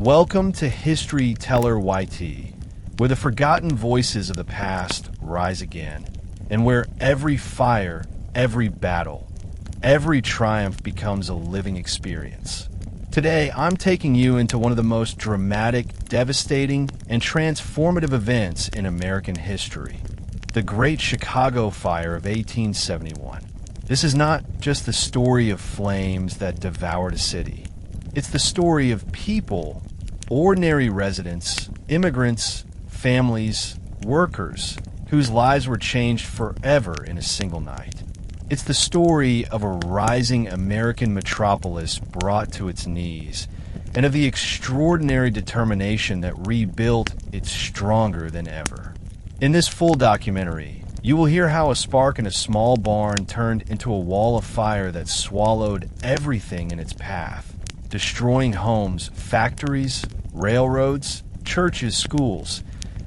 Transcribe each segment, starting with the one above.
Welcome to History Teller YT, where the forgotten voices of the past rise again, and where every fire, every battle, every triumph becomes a living experience. Today, I'm taking you into one of the most dramatic, devastating, and transformative events in American history, the Great Chicago Fire of 1871. This is not just the story of flames that devoured a city. It's the story of people, ordinary residents, immigrants, families, workers, whose lives were changed forever in a single night. It's the story of a rising American metropolis brought to its knees, and of the extraordinary determination that rebuilt it stronger than ever. In this full documentary, you will hear how a spark in a small barn turned into a wall of fire that swallowed everything in its path, destroying homes, factories, railroads, churches, schools,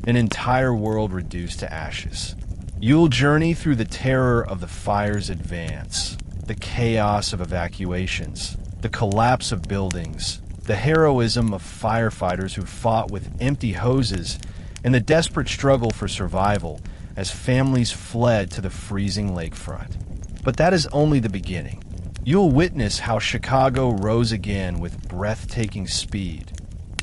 an entire world reduced to ashes. You'll journey through the terror of the fire's advance, the chaos of evacuations, the collapse of buildings, the heroism of firefighters who fought with empty hoses, and the desperate struggle for survival as families fled to the freezing lakefront. But that is only the beginning. You'll witness how Chicago rose again with breathtaking speed,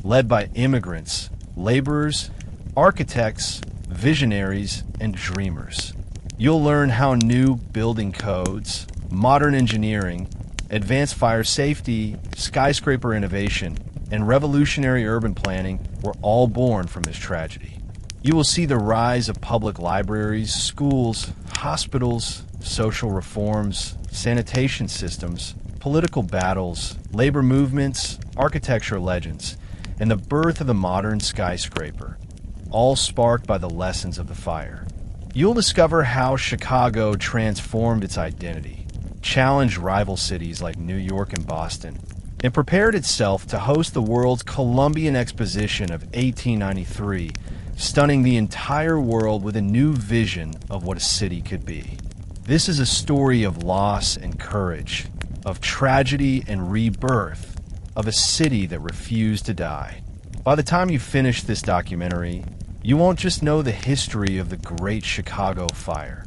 led by immigrants, laborers, architects, visionaries, and dreamers. You'll learn how new building codes, modern engineering, advanced fire safety, skyscraper innovation, and revolutionary urban planning were all born from this tragedy. You will see the rise of public libraries, schools, hospitals, social reforms, sanitation systems, political battles, labor movements, architecture legends, and the birth of the modern skyscraper, all sparked by the lessons of the fire. You'll discover how Chicago transformed its identity, challenged rival cities like New York and Boston, and prepared itself to host the world's Columbian Exposition of 1893, stunning the entire world with a new vision of what a city could be. This is a story of loss and courage, of tragedy and rebirth, of a city that refused to die. By the time you finish this documentary, you won't just know the history of the Great Chicago Fire.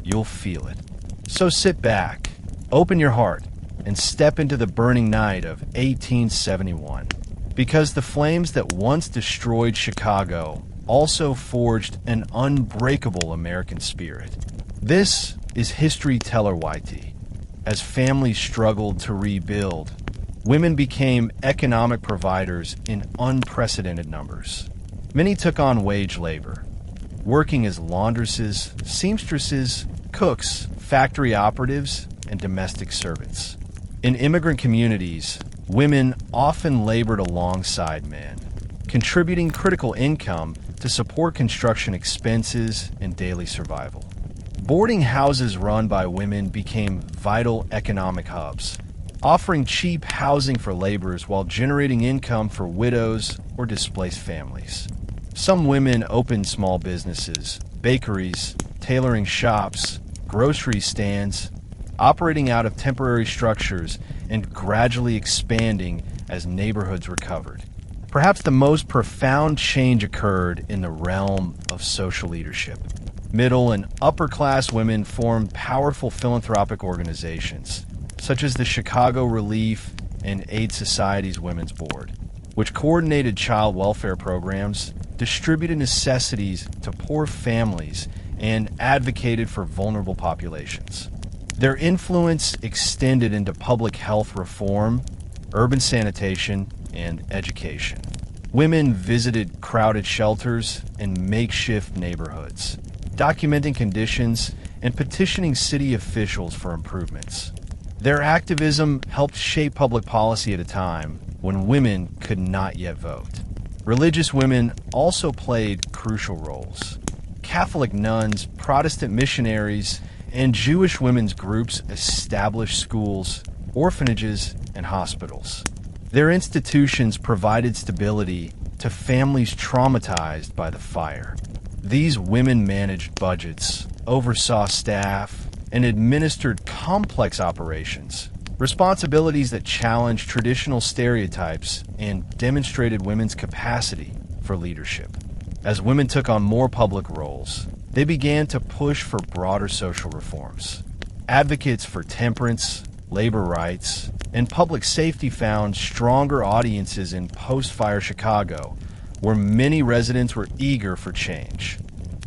You'll feel it. So sit back, open your heart, and step into the burning night of 1871. Because the flames that once destroyed Chicago also forged an unbreakable American spirit. This is History Teller YT. As families struggled to rebuild, women became economic providers in unprecedented numbers. Many took on wage labor, working as laundresses, seamstresses, cooks, factory operatives, and domestic servants. In immigrant communities, women often labored alongside men, contributing critical income to support construction expenses and daily survival. Boarding houses run by women became vital economic hubs, offering cheap housing for laborers while generating income for widows or displaced families. Some women opened small businesses, bakeries, tailoring shops, grocery stands, operating out of temporary structures and gradually expanding as neighborhoods recovered. Perhaps the most profound change occurred in the realm of social leadership. Middle and upper-class women formed powerful philanthropic organizations, such as the Chicago Relief and Aid Society's Women's Board, which coordinated child welfare programs, distributed necessities to poor families, and advocated for vulnerable populations. Their influence extended into public health reform, urban sanitation, and education. Women visited crowded shelters and makeshift neighborhoods, documenting conditions and petitioning city officials for improvements. Their activism helped shape public policy at a time when women could not yet vote. Religious women also played crucial roles. Catholic nuns, Protestant missionaries, and Jewish women's groups established schools, orphanages, and hospitals. Their institutions provided stability to families traumatized by the fire. These women managed budgets, oversaw staff, and administered complex operations, responsibilities that challenged traditional stereotypes and demonstrated women's capacity for leadership. As women took on more public roles, they began to push for broader social reforms. Advocates for temperance, labor rights, and public safety found stronger audiences in post-fire Chicago, where many residents were eager for change.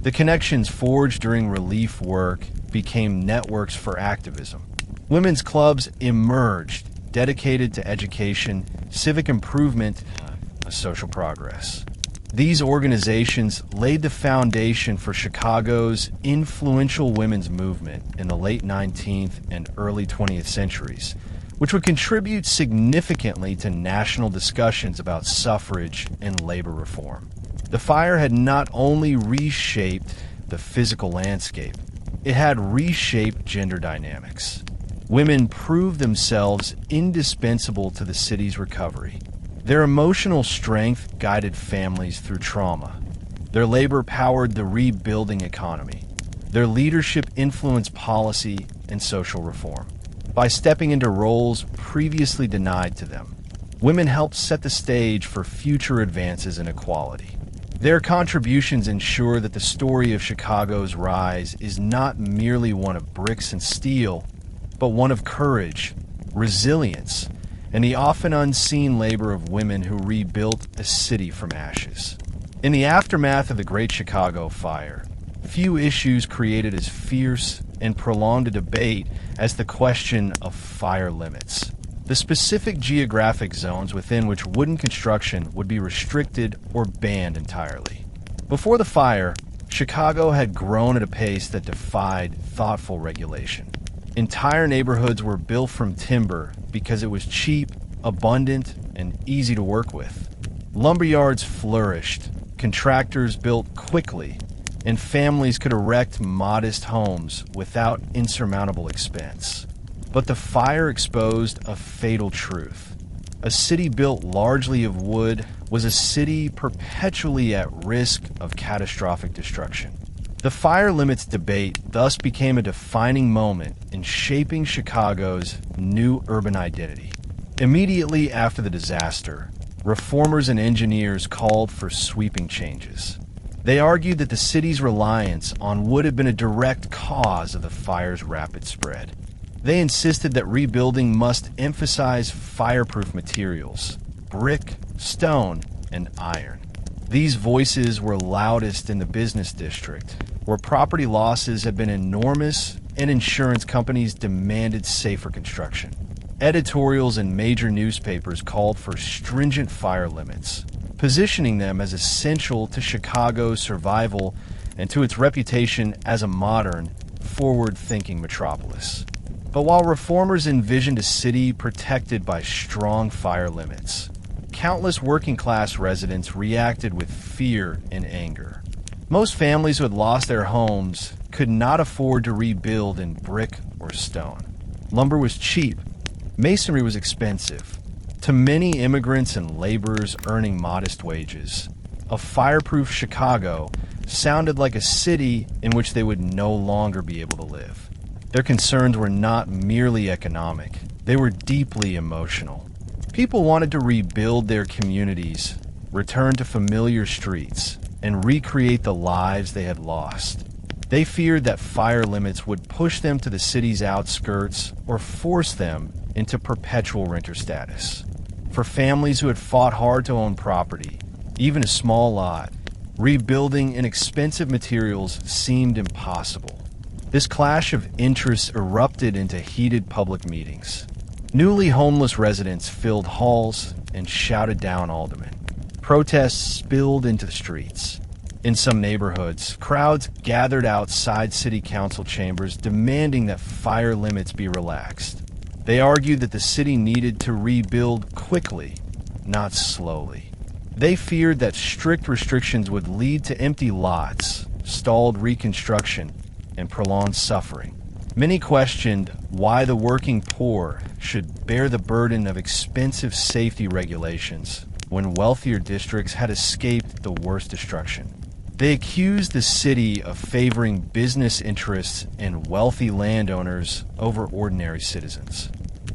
The connections forged during relief work became networks for activism. Women's clubs emerged, dedicated to education, civic improvement, and social progress. These organizations laid the foundation for Chicago's influential women's movement in the late 19th and early 20th centuries, which would contribute significantly to national discussions about suffrage and labor reform. The fire had not only reshaped the physical landscape, it had reshaped gender dynamics. Women proved themselves indispensable to the city's recovery. Their emotional strength guided families through trauma. Their labor powered the rebuilding economy. Their leadership influenced policy and social reform. By stepping into roles previously denied to them, women helped set the stage for future advances in equality. Their contributions ensure that the story of Chicago's rise is not merely one of bricks and steel, but one of courage, resilience, and the often unseen labor of women who rebuilt a city from ashes. In the aftermath of the Great Chicago Fire, few issues created as fierce and prolonged a debate as the question of fire limits, the specific geographic zones within which wooden construction would be restricted or banned entirely. Before the fire, Chicago had grown at a pace that defied thoughtful regulation. Entire neighborhoods were built from timber because it was cheap, abundant, and easy to work with. Lumberyards flourished, contractors built quickly, and families could erect modest homes without insurmountable expense. But the fire exposed a fatal truth. A city built largely of wood was a city perpetually at risk of catastrophic destruction. The fire limits debate thus became a defining moment in shaping Chicago's new urban identity. Immediately after the disaster, reformers and engineers called for sweeping changes. They argued that the city's reliance on wood had been a direct cause of the fire's rapid spread. They insisted that rebuilding must emphasize fireproof materials: brick, stone, and iron. These voices were loudest in the business district, where property losses had been enormous and insurance companies demanded safer construction. Editorials in major newspapers called for stringent fire limits, positioning them as essential to Chicago's survival and to its reputation as a modern, forward-thinking metropolis. But while reformers envisioned a city protected by strong fire limits, countless working-class residents reacted with fear and anger. Most families who had lost their homes could not afford to rebuild in brick or stone. Lumber was cheap. Masonry was expensive. To many immigrants and laborers earning modest wages, a fireproof Chicago sounded like a city in which they would no longer be able to live. Their concerns were not merely economic. They were deeply emotional. People wanted to rebuild their communities, return to familiar streets, and recreate the lives they had lost. They feared that fire limits would push them to the city's outskirts or force them into perpetual renter status. For families who had fought hard to own property, even a small lot, rebuilding in expensive materials seemed impossible. This clash of interests erupted into heated public meetings. Newly homeless residents filled halls and shouted down aldermen. Protests spilled into the streets. In some neighborhoods, crowds gathered outside city council chambers demanding that fire limits be relaxed. They argued that the city needed to rebuild quickly, not slowly. They feared that strict restrictions would lead to empty lots, stalled reconstruction, and prolonged suffering. Many questioned why the working poor should bear the burden of expensive safety regulations when wealthier districts had escaped the worst destruction. They accused the city of favoring business interests and wealthy landowners over ordinary citizens.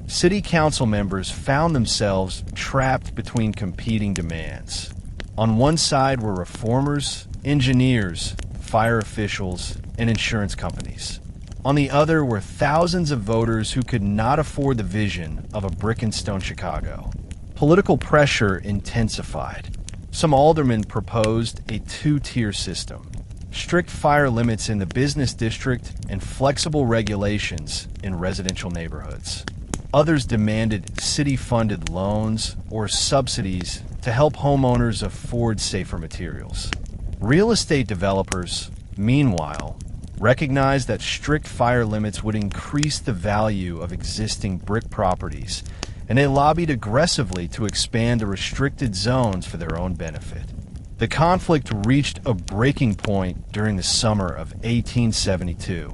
city council members found themselves trapped between competing demands. On one side were reformers, engineers, fire officials, and insurance companies. On the other were thousands of voters who could not afford the vision of a brick-and-stone Chicago. Political pressure intensified. Some aldermen proposed a two-tier system: strict fire limits in the business district and flexible regulations in residential neighborhoods. Others demanded city-funded loans or subsidies to help homeowners afford safer materials. Real estate developers, meanwhile, recognized that strict fire limits would increase the value of existing brick properties, and they lobbied aggressively to expand the restricted zones for their own benefit. The conflict reached a breaking point during the summer of 1872,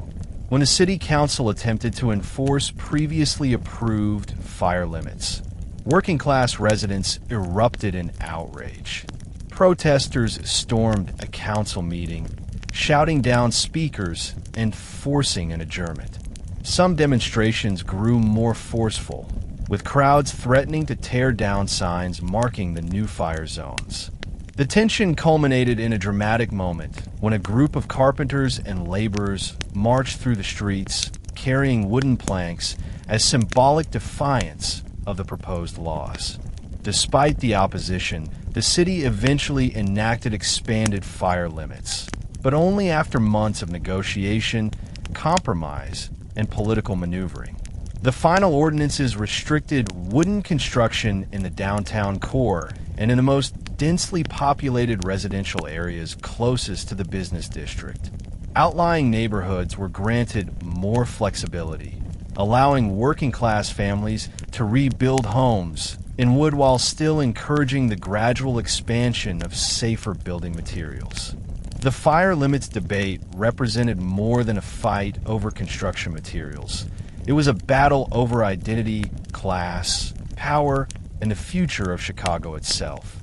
when the city council attempted to enforce previously approved fire limits. Working-class residents erupted in outrage. Protesters stormed a council meeting, shouting down speakers and forcing an adjournment. Some demonstrations grew more forceful, with crowds threatening to tear down signs marking the new fire zones. The tension culminated in a dramatic moment when a group of carpenters and laborers marched through the streets, carrying wooden planks as symbolic defiance of the proposed laws. Despite the opposition, the city eventually enacted expanded fire limits, but only after months of negotiation, compromise, and political maneuvering. The final ordinances restricted wooden construction in the downtown core and in the most densely populated residential areas closest to the business district. Outlying neighborhoods were granted more flexibility, allowing working-class families to rebuild homes in wood while still encouraging the gradual expansion of safer building materials. The fire limits debate represented more than a fight over construction materials. It was a battle over identity, class, power, and the future of Chicago itself.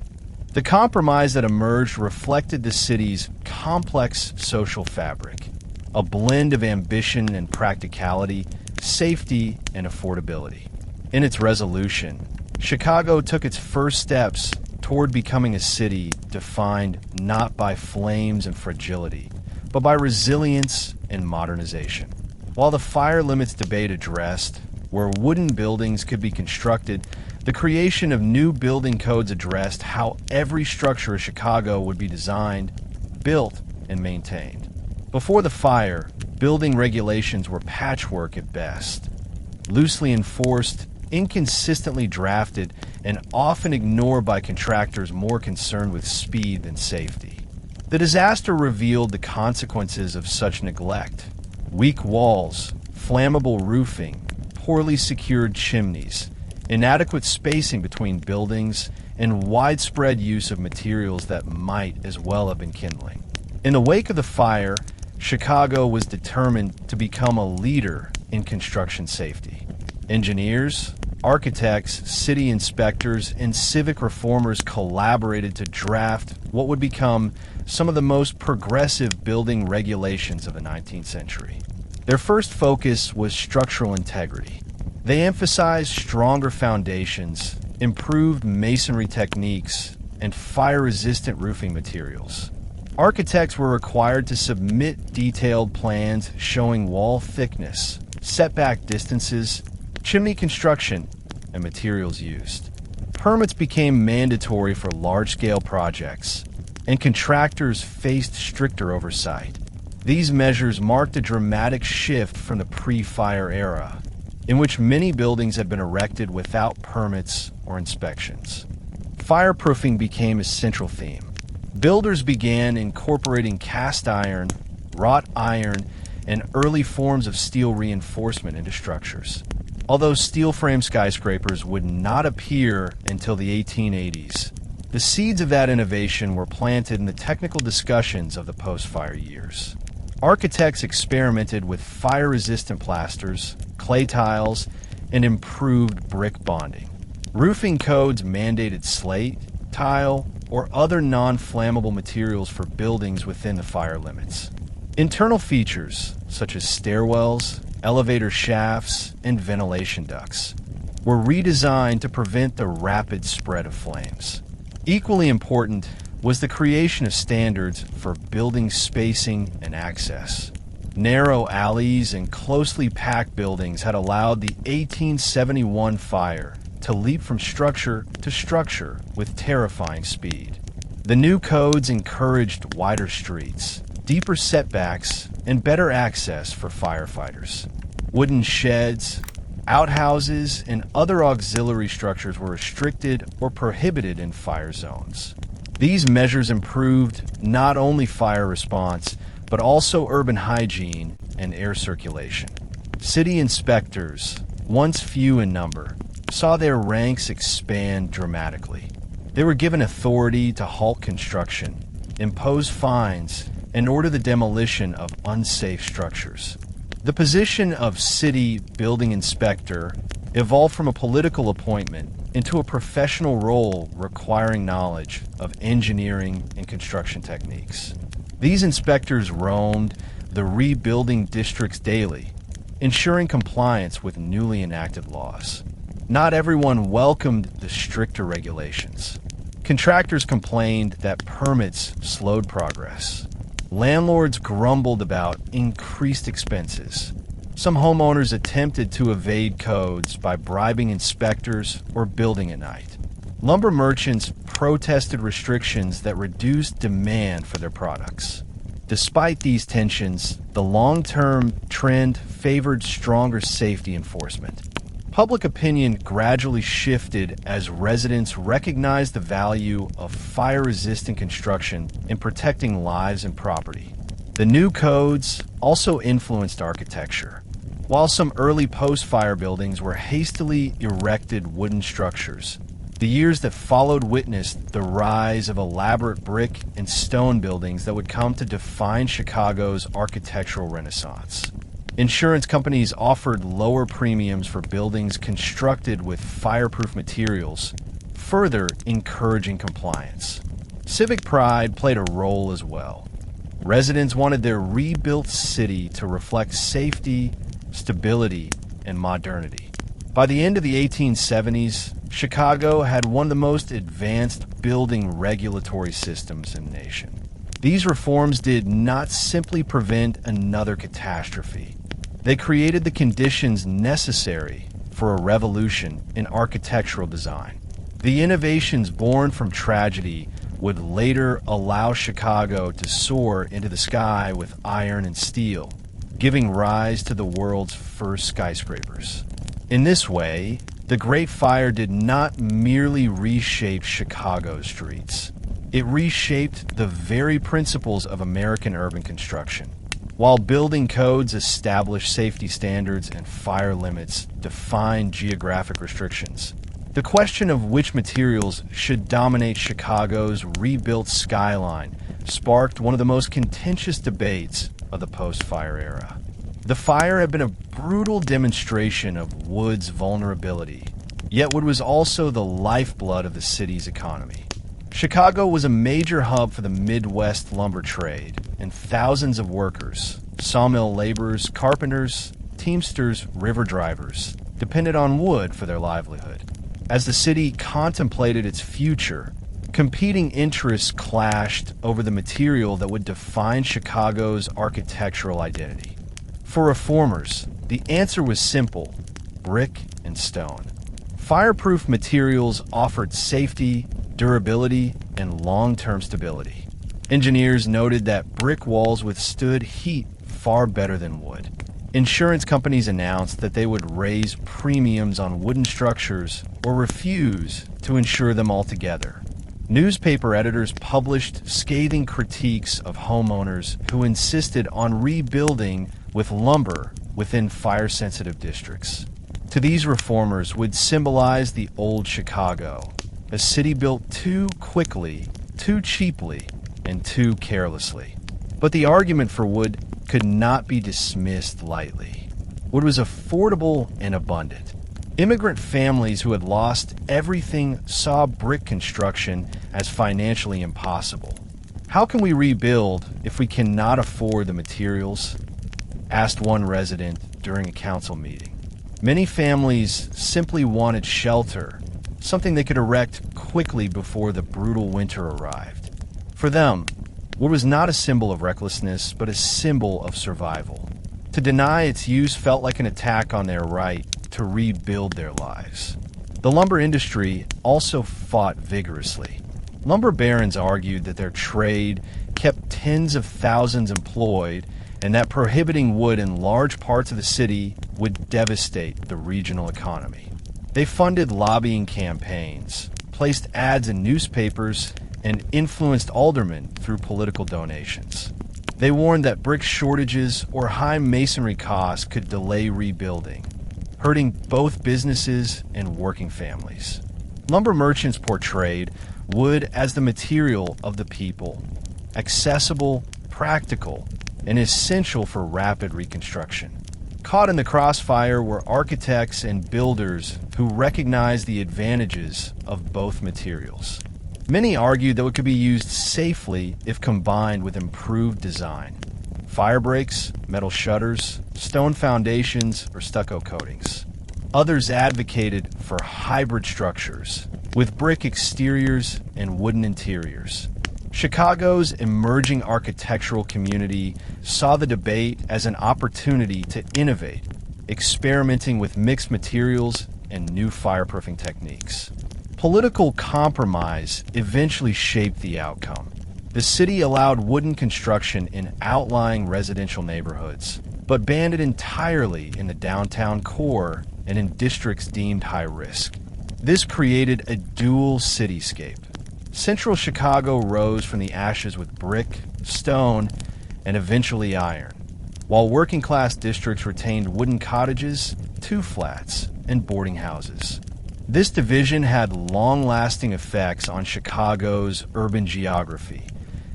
The compromise that emerged reflected the city's complex social fabric, a blend of ambition and practicality, safety and affordability. In its resolution, Chicago took its first steps toward becoming a city defined not by flames and fragility, but by resilience and modernization. While the fire limits debate addressed where wooden buildings could be constructed, the creation of new building codes addressed how every structure of Chicago would be designed, built, and maintained. Before the fire, building regulations were patchwork at best, loosely enforced, inconsistently drafted, and often ignored by contractors more concerned with speed than safety. The disaster revealed the consequences of such neglect: weak walls, flammable roofing, poorly secured chimneys, inadequate spacing between buildings, and widespread use of materials that might as well have been kindling. In the wake of the fire, Chicago was determined to become a leader in construction safety. Engineers, architects, city inspectors, and civic reformers collaborated to draft what would become some of the most progressive building regulations of the 19th century. Their first focus was structural integrity. They emphasized stronger foundations, improved masonry techniques, and fire-resistant roofing materials. Architects were required to submit detailed plans showing wall thickness, setback distances, chimney construction, and materials used. Permits became mandatory for large-scale projects, and contractors faced stricter oversight. These measures marked a dramatic shift from the pre-fire era, in which many buildings had been erected without permits or inspections. Fireproofing became a central theme. Builders began incorporating cast iron, wrought iron, and early forms of steel reinforcement into structures. Although steel-frame skyscrapers would not appear until the 1880s, the seeds of that innovation were planted in the technical discussions of the post-fire years. Architects experimented with fire-resistant plasters, clay tiles, and improved brick bonding. Roofing codes mandated slate, tile, or other non-flammable materials for buildings within the fire limits. Internal features, such as stairwells, elevator shafts, and ventilation ducts, were redesigned to prevent the rapid spread of flames. Equally important was the creation of standards for building spacing and access. Narrow alleys and closely packed buildings had allowed the 1871 fire to leap from structure to structure with terrifying speed. The new codes encouraged wider streets, deeper setbacks, and better access for firefighters. Wooden sheds, outhouses, and other auxiliary structures were restricted or prohibited in fire zones. These measures improved not only fire response, but also urban hygiene and air circulation. City inspectors, once few in number, saw their ranks expand dramatically. They were given authority to halt construction, impose fines, and order the demolition of unsafe structures. The position of city building inspector evolved from a political appointment into a professional role requiring knowledge of engineering and construction techniques. These inspectors roamed the rebuilding districts daily, ensuring compliance with newly enacted laws. Not everyone welcomed the stricter regulations. Contractors complained that permits slowed progress. Landlords grumbled about increased expenses. Some homeowners attempted to evade codes by bribing inspectors or building at night. Lumber merchants protested restrictions that reduced demand for their products. Despite these tensions, the long-term trend favored stronger safety enforcement. Public opinion gradually shifted as residents recognized the value of fire-resistant construction in protecting lives and property. The new codes also influenced architecture. While some early post-fire buildings were hastily erected wooden structures, the years that followed witnessed the rise of elaborate brick and stone buildings that would come to define Chicago's architectural renaissance. Insurance companies offered lower premiums for buildings constructed with fireproof materials, further encouraging compliance. Civic pride played a role as well. Residents wanted their rebuilt city to reflect safety, stability, and modernity. By the end of the 1870s, Chicago had one of the most advanced building regulatory systems in the nation. These reforms did not simply prevent another catastrophe. They created the conditions necessary for a revolution in architectural design. The innovations born from tragedy would later allow Chicago to soar into the sky with iron and steel, giving rise to the world's first skyscrapers. In this way, the Great Fire did not merely reshape Chicago's streets. It reshaped the very principles of American urban construction. While building codes established safety standards and fire limits defined geographic restrictions, the question of which materials should dominate Chicago's rebuilt skyline sparked one of the most contentious debates of the post-fire era. The fire had been a brutal demonstration of wood's vulnerability, yet wood was also the lifeblood of the city's economy. Chicago was a major hub for the Midwest lumber trade, and thousands of workers, sawmill laborers, carpenters, teamsters, river drivers, depended on wood for their livelihood. As the city contemplated its future, competing interests clashed over the material that would define Chicago's architectural identity. For reformers, the answer was simple: brick and stone. Fireproof materials offered safety, durability, and long-term stability. Engineers noted that brick walls withstood heat far better than wood. Insurance companies announced that they would raise premiums on wooden structures or refuse to insure them altogether. Newspaper editors published scathing critiques of homeowners who insisted on rebuilding with lumber within fire-sensitive districts. To these reformers would symbolize the old Chicago, a city built too quickly, too cheaply, and too carelessly. But the argument for wood could not be dismissed lightly. Wood was affordable and abundant. Immigrant families who had lost everything saw brick construction as financially impossible. "How can we rebuild if we cannot afford the materials?" asked one resident during a council meeting. Many families simply wanted shelter, something they could erect quickly before the brutal winter arrived. For them, wood was not a symbol of recklessness, but a symbol of survival. To deny its use felt like an attack on their right to rebuild their lives. The lumber industry also fought vigorously. Lumber barons argued that their trade kept tens of thousands employed and that prohibiting wood in large parts of the city would devastate the regional economy. They funded lobbying campaigns, placed ads in newspapers, and influenced aldermen through political donations. They warned that brick shortages or high masonry costs could delay rebuilding, hurting both businesses and working families. Lumber merchants portrayed wood as the material of the people, accessible, practical, and essential for rapid reconstruction. Caught in the crossfire were architects and builders who recognized the advantages of both materials. Many argued that it could be used safely if combined with improved design. Fire breaks, metal shutters, stone foundations, or stucco coatings. Others advocated for hybrid structures, with brick exteriors and wooden interiors. Chicago's emerging architectural community saw the debate as an opportunity to innovate, experimenting with mixed materials and new fireproofing techniques. Political compromise eventually shaped the outcome. The city allowed wooden construction in outlying residential neighborhoods, but banned it entirely in the downtown core and in districts deemed high risk. This created a dual cityscape. Central Chicago rose from the ashes with brick, stone, and eventually iron, while working-class districts retained wooden cottages, two flats, and boarding houses. This division had long-lasting effects on Chicago's urban geography,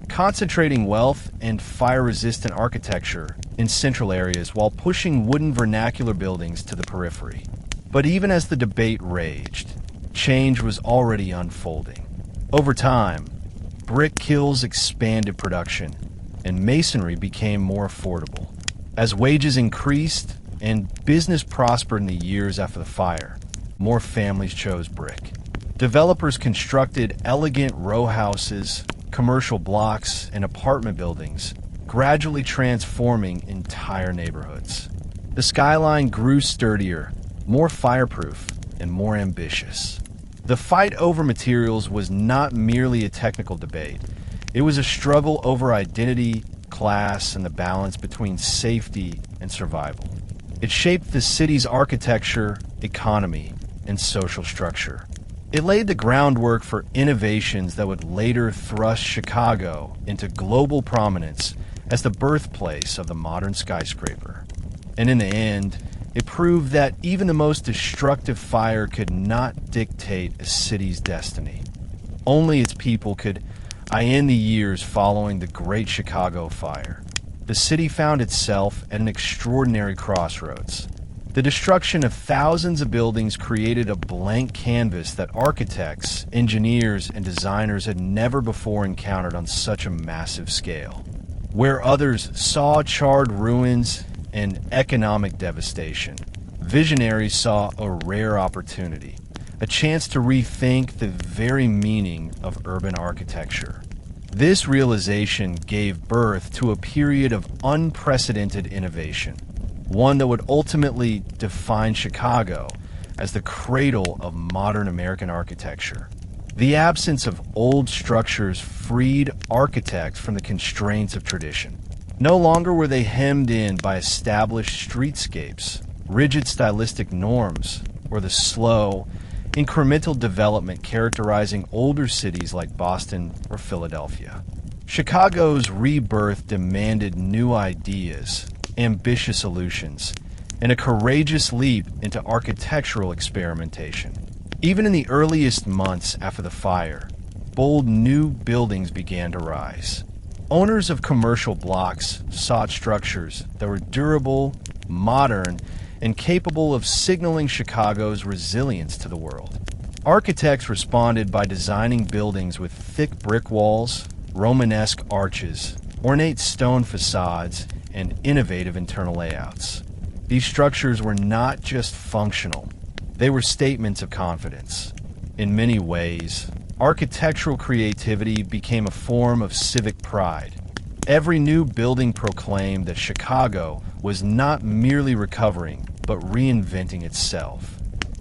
concentrating wealth and fire-resistant architecture in central areas while pushing wooden vernacular buildings to the periphery. But even as the debate raged, change was already unfolding. Over time, brick kilns expanded production, and masonry became more affordable. As wages increased and business prospered in the years after the fire, more families chose brick. Developers constructed elegant row houses, commercial blocks, and apartment buildings, gradually transforming entire neighborhoods. The skyline grew sturdier, more fireproof, and more ambitious. The fight over materials was not merely a technical debate. It was a struggle over identity, class, and the balance between safety and survival. It shaped the city's architecture, economy, and social structure. It laid the groundwork for innovations that would later thrust Chicago into global prominence as the birthplace of the modern skyscraper. And in the end, it proved that even the most destructive fire could not dictate a city's destiny. Only its people could end the years following the Great Chicago Fire. The city found itself at an extraordinary crossroads. The destruction of thousands of buildings created a blank canvas that architects, engineers, and designers had never before encountered on such a massive scale. Where others saw charred ruins and economic devastation, visionaries saw a rare opportunity, a chance to rethink the very meaning of urban architecture. This realization gave birth to a period of unprecedented innovation, one that would ultimately define Chicago as the cradle of modern American architecture. The absence of old structures freed architects from the constraints of tradition. No longer were they hemmed in by established streetscapes, rigid stylistic norms, or the slow, incremental development characterizing older cities like Boston or Philadelphia. Chicago's rebirth demanded new ideas, ambitious solutions, and a courageous leap into architectural experimentation. Even in the earliest months after the fire, bold new buildings began to rise. Owners of commercial blocks sought structures that were durable, modern, and capable of signaling Chicago's resilience to the world. Architects responded by designing buildings with thick brick walls, Romanesque arches, ornate stone facades, and innovative internal layouts. These structures were not just functional, they were statements of confidence. In many ways, architectural creativity became a form of civic pride. Every new building proclaimed that Chicago was not merely recovering, but reinventing itself.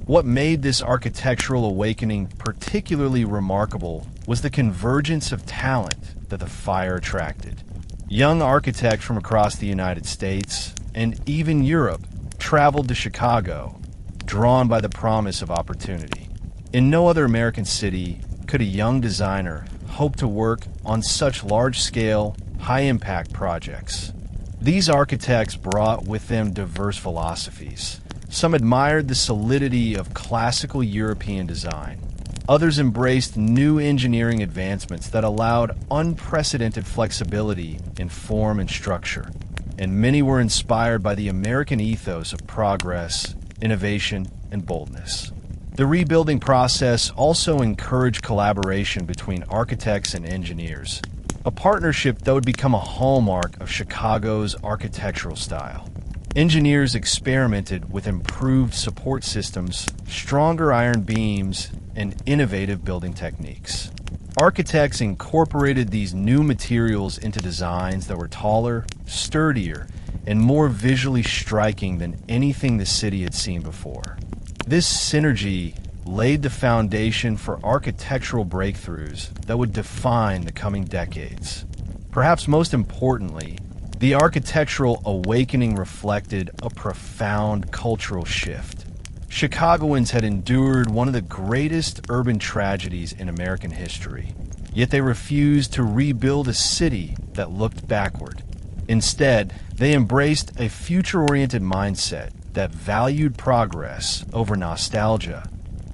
What made this architectural awakening particularly remarkable was the convergence of talent that the fire attracted. Young architects from across the United States, and even Europe, traveled to Chicago, drawn by the promise of opportunity. In no other American city could a young designer hope to work on such large-scale, high-impact projects. These architects brought with them diverse philosophies. Some admired the solidity of classical European design. Others embraced new engineering advancements that allowed unprecedented flexibility in form and structure. And many were inspired by the American ethos of progress, innovation, and boldness. The rebuilding process also encouraged collaboration between architects and engineers, a partnership that would become a hallmark of Chicago's architectural style. Engineers experimented with improved support systems, stronger iron beams, and innovative building techniques. Architects incorporated these new materials into designs that were taller, sturdier, and more visually striking than anything the city had seen before. This synergy laid the foundation for architectural breakthroughs that would define the coming decades. Perhaps most importantly, the architectural awakening reflected a profound cultural shift. Chicagoans had endured one of the greatest urban tragedies in American history, yet they refused to rebuild a city that looked backward. Instead, they embraced a future-oriented mindset that valued progress over nostalgia,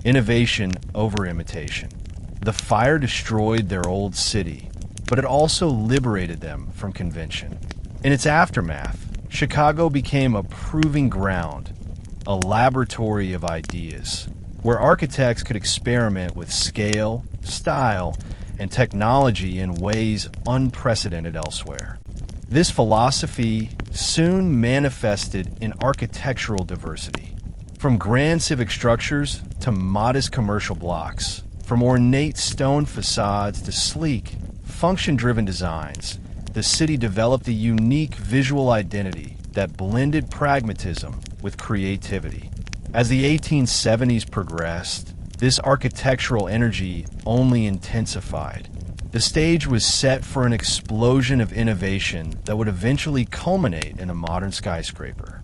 innovation over imitation. The fire destroyed their old city, but it also liberated them from convention. In its aftermath, Chicago became a proving ground, a laboratory of ideas, where architects could experiment with scale, style, and technology in ways unprecedented elsewhere. This philosophy soon manifested in architectural diversity. From grand civic structures to modest commercial blocks, from ornate stone facades to sleek, function-driven designs, the city developed a unique visual identity that blended pragmatism with creativity. As the 1870s progressed, this architectural energy only intensified. The stage was set for an explosion of innovation that would eventually culminate in a modern skyscraper.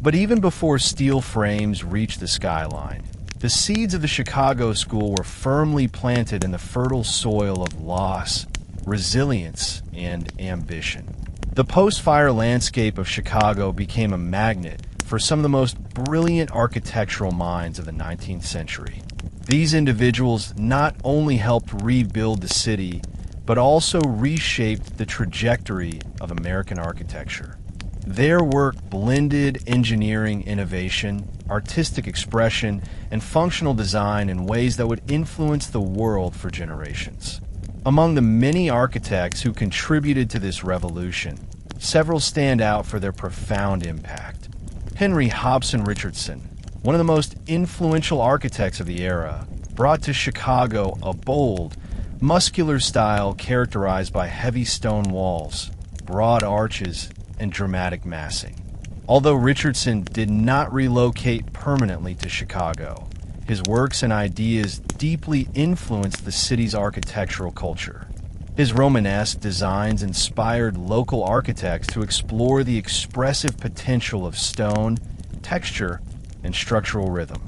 But even before steel frames reached the skyline, the seeds of the Chicago School were firmly planted in the fertile soil of loss, resilience, and ambition. The post-fire landscape of Chicago became a magnet for some of the most brilliant architectural minds of the 19th century. These individuals not only helped rebuild the city, but also reshaped the trajectory of American architecture. Their work blended engineering innovation, artistic expression, and functional design in ways that would influence the world for generations. Among the many architects who contributed to this revolution, several stand out for their profound impact. Henry Hobson Richardson, one of the most influential architects of the era, brought to Chicago a bold, muscular style characterized by heavy stone walls, broad arches, and dramatic massing. Although Richardson did not relocate permanently to Chicago, his works and ideas deeply influenced the city's architectural culture. His Romanesque designs inspired local architects to explore the expressive potential of stone, texture, and structural rhythm.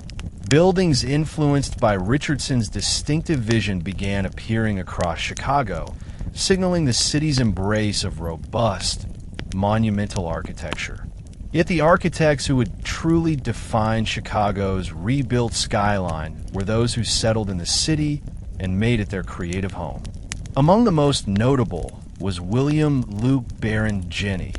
Buildings influenced by Richardson's distinctive vision began appearing across Chicago, signaling the city's embrace of robust, monumental architecture. Yet the architects who would truly define Chicago's rebuilt skyline were those who settled in the city and made it their creative home. Among the most notable was William Luke Barron Jenney,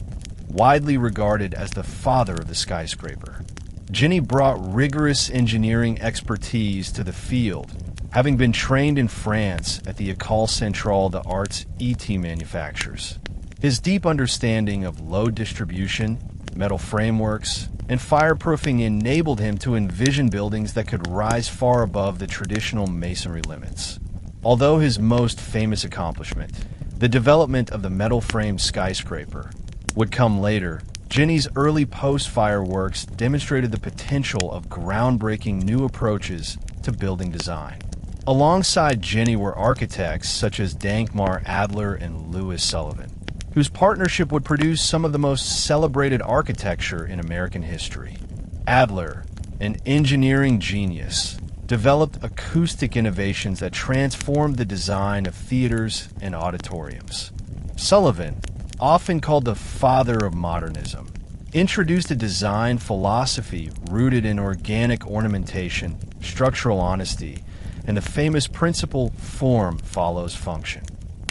widely regarded as the father of the skyscraper. Jenney brought rigorous engineering expertise to the field, having been trained in France at the École Centrale des Arts ET manufactures. His deep understanding of load distribution, metal frameworks, and fireproofing enabled him to envision buildings that could rise far above the traditional masonry limits. Although his most famous accomplishment, the development of the metal-framed skyscraper, would come later, Jenny's early post-fire works demonstrated the potential of groundbreaking new approaches to building design. Alongside Jenny were architects such as Dankmar Adler and Louis Sullivan, whose partnership would produce some of the most celebrated architecture in American history. Adler, an engineering genius, developed acoustic innovations that transformed the design of theaters and auditoriums. Sullivan, often called the father of modernism, introduced a design philosophy rooted in organic ornamentation, structural honesty, and the famous principle form follows function.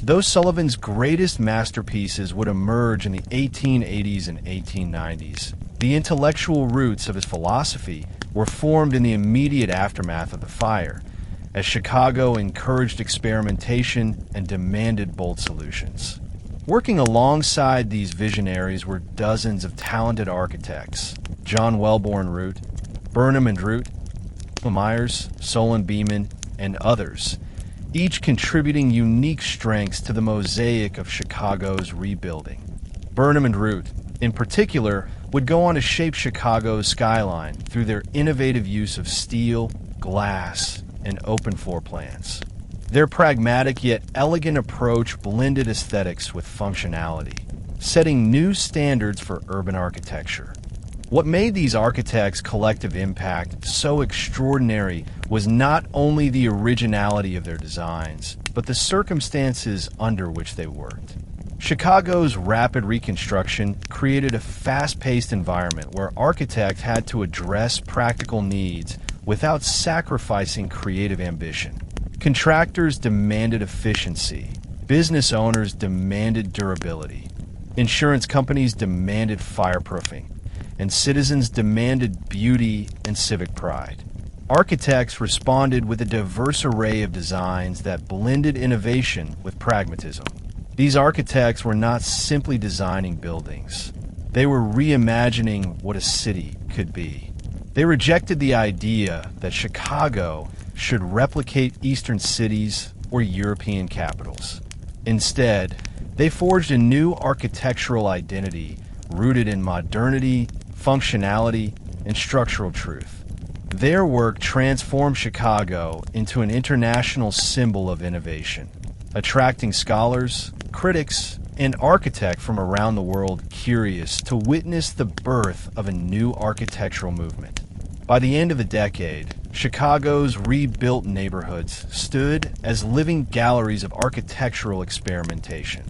Though Sullivan's greatest masterpieces would emerge in the 1880s and 1890s, the intellectual roots of his philosophy were formed in the immediate aftermath of the fire, as Chicago encouraged experimentation and demanded bold solutions. Working alongside these visionaries were dozens of talented architects: John Wellborn Root, Burnham and Root, Myers, Solon Beeman, and others, each contributing unique strengths to the mosaic of Chicago's rebuilding. Burnham and Root, in particular, would go on to shape Chicago's skyline through their innovative use of steel, glass, and open floor plans. Their pragmatic yet elegant approach blended aesthetics with functionality, setting new standards for urban architecture. What made these architects' collective impact so extraordinary was not only the originality of their designs, but the circumstances under which they worked. Chicago's rapid reconstruction created a fast-paced environment where architects had to address practical needs without sacrificing creative ambition. Contractors demanded efficiency, business owners demanded durability, insurance companies demanded fireproofing, and citizens demanded beauty and civic pride. Architects responded with a diverse array of designs that blended innovation with pragmatism. These architects were not simply designing buildings. They were reimagining what a city could be. They rejected the idea that Chicago should replicate Eastern cities or European capitals. Instead, they forged a new architectural identity rooted in modernity, functionality, and structural truth. Their work transformed Chicago into an international symbol of innovation, attracting scholars, critics, and architects from around the world curious to witness the birth of a new architectural movement. By the end of the decade, Chicago's rebuilt neighborhoods stood as living galleries of architectural experimentation.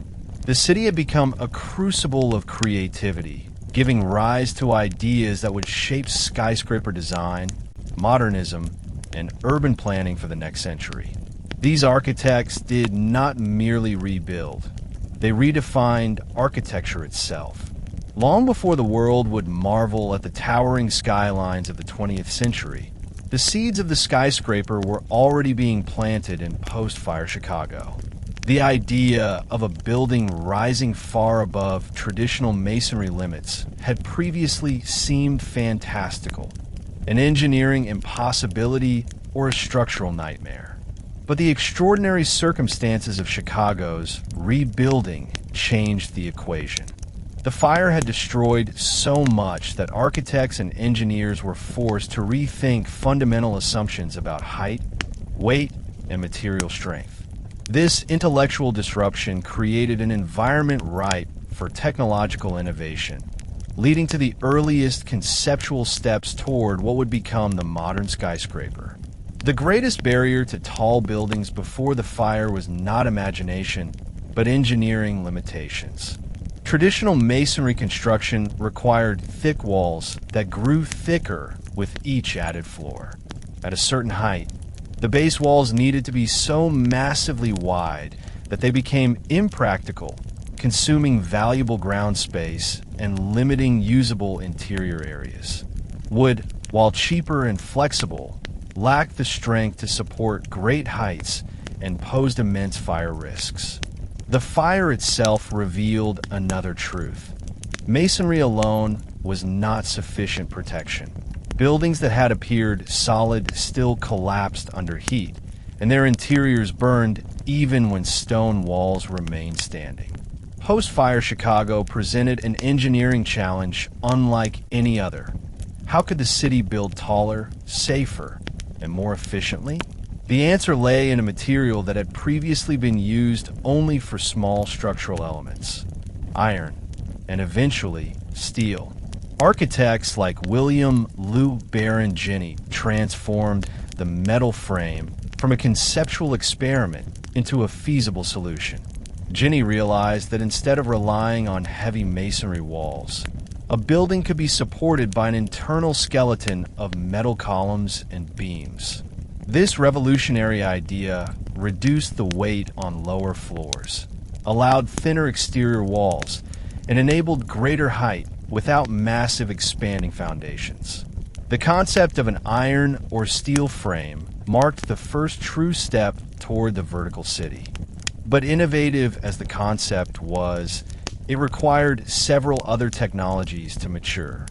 The city had become a crucible of creativity, giving rise to ideas that would shape skyscraper design, modernism, and urban planning for the next century. These architects did not merely rebuild, they redefined architecture itself. Long before the world would marvel at the towering skylines of the 20th century, the seeds of the skyscraper were already being planted in post-fire Chicago. The idea of a building rising far above traditional masonry limits had previously seemed fantastical, an engineering impossibility or a structural nightmare. But the extraordinary circumstances of Chicago's rebuilding changed the equation. The fire had destroyed so much that architects and engineers were forced to rethink fundamental assumptions about height, weight, and material strength. This intellectual disruption created an environment ripe for technological innovation, leading to the earliest conceptual steps toward what would become the modern skyscraper. The greatest barrier to tall buildings before the fire was not imagination, but engineering limitations. Traditional masonry construction required thick walls that grew thicker with each added floor. At a certain height, the base walls needed to be so massively wide that they became impractical, consuming valuable ground space and limiting usable interior areas. Wood, while cheaper and flexible, lacked the strength to support great heights and posed immense fire risks. The fire itself revealed another truth. Masonry alone was not sufficient protection. Buildings that had appeared solid still collapsed under heat, and their interiors burned even when stone walls remained standing. Post-fire Chicago presented an engineering challenge unlike any other. How could the city build taller, safer, and more efficiently? The answer lay in a material that had previously been used only for small structural elements: iron, and eventually steel. Architects like William Lou Baron Jenney transformed the metal frame from a conceptual experiment into a feasible solution. Jenney realized that instead of relying on heavy masonry walls, a building could be supported by an internal skeleton of metal columns and beams. This revolutionary idea reduced the weight on lower floors, allowed thinner exterior walls, and enabled greater height without massive expanding foundations. The concept of an iron or steel frame marked the first true step toward the vertical city. But innovative as the concept was, it required several other technologies to mature.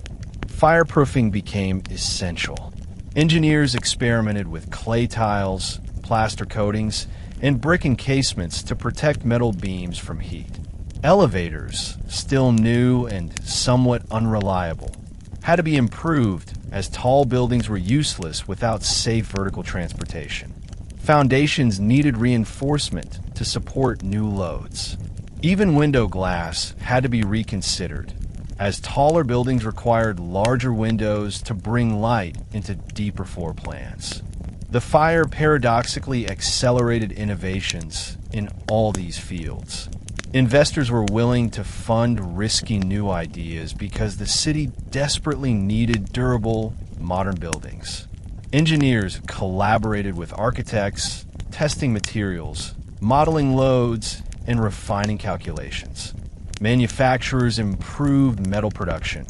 Fireproofing became essential. Engineers experimented with clay tiles, plaster coatings, and brick encasements to protect metal beams from heat. Elevators, still new and somewhat unreliable, had to be improved as tall buildings were useless without safe vertical transportation. Foundations needed reinforcement to support new loads. Even window glass had to be reconsidered, as taller buildings required larger windows to bring light into deeper floor plans. The fire paradoxically accelerated innovations in all these fields. Investors were willing to fund risky new ideas because the city desperately needed durable, modern buildings. Engineers collaborated with architects, testing materials, modeling loads, and refining calculations. Manufacturers improved metal production,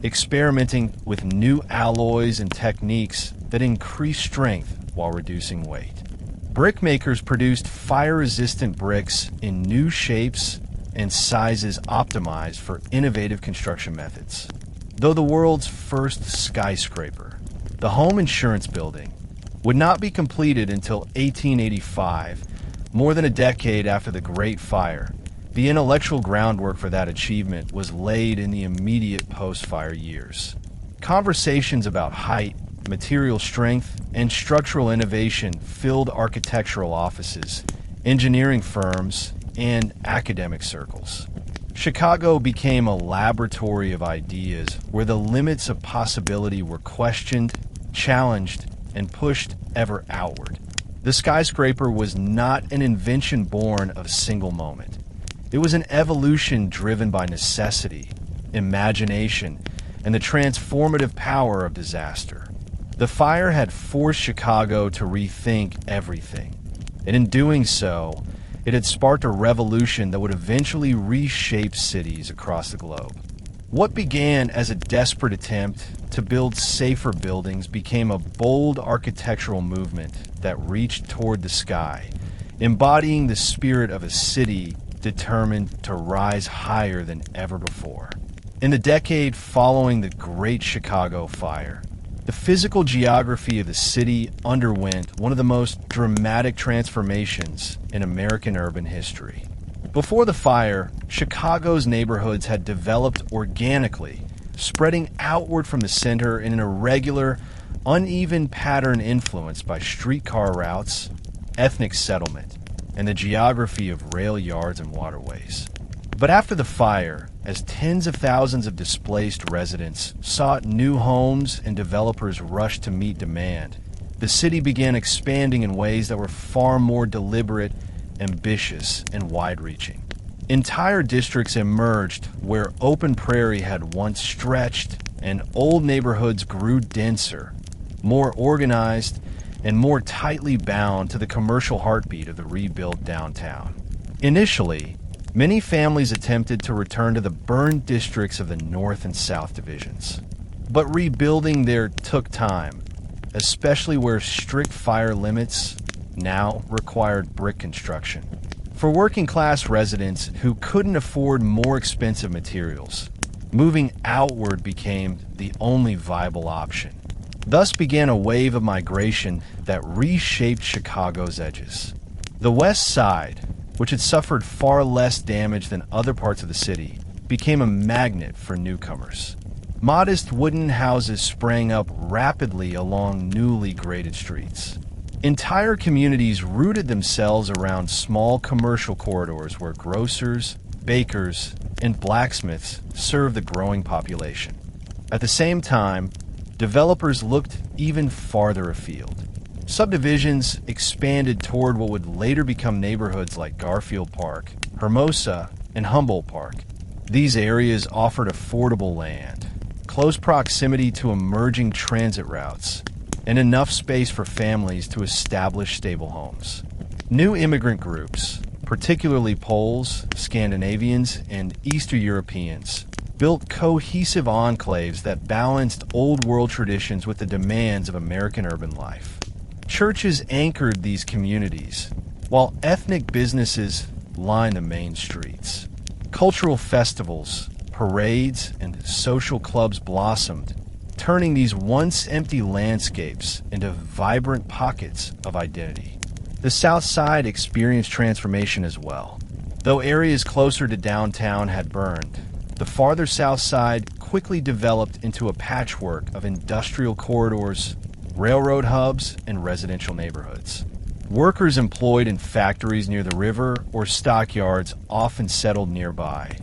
experimenting with new alloys and techniques that increased strength while reducing weight. Brickmakers produced fire-resistant bricks in new shapes and sizes optimized for innovative construction methods. Though the world's first skyscraper, the home insurance building, would not be completed until 1885, more than a decade after the Great Fire, the intellectual groundwork for that achievement was laid in the immediate post-fire years. Conversations about height, material strength, and structural innovation filled architectural offices, engineering firms, and academic circles. Chicago became a laboratory of ideas where the limits of possibility were questioned, challenged, and pushed ever outward. The skyscraper was not an invention born of a single moment. It was an evolution driven by necessity, imagination, and the transformative power of disaster. The fire had forced Chicago to rethink everything, and in doing so, it had sparked a revolution that would eventually reshape cities across the globe. What began as a desperate attempt to build safer buildings became a bold architectural movement that reached toward the sky, embodying the spirit of a city determined to rise higher than ever before. In the decade following the Great Chicago Fire, the physical geography of the city underwent one of the most dramatic transformations in American urban history. Before the fire, Chicago's neighborhoods had developed organically, spreading outward from the center in an irregular, uneven pattern influenced by streetcar routes, ethnic settlement, and the geography of rail yards and waterways. But after the fire, as tens of thousands of displaced residents sought new homes and developers rushed to meet demand, the city began expanding in ways that were far more deliberate, ambitious, and wide-reaching. Entire districts emerged where open prairie had once stretched, and old neighborhoods grew denser, more organized, and more tightly bound to the commercial heartbeat of the rebuilt downtown. Initially, many families attempted to return to the burned districts of the North and South divisions. But rebuilding there took time, especially where strict fire limits now required brick construction. For working-class residents who couldn't afford more expensive materials, Moving outward became the only viable option. Thus began a wave of migration that reshaped Chicago's edges. The West Side, which had suffered far less damage than other parts of the city, became a magnet for newcomers. Modest wooden houses sprang up rapidly along newly graded streets. Entire communities rooted themselves around small commercial corridors where grocers, bakers, and blacksmiths served the growing population. At the same time, developers looked even farther afield. Subdivisions expanded toward what would later become neighborhoods like Garfield Park, Hermosa, and Humboldt Park. These areas offered affordable land, close proximity to emerging transit routes, and enough space for families to establish stable homes. New immigrant groups, particularly Poles, Scandinavians, and Eastern Europeans, built cohesive enclaves that balanced old world traditions with the demands of American urban life. Churches anchored these communities, while ethnic businesses lined the main streets. Cultural festivals, parades, and social clubs blossomed, turning these once empty landscapes into vibrant pockets of identity. The South Side experienced transformation as well. Though areas closer to downtown had burned, the farther South Side quickly developed into a patchwork of industrial corridors, railroad hubs, and residential neighborhoods. Workers employed in factories near the river or stockyards often settled nearby,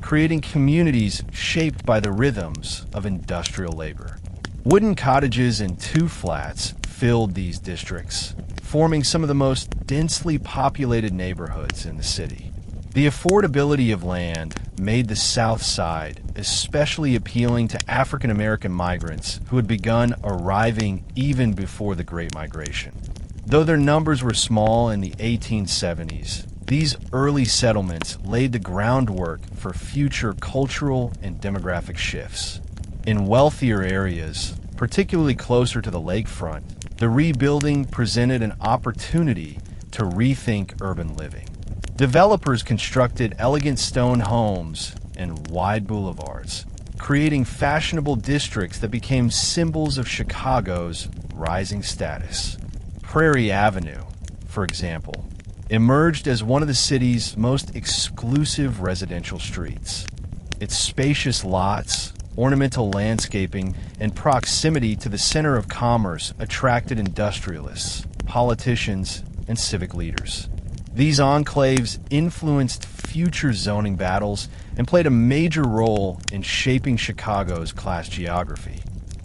creating communities shaped by the rhythms of industrial labor. Wooden cottages and two flats filled these districts, forming some of the most densely populated neighborhoods in the city. The affordability of land made the South Side especially appealing to African American migrants who had begun arriving even before the Great Migration. Though their numbers were small in the 1870s, these early settlements laid the groundwork for future cultural and demographic shifts. In wealthier areas, particularly closer to the lakefront, the rebuilding presented an opportunity to rethink urban living. Developers constructed elegant stone homes and wide boulevards, creating fashionable districts that became symbols of Chicago's rising status. Prairie Avenue, for example, emerged as one of the city's most exclusive residential streets. Its spacious lots, ornamental landscaping, and proximity to the center of commerce attracted industrialists, politicians, and civic leaders. These enclaves influenced future zoning battles and played a major role in shaping Chicago's class geography.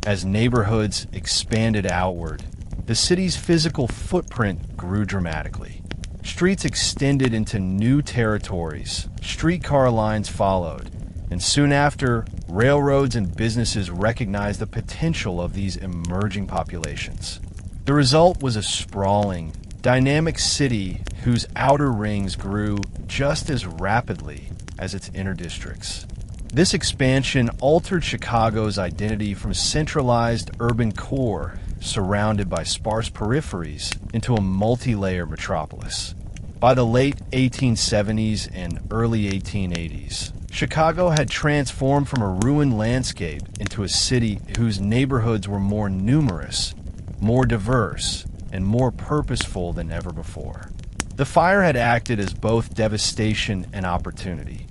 As neighborhoods expanded outward, the city's physical footprint grew dramatically. Streets extended into new territories, streetcar lines followed, and soon after, railroads and businesses recognized the potential of these emerging populations. The result was a sprawling, dynamic city whose outer rings grew just as rapidly as its inner districts. This expansion altered Chicago's identity from a centralized urban core surrounded by sparse peripheries into a multi-layer metropolis. By the late 1870s and early 1880s, Chicago had transformed from a ruined landscape into a city whose neighborhoods were more numerous, more diverse, and more purposeful than ever before. The fire had acted as both devastation and opportunity.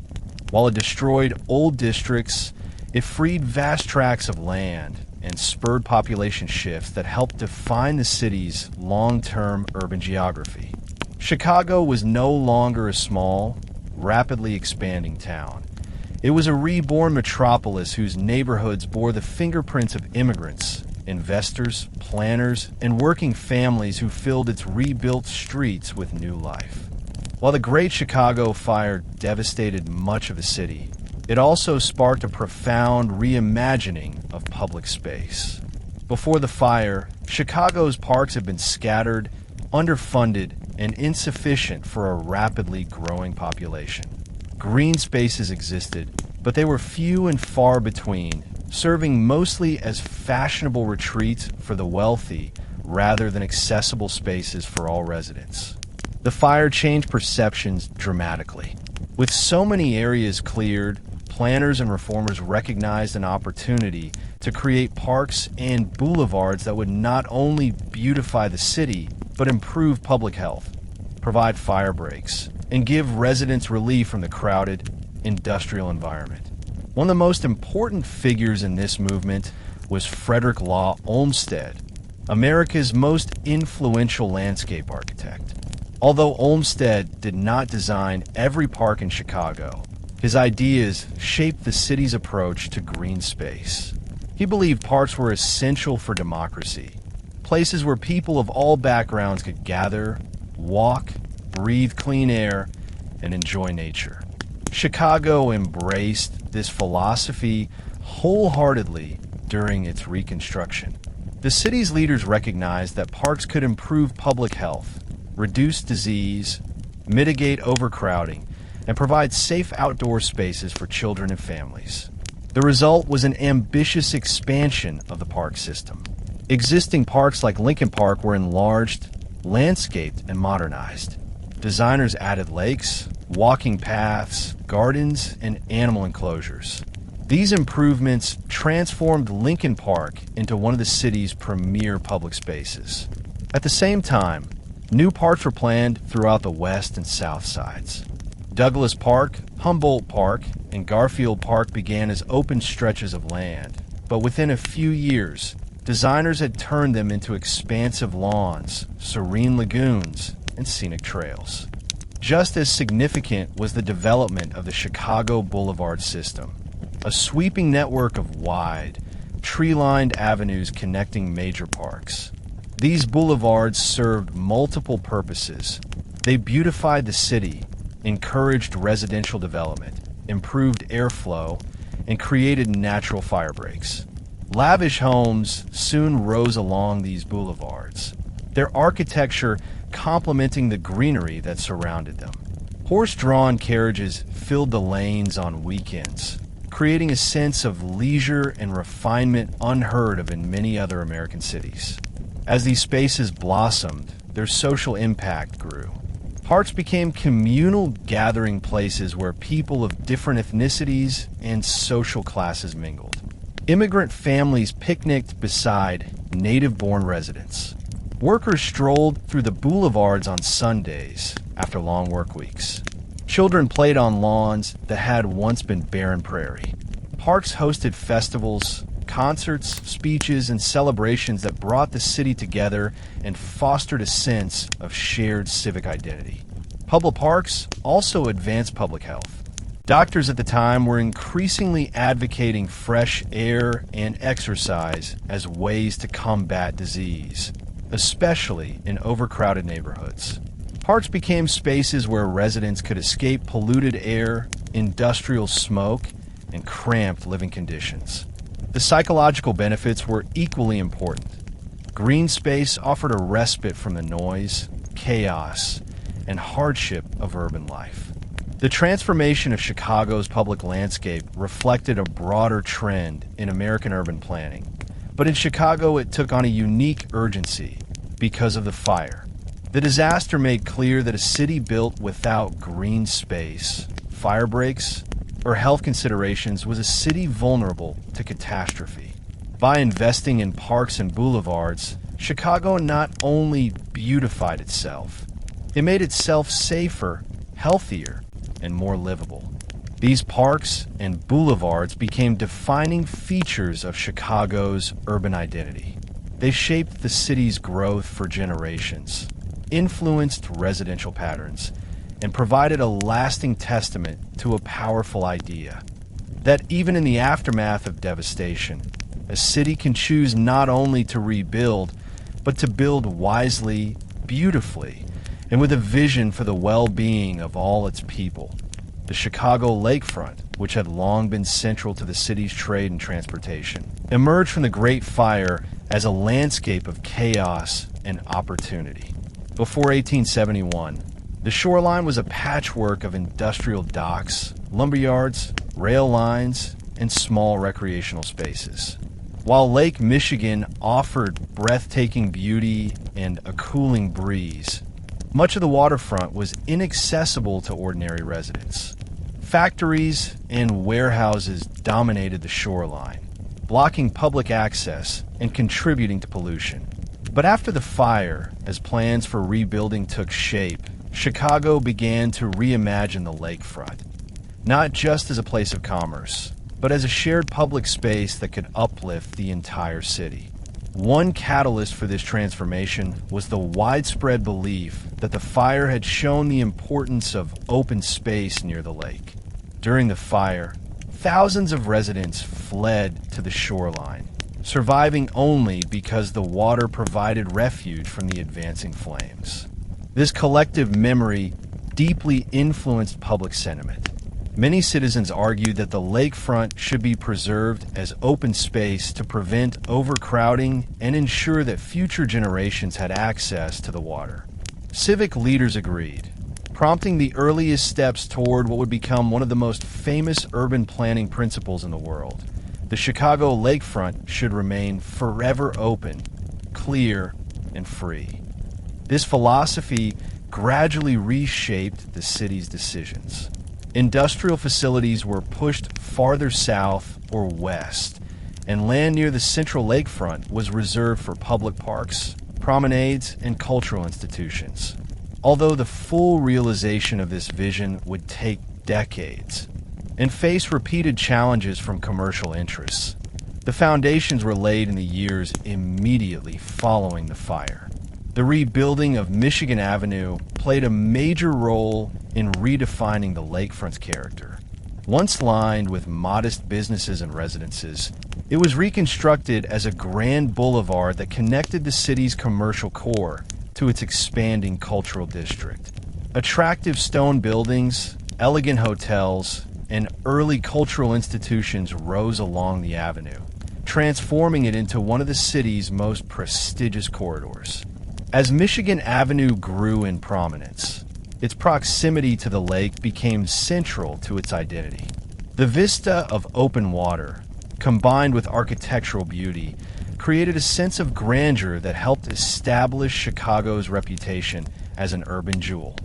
While it destroyed old districts, it freed vast tracts of land and spurred population shifts that helped define the city's long-term urban geography. Chicago was no longer a small, rapidly expanding town. It was a reborn metropolis whose neighborhoods bore the fingerprints of immigrants, investors, planners, and working families who filled its rebuilt streets with new life. While the Great Chicago Fire devastated much of the city, it also sparked a profound reimagining of public space. Before the fire, Chicago's parks had been scattered, underfunded, and insufficient for a rapidly growing population. Green spaces existed, but they were few and far between, serving mostly as fashionable retreats for the wealthy rather than accessible spaces for all residents. The fire changed perceptions dramatically. With so many areas cleared, planners and reformers recognized an opportunity to create parks and boulevards that would not only beautify the city, but improve public health, provide fire breaks, and give residents relief from the crowded, industrial environment. One of the most important figures in this movement was Frederick Law Olmsted, America's most influential landscape architect. Although Olmsted did not design every park in Chicago, his ideas shaped the city's approach to green space. He believed parks were essential for democracy, places where people of all backgrounds could gather, walk, breathe clean air, and enjoy nature. Chicago embraced this philosophy wholeheartedly during its reconstruction. The city's leaders recognized that parks could improve public health, reduce disease, mitigate overcrowding, and provide safe outdoor spaces for children and families. The result was an ambitious expansion of the park system. Existing parks like Lincoln Park were enlarged, landscaped, and modernized. Designers added lakes, walking paths, gardens, and animal enclosures. These improvements transformed Lincoln Park into one of the city's premier public spaces. At the same time, new parks were planned throughout the west and south sides. Douglas Park, Humboldt Park, and Garfield Park began as open stretches of land, but within a few years, designers had turned them into expansive lawns, serene lagoons, and scenic trails. Just as significant was the development of the Chicago Boulevard system, a sweeping network of wide, tree-lined avenues connecting major parks. These boulevards served multiple purposes. They beautified the city, encouraged residential development, improved airflow, and created natural fire breaks. Lavish homes soon rose along these boulevards, their architecture complementing the greenery that surrounded them. Horse-drawn carriages filled the lanes on weekends, creating a sense of leisure and refinement unheard of in many other American cities. As these spaces blossomed, their social impact grew. Parks became communal gathering places where people of different ethnicities and social classes mingled. Immigrant families picnicked beside native-born residents. Workers strolled through the boulevards on Sundays after long work weeks. Children played on lawns that had once been barren prairie. Parks hosted festivals, concerts, speeches, and celebrations that brought the city together and fostered a sense of shared civic identity. Public parks also advanced public health. Doctors at the time were increasingly advocating fresh air and exercise as ways to combat disease, especially in overcrowded neighborhoods. Parks became spaces where residents could escape polluted air, industrial smoke, and cramped living conditions. The psychological benefits were equally important. Green space offered a respite from the noise, chaos, and hardship of urban life. The transformation of Chicago's public landscape reflected a broader trend in American urban planning. But in Chicago, it took on a unique urgency because of the fire. The disaster made clear that a city built without green space, fire breaks, or health considerations was a city vulnerable to catastrophe. By investing in parks and boulevards, Chicago not only beautified itself, it made itself safer, healthier, and more livable. These parks and boulevards became defining features of Chicago's urban identity. They shaped the city's growth for generations, influenced residential patterns, and provided a lasting testament to a powerful idea that even in the aftermath of devastation, a city can choose not only to rebuild, but to build wisely, beautifully, and with a vision for the well-being of all its people. The Chicago lakefront, which had long been central to the city's trade and transportation, emerged from the Great Fire as a landscape of chaos and opportunity. Before 1871, the shoreline was a patchwork of industrial docks, lumberyards, rail lines, and small recreational spaces. While Lake Michigan offered breathtaking beauty and a cooling breeze, much of the waterfront was inaccessible to ordinary residents. Factories and warehouses dominated the shoreline, blocking public access and contributing to pollution. But after the fire, as plans for rebuilding took shape, Chicago began to reimagine the lakefront, not just as a place of commerce, but as a shared public space that could uplift the entire city. One catalyst for this transformation was the widespread belief that the fire had shown the importance of open space near the lake. During the fire, thousands of residents fled to the shoreline, surviving only because the water provided refuge from the advancing flames. This collective memory deeply influenced public sentiment. Many citizens argued that the lakefront should be preserved as open space to prevent overcrowding and ensure that future generations had access to the water. Civic leaders agreed, prompting the earliest steps toward what would become one of the most famous urban planning principles in the world. The Chicago lakefront should remain forever open, clear, and free. This philosophy gradually reshaped the city's decisions. Industrial facilities were pushed farther south or west, and land near the central lakefront was reserved for public parks, promenades, and cultural institutions. Although the full realization of this vision would take decades and face repeated challenges from commercial interests, the foundations were laid in the years immediately following the fire. The rebuilding of Michigan Avenue played a major role in redefining the lakefront's character. Once lined with modest businesses and residences, it was reconstructed as a grand boulevard that connected the city's commercial core to its expanding cultural district. Attractive stone buildings, elegant hotels, and early cultural institutions rose along the avenue, transforming it into one of the city's most prestigious corridors. As Michigan Avenue grew in prominence, its proximity to the lake became central to its identity. The vista of open water, combined with architectural beauty, created a sense of grandeur that helped establish Chicago's reputation as an urban jewel.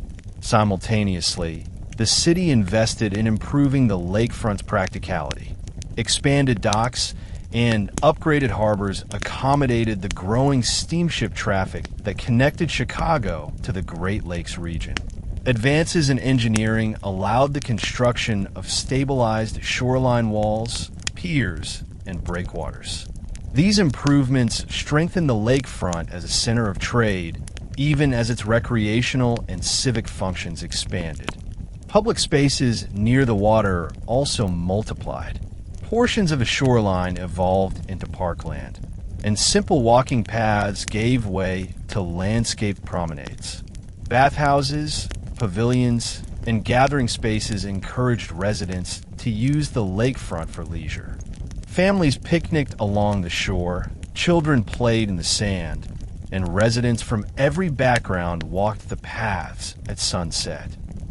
Simultaneously, the city invested in improving the lakefront's practicality. Expanded docks and upgraded harbors accommodated the growing steamship traffic that connected Chicago to the Great Lakes region. Advances in engineering allowed the construction of stabilized shoreline walls, piers, and breakwaters. These improvements strengthened the lakefront as a center of trade, even as its recreational and civic functions expanded. Public spaces near the water also multiplied. Portions of the shoreline evolved into parkland, and simple walking paths gave way to landscaped promenades. Bathhouses, pavilions, and gathering spaces encouraged residents to use the lakefront for leisure. Families picnicked along the shore, children played in the sand, and residents from every background walked the paths at sunset.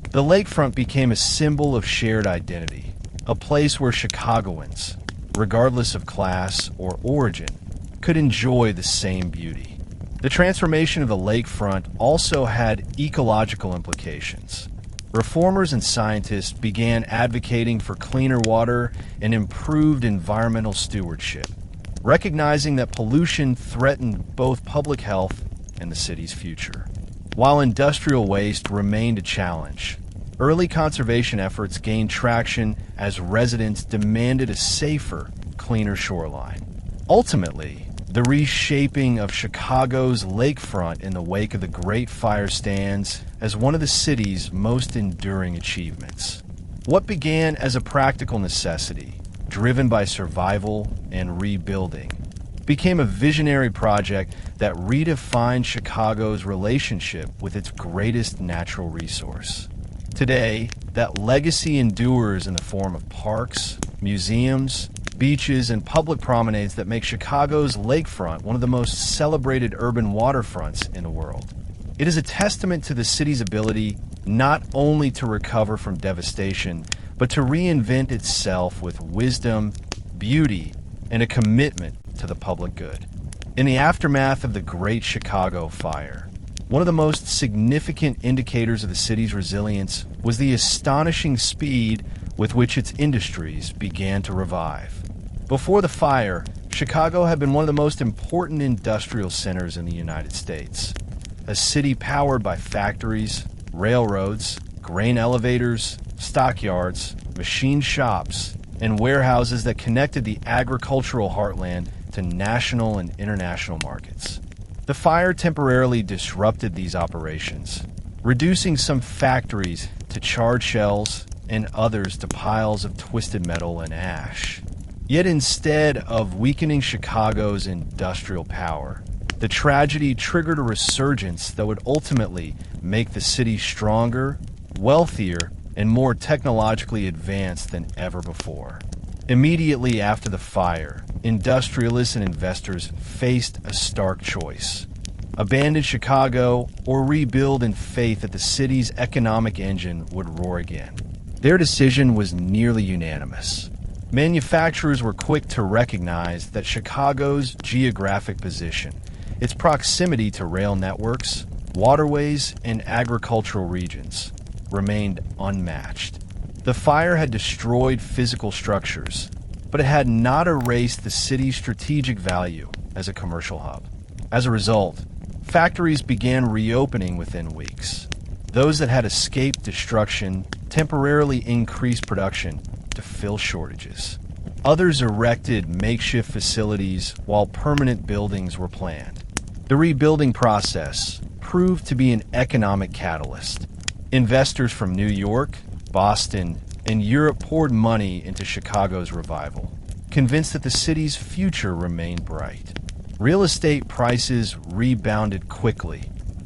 The lakefront became a symbol of shared identity, a place where Chicagoans, regardless of class or origin, could enjoy the same beauty. The transformation of the lakefront also had ecological implications. Reformers and scientists began advocating for cleaner water and improved environmental stewardship, recognizing that pollution threatened both public health and the city's future. While industrial waste remained a challenge, early conservation efforts gained traction as residents demanded a safer, cleaner shoreline. Ultimately, the reshaping of Chicago's lakefront in the wake of the Great Fire stands as one of the city's most enduring achievements. What began as a practical necessity, driven by survival and rebuilding, became a visionary project that redefined Chicago's relationship with its greatest natural resource. Today, that legacy endures in the form of parks, museums, beaches, and public promenades that make Chicago's lakefront one of the most celebrated urban waterfronts in the world. It is a testament to the city's ability not only to recover from devastation, but to reinvent itself with wisdom, beauty, and a commitment to the public good. In the aftermath of the Great Chicago Fire, one of the most significant indicators of the city's resilience was the astonishing speed with which its industries began to revive. Before the fire, Chicago had been one of the most important industrial centers in the United States. A city powered by factories, railroads, grain elevators, stockyards, machine shops, and warehouses that connected the agricultural heartland to national and international markets. The fire temporarily disrupted these operations, reducing some factories to charred shells and others to piles of twisted metal and ash. Yet instead of weakening Chicago's industrial power, the tragedy triggered a resurgence that would ultimately make the city stronger, wealthier, and more technologically advanced than ever before. Immediately after the fire, industrialists and investors faced a stark choice: abandon Chicago or rebuild in faith that the city's economic engine would roar again. Their decision was nearly unanimous. Manufacturers were quick to recognize that Chicago's geographic position, its proximity to rail networks, waterways, and agricultural regions, remained unmatched. The fire had destroyed physical structures, but it had not erased the city's strategic value as a commercial hub. As a result, factories began reopening within weeks. Those that had escaped destruction temporarily increased production to fill shortages. Others erected makeshift facilities while permanent buildings were planned. The rebuilding process proved to be an economic catalyst. Investors from New York, Boston, and Europe poured money into Chicago's revival, convinced that the city's future remained bright. Real estate prices rebounded quickly,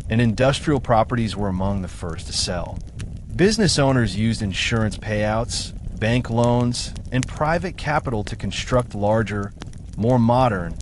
and industrial properties were among the first to sell. Business owners used insurance payouts, bank loans, and private capital to construct larger, more modern,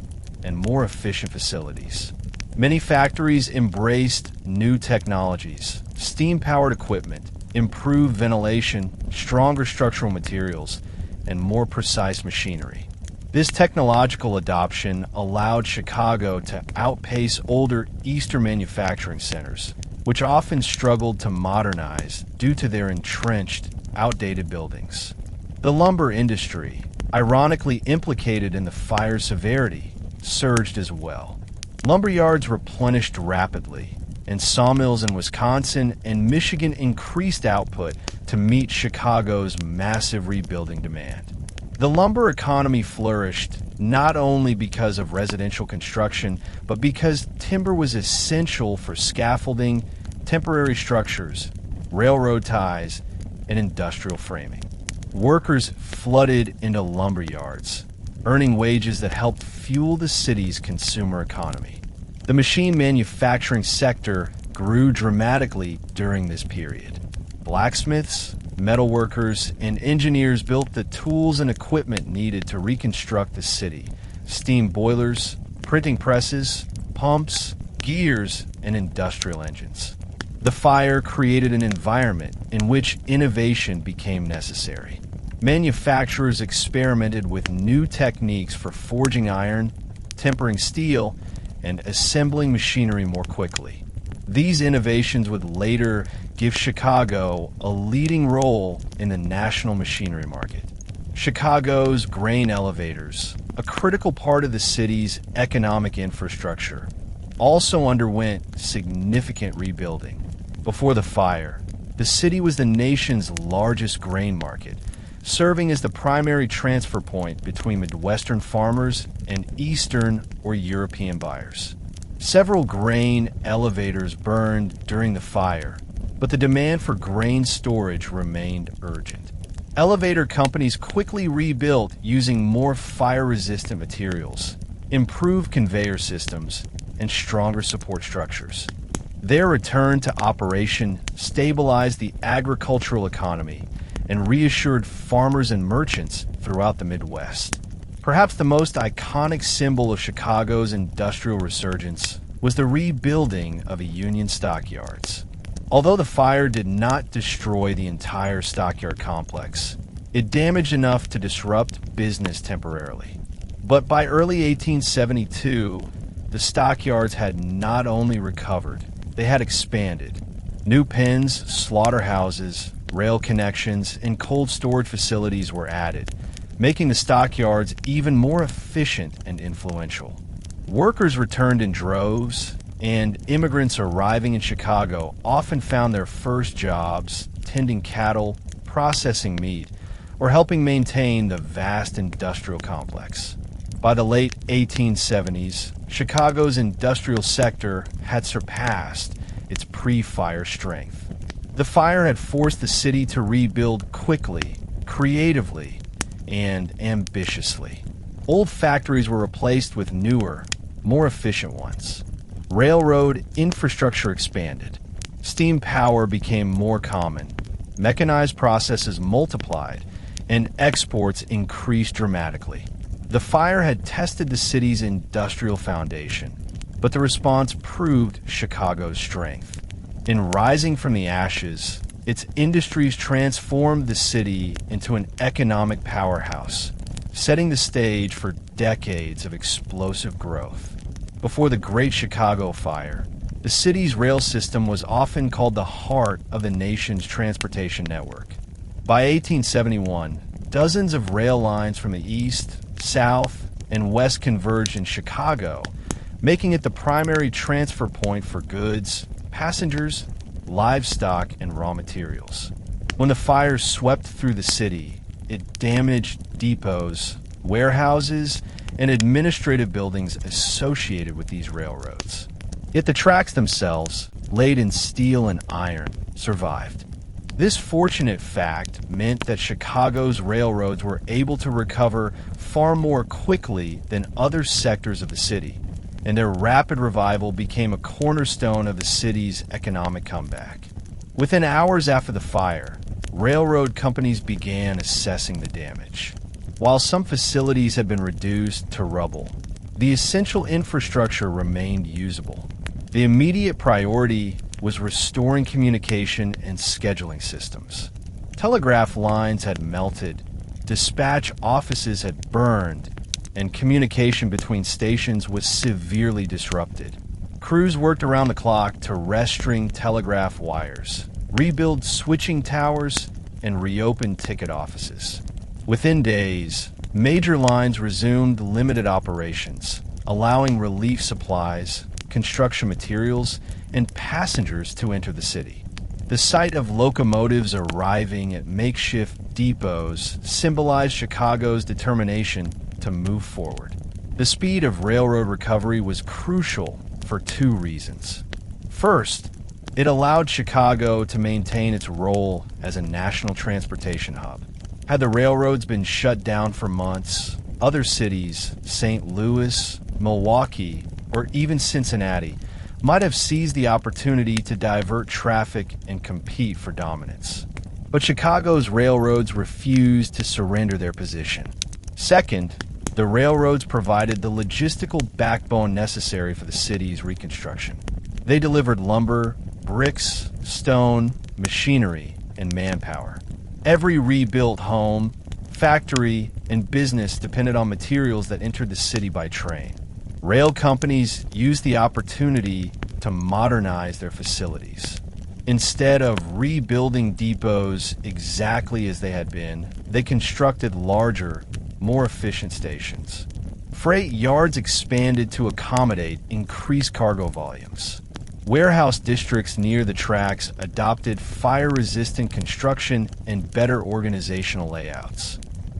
and more efficient facilities. Many factories embraced new technologies, steam-powered equipment, improved ventilation, stronger structural materials, and more precise machinery. This technological adoption allowed Chicago to outpace older Eastern manufacturing centers, which often struggled to modernize due to their entrenched, outdated buildings. The lumber industry, ironically implicated in the fire's severity, surged as well. Lumberyards replenished rapidly, and sawmills in Wisconsin and Michigan increased output to meet Chicago's massive rebuilding demand. The lumber economy flourished not only because of residential construction, but because timber was essential for scaffolding, temporary structures, railroad ties, and industrial framing. Workers flooded into lumber yards, earning wages that helped fuel the city's consumer economy. The machine manufacturing sector grew dramatically during this period. Blacksmiths, metalworkers, and engineers built the tools and equipment needed to reconstruct the city: steam boilers, printing presses, pumps, gears, and industrial engines. The fire created an environment in which innovation became necessary. Manufacturers experimented with new techniques for forging iron, tempering steel, and assembling machinery more quickly. These innovations would later give Chicago a leading role in the national machinery market. Chicago's grain elevators, a critical part of the city's economic infrastructure, also underwent significant rebuilding. Before the fire, the city was the nation's largest grain market, serving as the primary transfer point between Midwestern farmers and Eastern or European buyers. Several grain elevators burned during the fire, but the demand for grain storage remained urgent. Elevator companies quickly rebuilt using more fire-resistant materials, improved conveyor systems, and stronger support structures. Their return to operation stabilized the agricultural economy and reassured farmers and merchants throughout the Midwest. Perhaps the most iconic symbol of Chicago's industrial resurgence was the rebuilding of a Union stockyards. Although the fire did not destroy the entire stockyard complex, it damaged enough to disrupt business temporarily. But by early 1872, the stockyards had not only recovered, they had expanded. New pens, slaughterhouses, rail connections, and cold storage facilities were added, making the stockyards even more efficient and influential. Workers returned in droves, and immigrants arriving in Chicago often found their first jobs tending cattle, processing meat, or helping maintain the vast industrial complex. By the late 1870s, Chicago's industrial sector had surpassed its pre-fire strength. The fire had forced the city to rebuild quickly, creatively, and ambitiously. Old factories were replaced with newer, more efficient ones. Railroad infrastructure expanded. Steam power became more common. Mechanized processes multiplied, and exports increased dramatically. The fire had tested the city's industrial foundation, but the response proved Chicago's strength. In rising from the ashes, its industries transformed the city into an economic powerhouse, setting the stage for decades of explosive growth. Before the Great Chicago Fire, the city's rail system was often called the heart of the nation's transportation network. By 1871, dozens of rail lines from the east, south, and west converged in Chicago, making it the primary transfer point for goods, passengers, livestock, and raw materials. When the fire swept through the city, it damaged depots, warehouses, and administrative buildings associated with these railroads. Yet the tracks themselves, laid in steel and iron, survived. This fortunate fact meant that Chicago's railroads were able to recover far more quickly than other sectors of the city, and their rapid revival became a cornerstone of the city's economic comeback. Within hours after the fire, railroad companies began assessing the damage. While some facilities had been reduced to rubble, the essential infrastructure remained usable. The immediate priority was restoring communication and scheduling systems. Telegraph lines had melted, dispatch offices had burned, and communication between stations was severely disrupted. Crews worked around the clock to restring telegraph wires, rebuild switching towers, and reopen ticket offices. Within days, major lines resumed limited operations, allowing relief supplies, construction materials, and passengers to enter the city. The sight of locomotives arriving at makeshift depots symbolized Chicago's determination to move forward. The speed of railroad recovery was crucial for two reasons. First, it allowed Chicago to maintain its role as a national transportation hub. Had the railroads been shut down for months, other cities, St. Louis, Milwaukee, or even Cincinnati, might have seized the opportunity to divert traffic and compete for dominance. But Chicago's railroads refused to surrender their position. Second, the railroads provided the logistical backbone necessary for the city's reconstruction. They delivered lumber, bricks, stone, machinery, and manpower. Every rebuilt home, factory, and business depended on materials that entered the city by train. Rail companies used the opportunity to modernize their facilities. Instead of rebuilding depots exactly as they had been, they constructed larger, more efficient stations. Freight yards expanded to accommodate increased cargo volumes. Warehouse districts near the tracks adopted fire-resistant construction and better organizational layouts.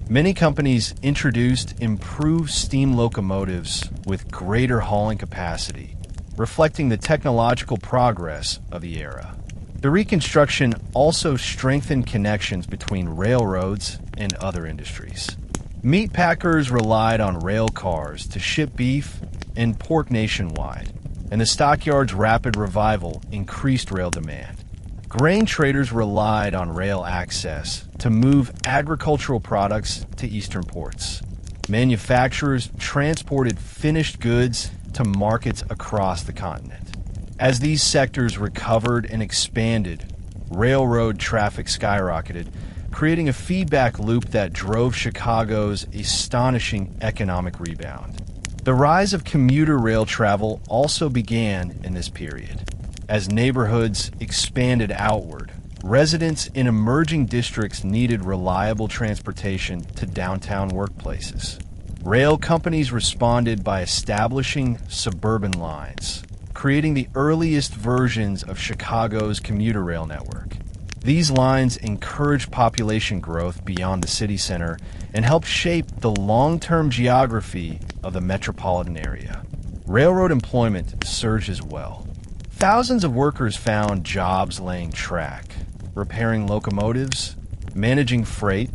Many companies introduced improved steam locomotives with greater hauling capacity, reflecting the technological progress of the era. The reconstruction also strengthened connections between railroads and other industries. Meat packers relied on rail cars to ship beef and pork nationwide, and the stockyard's rapid revival increased rail demand. Grain traders relied on rail access to move agricultural products to eastern ports. Manufacturers transported finished goods to markets across the continent. As these sectors recovered and expanded, railroad traffic skyrocketed, creating a feedback loop that drove Chicago's astonishing economic rebound. The rise of commuter rail travel also began in this period. As neighborhoods expanded outward, residents in emerging districts needed reliable transportation to downtown workplaces. Rail companies responded by establishing suburban lines, creating the earliest versions of Chicago's commuter rail network. These lines encouraged population growth beyond the city center and helped shape the long-term geography of the metropolitan area. Railroad employment surged as well. Thousands of workers found jobs laying track, repairing locomotives, managing freight,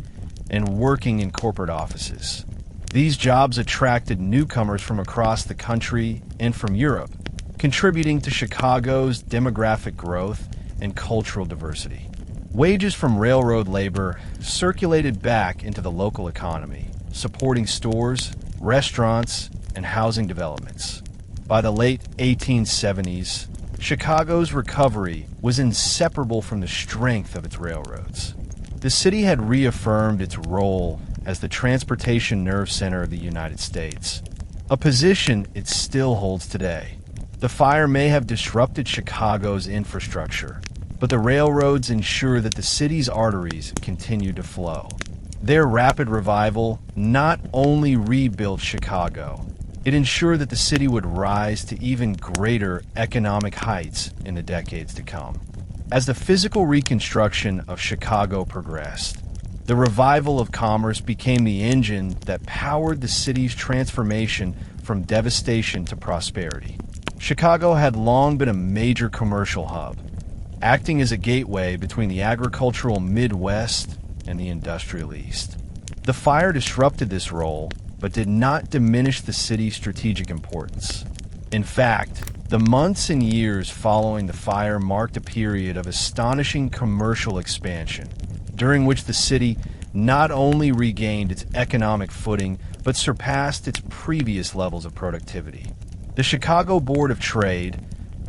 and working in corporate offices. These jobs attracted newcomers from across the country and from Europe, contributing to Chicago's demographic growth and cultural diversity. Wages from railroad labor circulated back into the local economy, supporting stores, restaurants, and housing developments. By the late 1870s, Chicago's recovery was inseparable from the strength of its railroads. The city had reaffirmed its role as the transportation nerve center of the United States, a position it still holds today. The fire may have disrupted Chicago's infrastructure, but the railroads ensure that the city's arteries continue to flow. Their rapid revival not only rebuilt Chicago, it ensured that the city would rise to even greater economic heights in the decades to come. As the physical reconstruction of Chicago progressed, the revival of commerce became the engine that powered the city's transformation from devastation to prosperity. Chicago had long been a major commercial hub, acting as a gateway between the agricultural Midwest and the industrial East. The fire disrupted this role, but did not diminish the city's strategic importance. In fact, the months and years following the fire marked a period of astonishing commercial expansion, during which the city not only regained its economic footing, but surpassed its previous levels of productivity. The Chicago Board of Trade,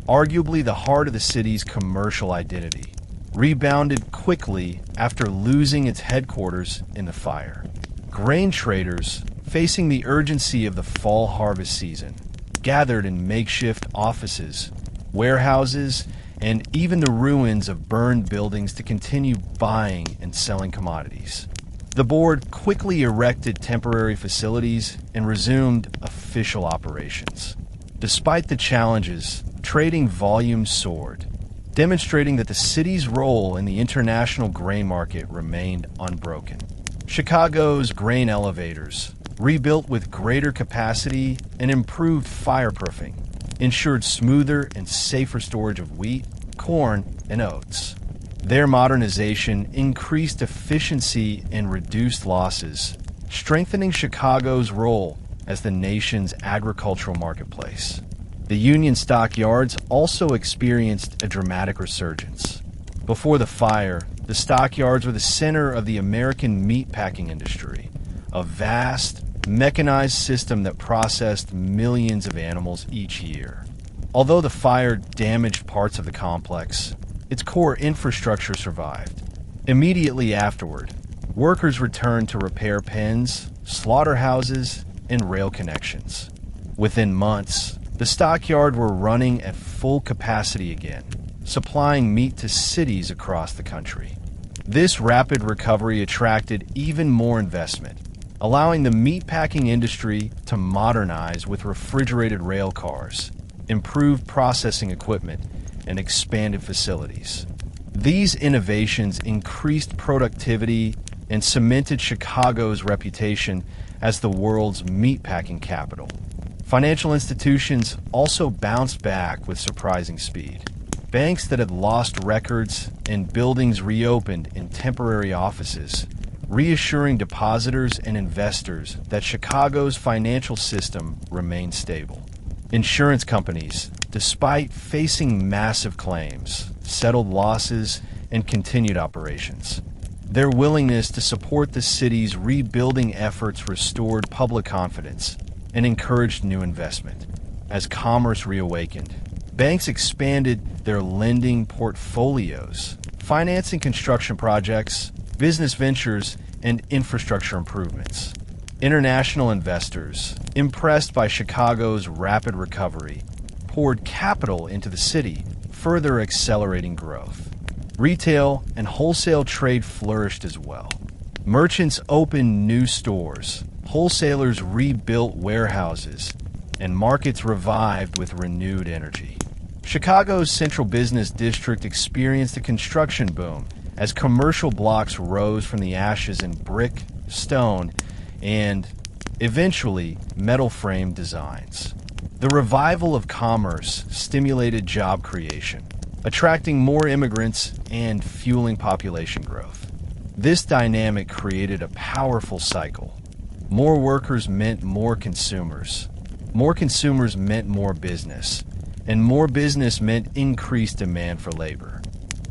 arguably the heart of the city's commercial identity, rebounded quickly after losing its headquarters in the fire. Grain traders, facing the urgency of the fall harvest season, gathered in makeshift offices, warehouses, and even the ruins of burned buildings to continue buying and selling commodities. The board quickly erected temporary facilities and resumed official operations. Despite the challenges, trading volume soared, demonstrating that the city's role in the international grain market remained unbroken. Chicago's grain elevators, rebuilt with greater capacity and improved fireproofing, ensured smoother and safer storage of wheat, corn, and oats. Their modernization increased efficiency and reduced losses, strengthening Chicago's role as the nation's agricultural marketplace. The Union stockyards also experienced a dramatic resurgence. Before the fire, the stockyards were the center of the American meatpacking industry, a vast, mechanized system that processed millions of animals each year. Although the fire damaged parts of the complex, its core infrastructure survived. Immediately afterward, workers returned to repair pens, slaughterhouses, and rail connections. Within months, the stockyard were running at full capacity again, supplying meat to cities across the country. This rapid recovery attracted even more investment, allowing the meatpacking industry to modernize with refrigerated rail cars, improved processing equipment, and expanded facilities. These innovations increased productivity and cemented Chicago's reputation as the world's meatpacking capital. Financial institutions also bounced back with surprising speed. Banks that had lost records and buildings reopened in temporary offices, reassuring depositors and investors that Chicago's financial system remained stable. Insurance companies, despite facing massive claims, settled losses and continued operations. Their willingness to support the city's rebuilding efforts restored public confidence and encouraged new investment. As commerce reawakened, banks expanded their lending portfolios, financing construction projects, business ventures, and infrastructure improvements. International investors, impressed by Chicago's rapid recovery, poured capital into the city, further accelerating growth. Retail and wholesale trade flourished as well. Merchants opened new stores, wholesalers rebuilt warehouses, and markets revived with renewed energy. Chicago's central business district experienced a construction boom as commercial blocks rose from the ashes in brick, stone, and, eventually, metal frame designs. The revival of commerce stimulated job creation, attracting more immigrants and fueling population growth. This dynamic created a powerful cycle. More workers meant more consumers. More consumers meant more business, and more business meant increased demand for labor.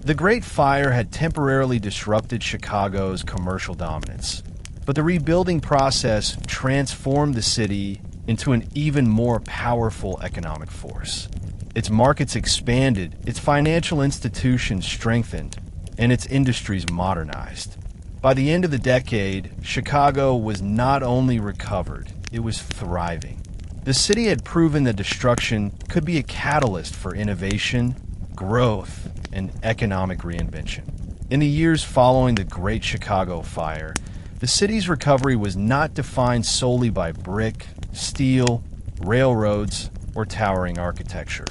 The Great Fire had temporarily disrupted Chicago's commercial dominance, but the rebuilding process transformed the city into an even more powerful economic force. Its markets expanded, its financial institutions strengthened, and its industries modernized. By the end of the decade, Chicago was not only recovered, it was thriving. The city had proven that destruction could be a catalyst for innovation, growth, and economic reinvention. In the years following the Great Chicago Fire, the city's recovery was not defined solely by brick, steel, railroads, or towering architecture.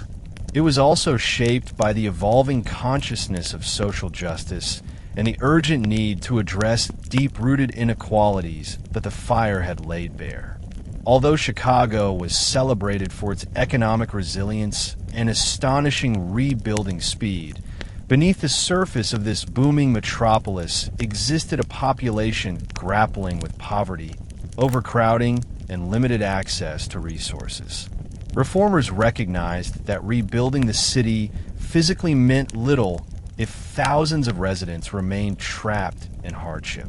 It was also shaped by the evolving consciousness of social justice and the urgent need to address deep-rooted inequalities that the fire had laid bare. Although Chicago was celebrated for its economic resilience and astonishing rebuilding speed, beneath the surface of this booming metropolis existed a population grappling with poverty, overcrowding, and limited access to resources. Reformers recognized that rebuilding the city physically meant little if thousands of residents remained trapped in hardship.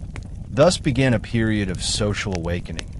Thus began a period of social awakening,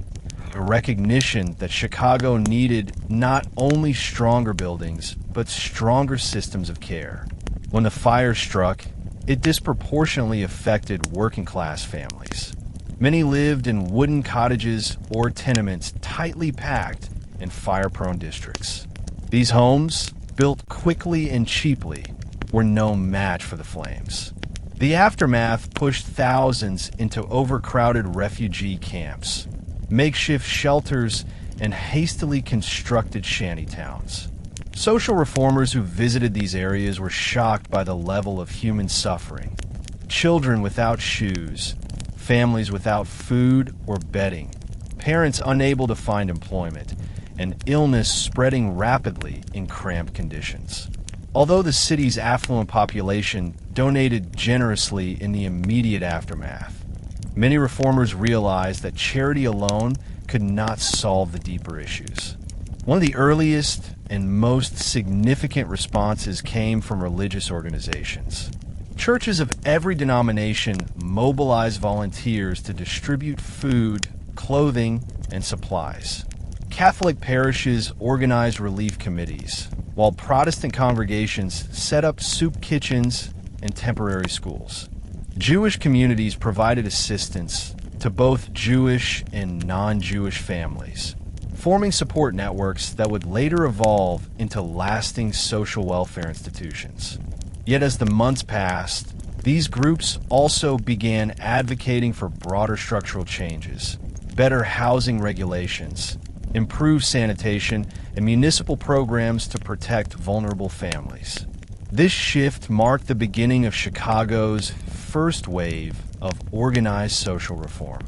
a recognition that Chicago needed not only stronger buildings, but stronger systems of care. When the fire struck, it disproportionately affected working-class families. Many lived in wooden cottages or tenements tightly packed in fire-prone districts. These homes, built quickly and cheaply, were no match for the flames. The aftermath pushed thousands into overcrowded refugee camps, makeshift shelters, and hastily constructed shantytowns. Social reformers who visited these areas were shocked by the level of human suffering. Children without shoes, families without food or bedding, parents unable to find employment, and illness spreading rapidly in cramped conditions. Although the city's affluent population donated generously in the immediate aftermath, many reformers realized that charity alone could not solve the deeper issues. One of the earliest and most significant responses came from religious organizations. Churches of every denomination mobilized volunteers to distribute food, clothing, and supplies. Catholic parishes organized relief committees, while Protestant congregations set up soup kitchens and temporary schools. Jewish communities provided assistance to both Jewish and non-Jewish families, forming support networks that would later evolve into lasting social welfare institutions. Yet as the months passed, these groups also began advocating for broader structural changes, better housing regulations, improved sanitation, and municipal programs to protect vulnerable families. This shift marked the beginning of Chicago's first wave of organized social reform.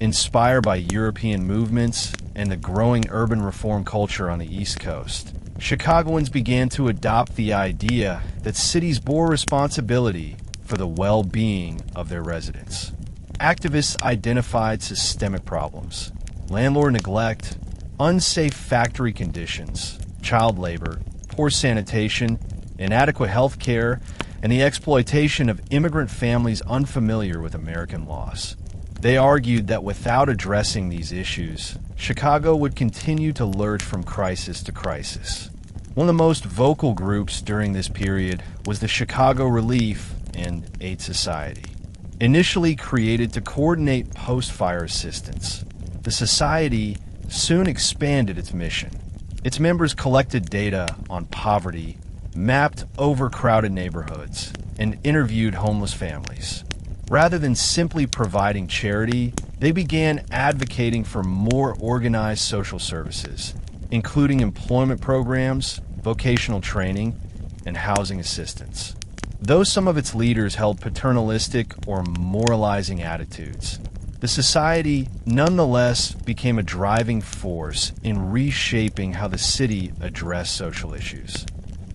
Inspired by European movements and the growing urban reform culture on the East Coast, Chicagoans began to adopt the idea that cities bore responsibility for the well-being of their residents. Activists identified systemic problems: landlord neglect, unsafe factory conditions, child labor, poor sanitation, inadequate health care, and the exploitation of immigrant families unfamiliar with American laws. They argued that without addressing these issues, Chicago would continue to lurch from crisis to crisis. One of the most vocal groups during this period was the Chicago Relief and Aid Society. Initially created to coordinate post-fire assistance, the society soon expanded its mission. Its members collected data on poverty, mapped overcrowded neighborhoods, and interviewed homeless families. Rather than simply providing charity, they began advocating for more organized social services, including employment programs, vocational training, and housing assistance. Though some of its leaders held paternalistic or moralizing attitudes, the society nonetheless became a driving force in reshaping how the city addressed social issues.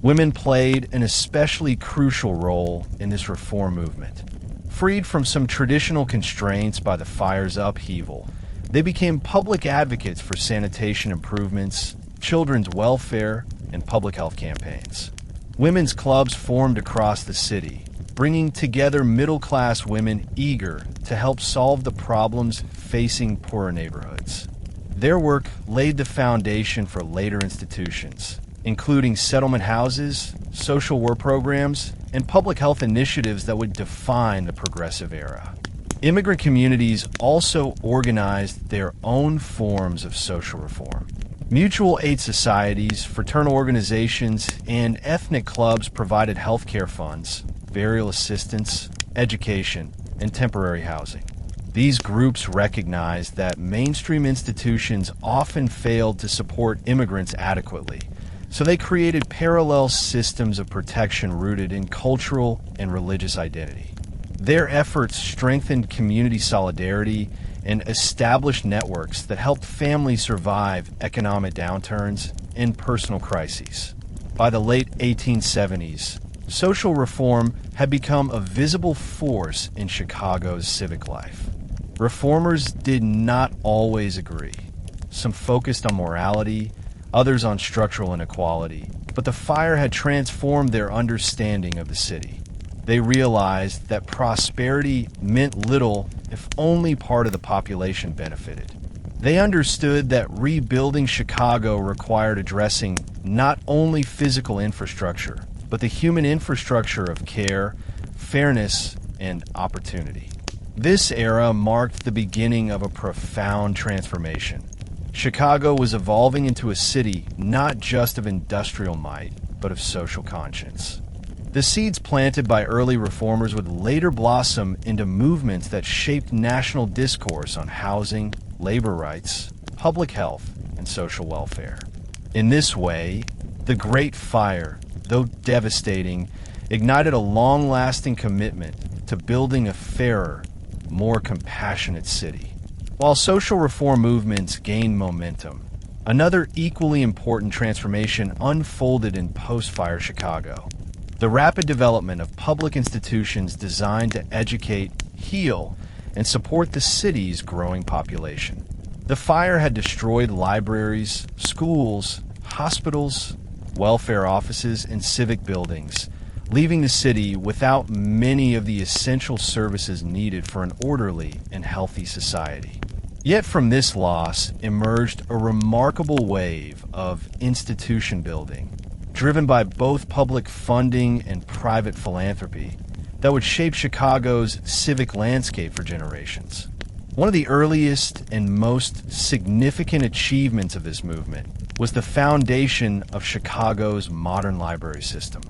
Women played an especially crucial role in this reform movement. Freed from some traditional constraints by the fire's upheaval, they became public advocates for sanitation improvements, children's welfare, and public health campaigns. Women's clubs formed across the city, bringing together middle-class women eager to help solve the problems facing poorer neighborhoods. Their work laid the foundation for later institutions, including settlement houses, social work programs, and public health initiatives that would define the progressive era. Immigrant communities also organized their own forms of social reform. Mutual aid societies, fraternal organizations, and ethnic clubs provided healthcare funds, burial assistance, education, and temporary housing. These groups recognized that mainstream institutions often failed to support immigrants adequately, so they created parallel systems of protection rooted in cultural and religious identity. Their efforts strengthened community solidarity and established networks that helped families survive economic downturns and personal crises. By the late 1870s, social reform had become a visible force in Chicago's civic life. Reformers did not always agree. Some focused on morality, others on structural inequality, but the fire had transformed their understanding of the city. They realized that prosperity meant little if only part of the population benefited. They understood that rebuilding Chicago required addressing not only physical infrastructure, but the human infrastructure of care, fairness, and opportunity. This era marked the beginning of a profound transformation. Chicago was evolving into a city not just of industrial might, but of social conscience. The seeds planted by early reformers would later blossom into movements that shaped national discourse on housing, labor rights, public health, and social welfare. In this way, the Great Fire, though devastating, ignited a long-lasting commitment to building a fairer, more compassionate city. While social reform movements gained momentum, another equally important transformation unfolded in post-fire Chicago. The rapid development of public institutions designed to educate, heal, and support the city's growing population. The fire had destroyed libraries, schools, hospitals, welfare offices, and civic buildings, leaving the city without many of the essential services needed for an orderly and healthy society. Yet from this loss emerged a remarkable wave of institution building, driven by both public funding and private philanthropy, that would shape Chicago's civic landscape for generations. One of the earliest and most significant achievements of this movement was the foundation of Chicago's modern library system.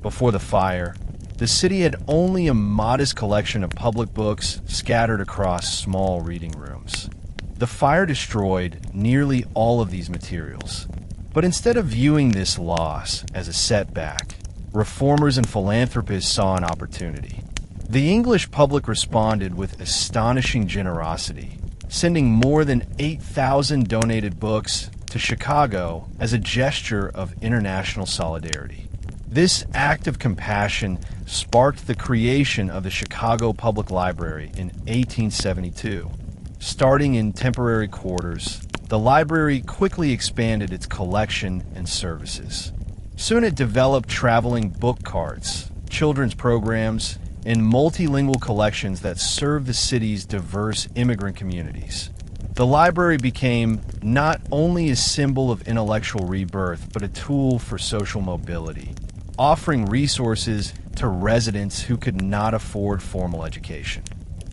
Before the fire, the city had only a modest collection of public books scattered across small reading rooms. The fire destroyed nearly all of these materials. But instead of viewing this loss as a setback, reformers and philanthropists saw an opportunity. The English public responded with astonishing generosity, sending more than 8,000 donated books to Chicago as a gesture of international solidarity. This act of compassion sparked the creation of the Chicago Public Library in 1872. Starting in temporary quarters, the library quickly expanded its collection and services. Soon it developed traveling book carts, children's programs, and multilingual collections that served the city's diverse immigrant communities. The library became not only a symbol of intellectual rebirth, but a tool for social mobility, offering resources to residents who could not afford formal education.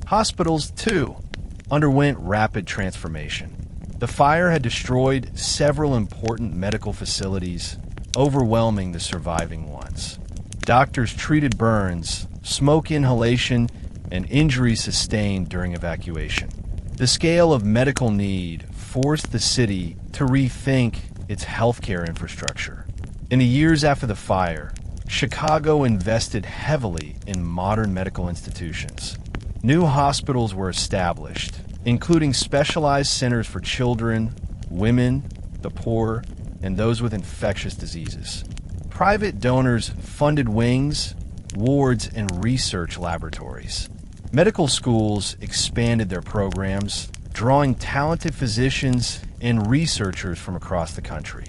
Hospitals, too, underwent rapid transformation. The fire had destroyed several important medical facilities, overwhelming the surviving ones. Doctors treated burns, smoke inhalation, and injuries sustained during evacuation. The scale of medical need forced the city to rethink its healthcare infrastructure. In the years after the fire, Chicago invested heavily in modern medical institutions. New hospitals were established, including specialized centers for children, women, the poor, and those with infectious diseases. Private donors funded wings, wards, and research laboratories. Medical schools expanded their programs, drawing talented physicians and researchers from across the country.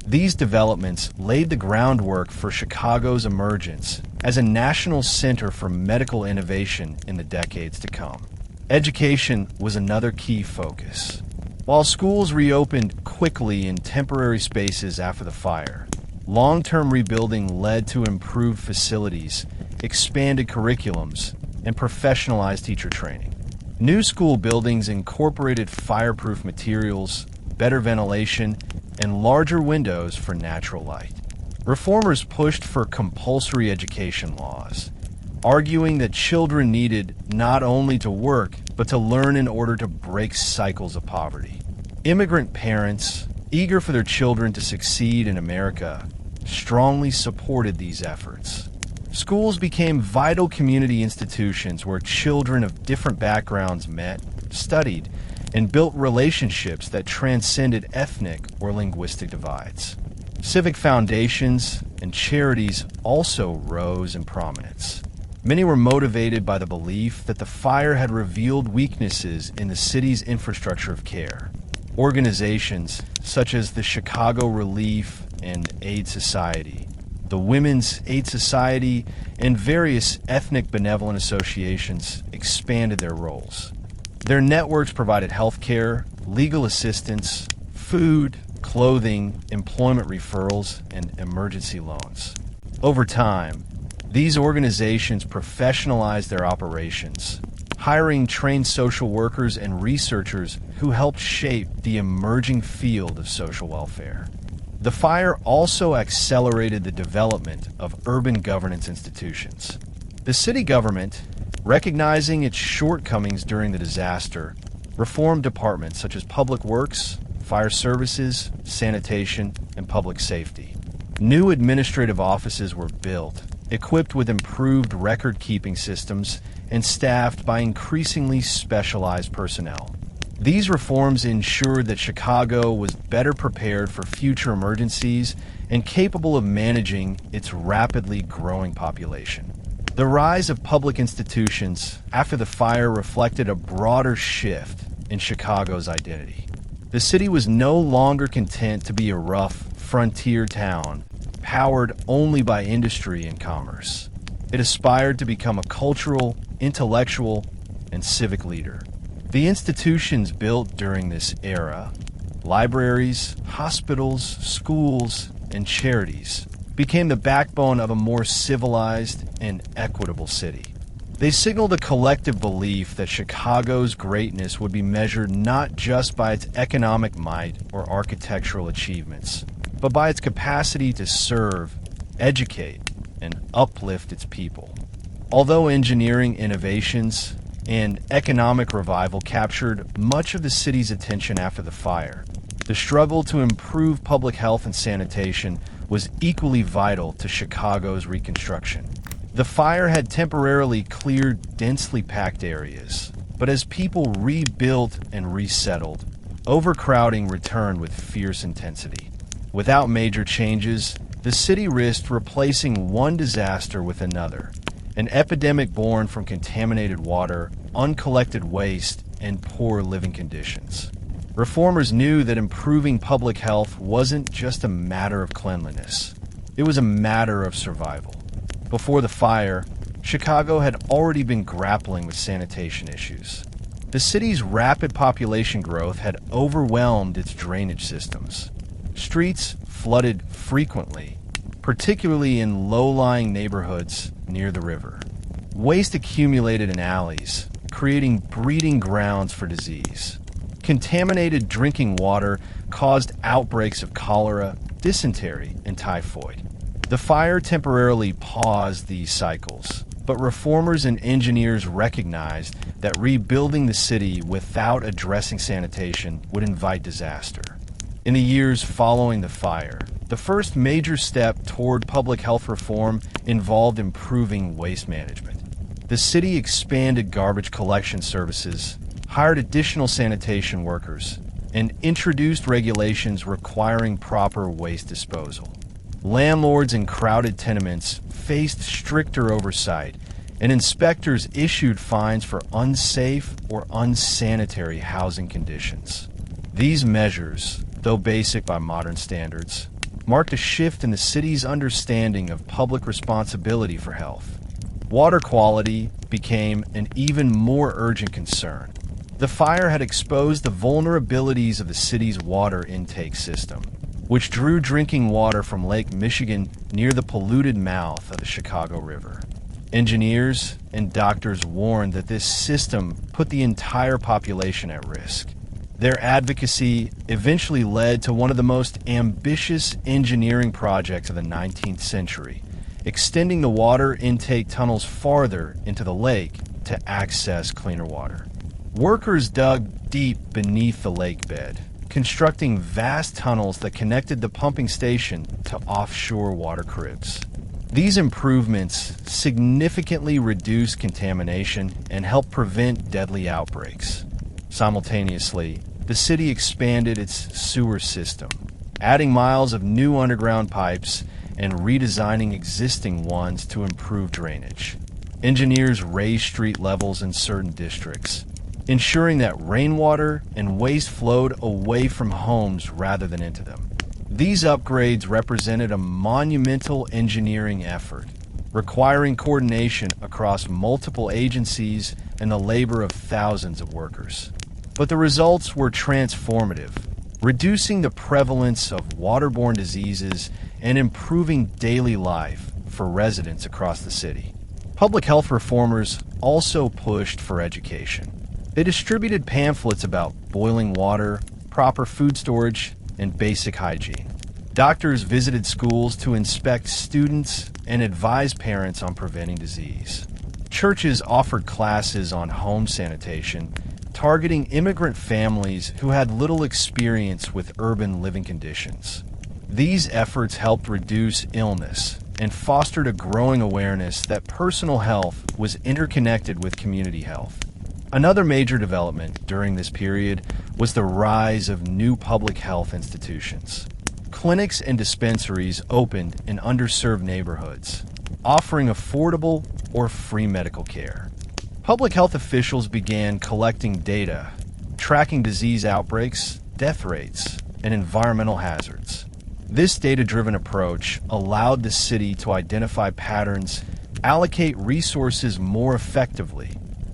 These developments laid the groundwork for Chicago's emergence as a national center for medical innovation in the decades to come. Education was another key focus. While schools reopened quickly in temporary spaces after the fire, long-term rebuilding led to improved facilities, expanded curriculums, and professionalized teacher training. New school buildings incorporated fireproof materials, better ventilation, and larger windows for natural light. Reformers pushed for compulsory education laws, arguing that children needed not only to work, but to learn in order to break cycles of poverty. Immigrant parents, eager for their children to succeed in America, strongly supported these efforts. Schools became vital community institutions where children of different backgrounds met, studied, and built relationships that transcended ethnic or linguistic divides. Civic foundations and charities also rose in prominence. Many were motivated by the belief that the fire had revealed weaknesses in the city's infrastructure of care. Organizations such as the Chicago Relief and Aid Society, the Women's Aid Society, and various ethnic benevolent associations expanded their roles. Their networks provided health care, legal assistance, food, clothing, employment referrals, and emergency loans. Over time, these organizations professionalized their operations, hiring trained social workers and researchers who helped shape the emerging field of social welfare. The fire also accelerated the development of urban governance institutions. The city government, recognizing its shortcomings during the disaster, reformed departments such as public works, fire services, sanitation, and public safety. New administrative offices were built, equipped with improved record-keeping systems and staffed by increasingly specialized personnel. These reforms ensured that Chicago was better prepared for future emergencies and capable of managing its rapidly growing population. The rise of public institutions after the fire reflected a broader shift in Chicago's identity. The city was no longer content to be a rough frontier town, powered only by industry and commerce. It aspired to become a cultural, intellectual, and civic leader. The institutions built during this era, libraries, hospitals, schools, and charities, became the backbone of a more civilized and equitable city. They signaled a collective belief that Chicago's greatness would be measured not just by its economic might or architectural achievements, but by its capacity to serve, educate, and uplift its people. Although engineering innovations and economic revival captured much of the city's attention after the fire, the struggle to improve public health and sanitation was equally vital to Chicago's reconstruction. The fire had temporarily cleared densely packed areas, but as people rebuilt and resettled, overcrowding returned with fierce intensity. Without major changes, the city risked replacing one disaster with another, an epidemic born from contaminated water, uncollected waste, and poor living conditions. Reformers knew that improving public health wasn't just a matter of cleanliness. It was a matter of survival. Before the fire, Chicago had already been grappling with sanitation issues. The city's rapid population growth had overwhelmed its drainage systems. Streets flooded frequently, particularly in low-lying neighborhoods near the river. Waste accumulated in alleys, creating breeding grounds for disease. Contaminated drinking water caused outbreaks of cholera, dysentery, and typhoid. The fire temporarily paused these cycles, but reformers and engineers recognized that rebuilding the city without addressing sanitation would invite disaster. In the years following the fire, the first major step toward public health reform involved improving waste management. The city expanded garbage collection services, hired additional sanitation workers, and introduced regulations requiring proper waste disposal. Landlords in crowded tenements faced stricter oversight, and inspectors issued fines for unsafe or unsanitary housing conditions. These measures, though basic by modern standards, marked a shift in the city's understanding of public responsibility for health. Water quality became an even more urgent concern. The fire had exposed the vulnerabilities of the city's water intake system, which drew drinking water from Lake Michigan near the polluted mouth of the Chicago River. Engineers and doctors warned that this system put the entire population at risk. Their advocacy eventually led to one of the most ambitious engineering projects of the 19th century, extending the water intake tunnels farther into the lake to access cleaner water. Workers dug deep beneath the lake bed, constructing vast tunnels that connected the pumping station to offshore water cribs. These improvements significantly reduced contamination and helped prevent deadly outbreaks. Simultaneously, the city expanded its sewer system, adding miles of new underground pipes and redesigning existing ones to improve drainage. Engineers raised street levels in certain districts, ensuring that rainwater and waste flowed away from homes rather than into them. These upgrades represented a monumental engineering effort, requiring coordination across multiple agencies and the labor of thousands of workers. But the results were transformative, reducing the prevalence of waterborne diseases and improving daily life for residents across the city. Public health reformers also pushed for education. They distributed pamphlets about boiling water, proper food storage, and basic hygiene. Doctors visited schools to inspect students and advise parents on preventing disease. Churches offered classes on home sanitation, targeting immigrant families who had little experience with urban living conditions. These efforts helped reduce illness and fostered a growing awareness that personal health was interconnected with community health. Another major development during this period was the rise of new public health institutions. Clinics and dispensaries opened in underserved neighborhoods, offering affordable or free medical care. Public health officials began collecting data, tracking disease outbreaks, death rates, and environmental hazards. This data-driven approach allowed the city to identify patterns, allocate resources more effectively,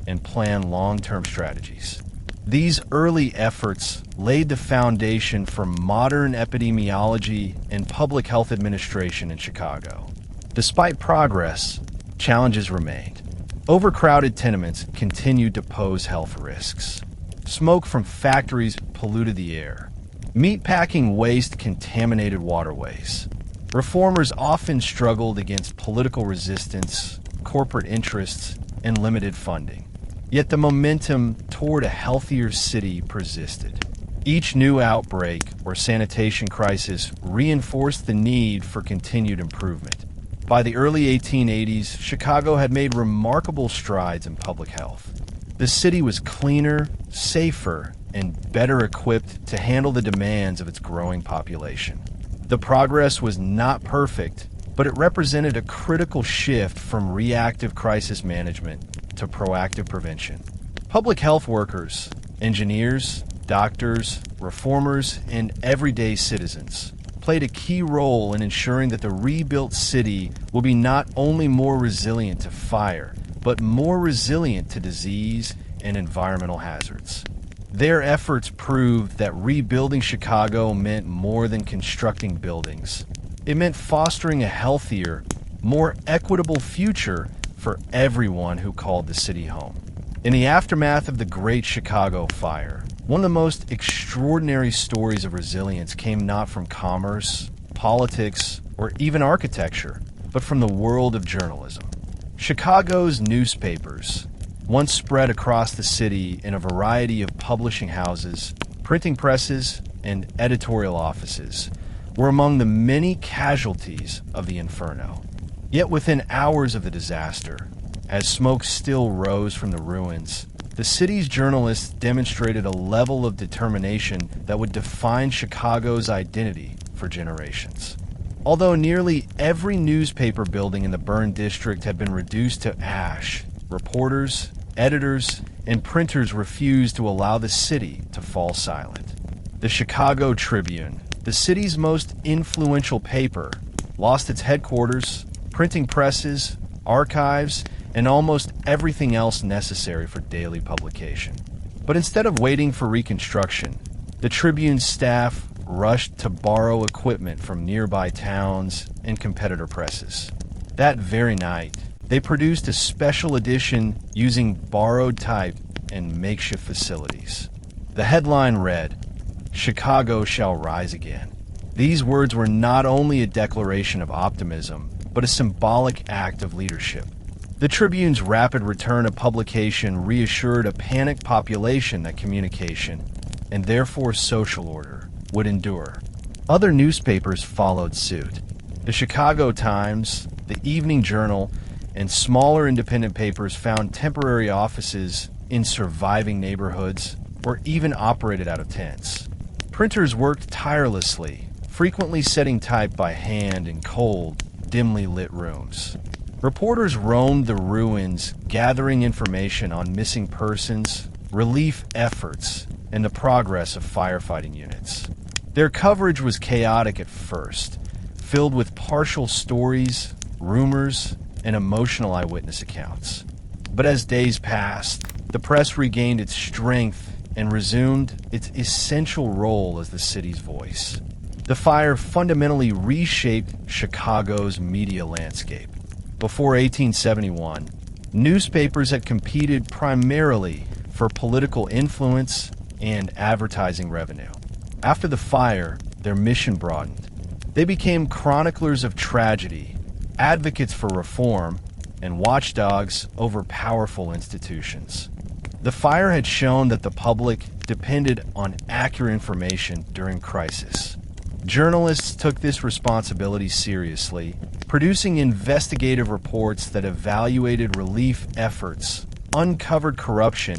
and plan long-term strategies. These early efforts laid the foundation for modern epidemiology and public health administration in Chicago. Despite progress, challenges remained. Overcrowded tenements continued to pose health risks. Smoke from factories polluted the air. Meatpacking waste contaminated waterways. Reformers often struggled against political resistance, corporate interests, and limited funding. Yet the momentum toward a healthier city persisted. Each new outbreak or sanitation crisis reinforced the need for continued improvement. By the early 1880s, Chicago had made remarkable strides in public health. The city was cleaner, safer, and better equipped to handle the demands of its growing population. The progress was not perfect, but it represented a critical shift from reactive crisis management to proactive prevention. Public health workers, engineers, doctors, reformers, and everyday citizens played a key role in ensuring that the rebuilt city will be not only more resilient to fire, but more resilient to disease and environmental hazards. Their efforts proved that rebuilding Chicago meant more than constructing buildings. It meant fostering a healthier, more equitable future for everyone who called the city home. In the aftermath of the Great Chicago Fire, one of the most extraordinary stories of resilience came not from commerce politics, or even architecture, but from the world of journalism. Chicago's newspapers, once spread across the city in a variety of publishing houses, printing presses, and editorial offices, were among the many casualties of the inferno. Yet within hours of the disaster, as smoke still rose from the ruins, the city's journalists demonstrated a level of determination that would define Chicago's identity for generations. Although nearly every newspaper building in the burned district had been reduced to ash, reporters, editors, and printers refused to allow the city to fall silent. The Chicago Tribune, the city's most influential paper, lost its headquarters, printing presses, archives, and almost everything else necessary for daily publication. But instead of waiting for reconstruction, the Tribune's staff rushed to borrow equipment from nearby towns and competitor presses. That very night, they produced a special edition using borrowed type and makeshift facilities. The headline read, "Chicago shall rise again." These words were not only a declaration of optimism, but a symbolic act of leadership. The Tribune's rapid return to publication reassured a panicked population that communication, and therefore social order, would endure. Other newspapers followed suit. The Chicago Times, the Evening Journal, and smaller independent papers found temporary offices in surviving neighborhoods or even operated out of tents. Printers worked tirelessly, frequently setting type by hand in cold, dimly lit rooms. Reporters roamed the ruins, gathering information on missing persons, relief efforts, and the progress of firefighting units. Their coverage was chaotic at first, filled with partial stories, rumors, and emotional eyewitness accounts. But as days passed, the press regained its strength and resumed its essential role as the city's voice. The fire fundamentally reshaped Chicago's media landscape. Before 1871, newspapers had competed primarily for political influence and advertising revenue. After the fire, their mission broadened. They became chroniclers of tragedy, advocates for reform, and watchdogs over powerful institutions. The fire had shown that the public depended on accurate information during crisis. Journalists took this responsibility seriously, producing investigative reports that evaluated relief efforts, uncovered corruption,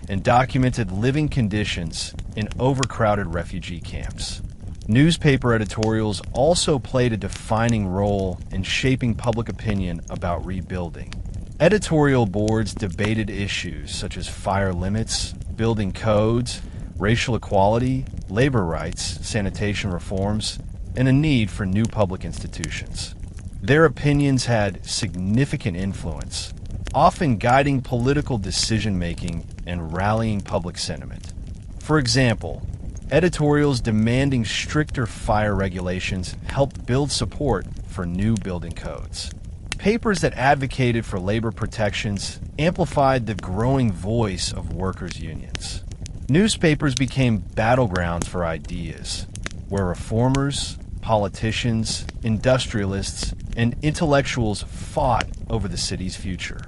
and documented living conditions in overcrowded refugee camps. Newspaper editorials also played a defining role in shaping public opinion about rebuilding. Editorial boards debated issues such as fire limits, building codes, racial equality, labor rights, sanitation reforms, and a need for new public institutions. Their opinions had significant influence, often guiding political decision-making and rallying public sentiment. For example, editorials demanding stricter fire regulations helped build support for new building codes. Papers that advocated for labor protections amplified the growing voice of workers' unions. Newspapers became battlegrounds for ideas, where reformers, politicians, industrialists, and intellectuals fought over the city's future.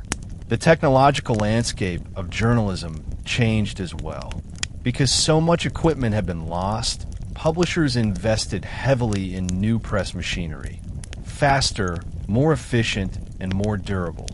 The technological landscape of journalism changed as well. Because so much equipment had been lost, publishers invested heavily in new press machinery. Faster, more efficient, and more durable.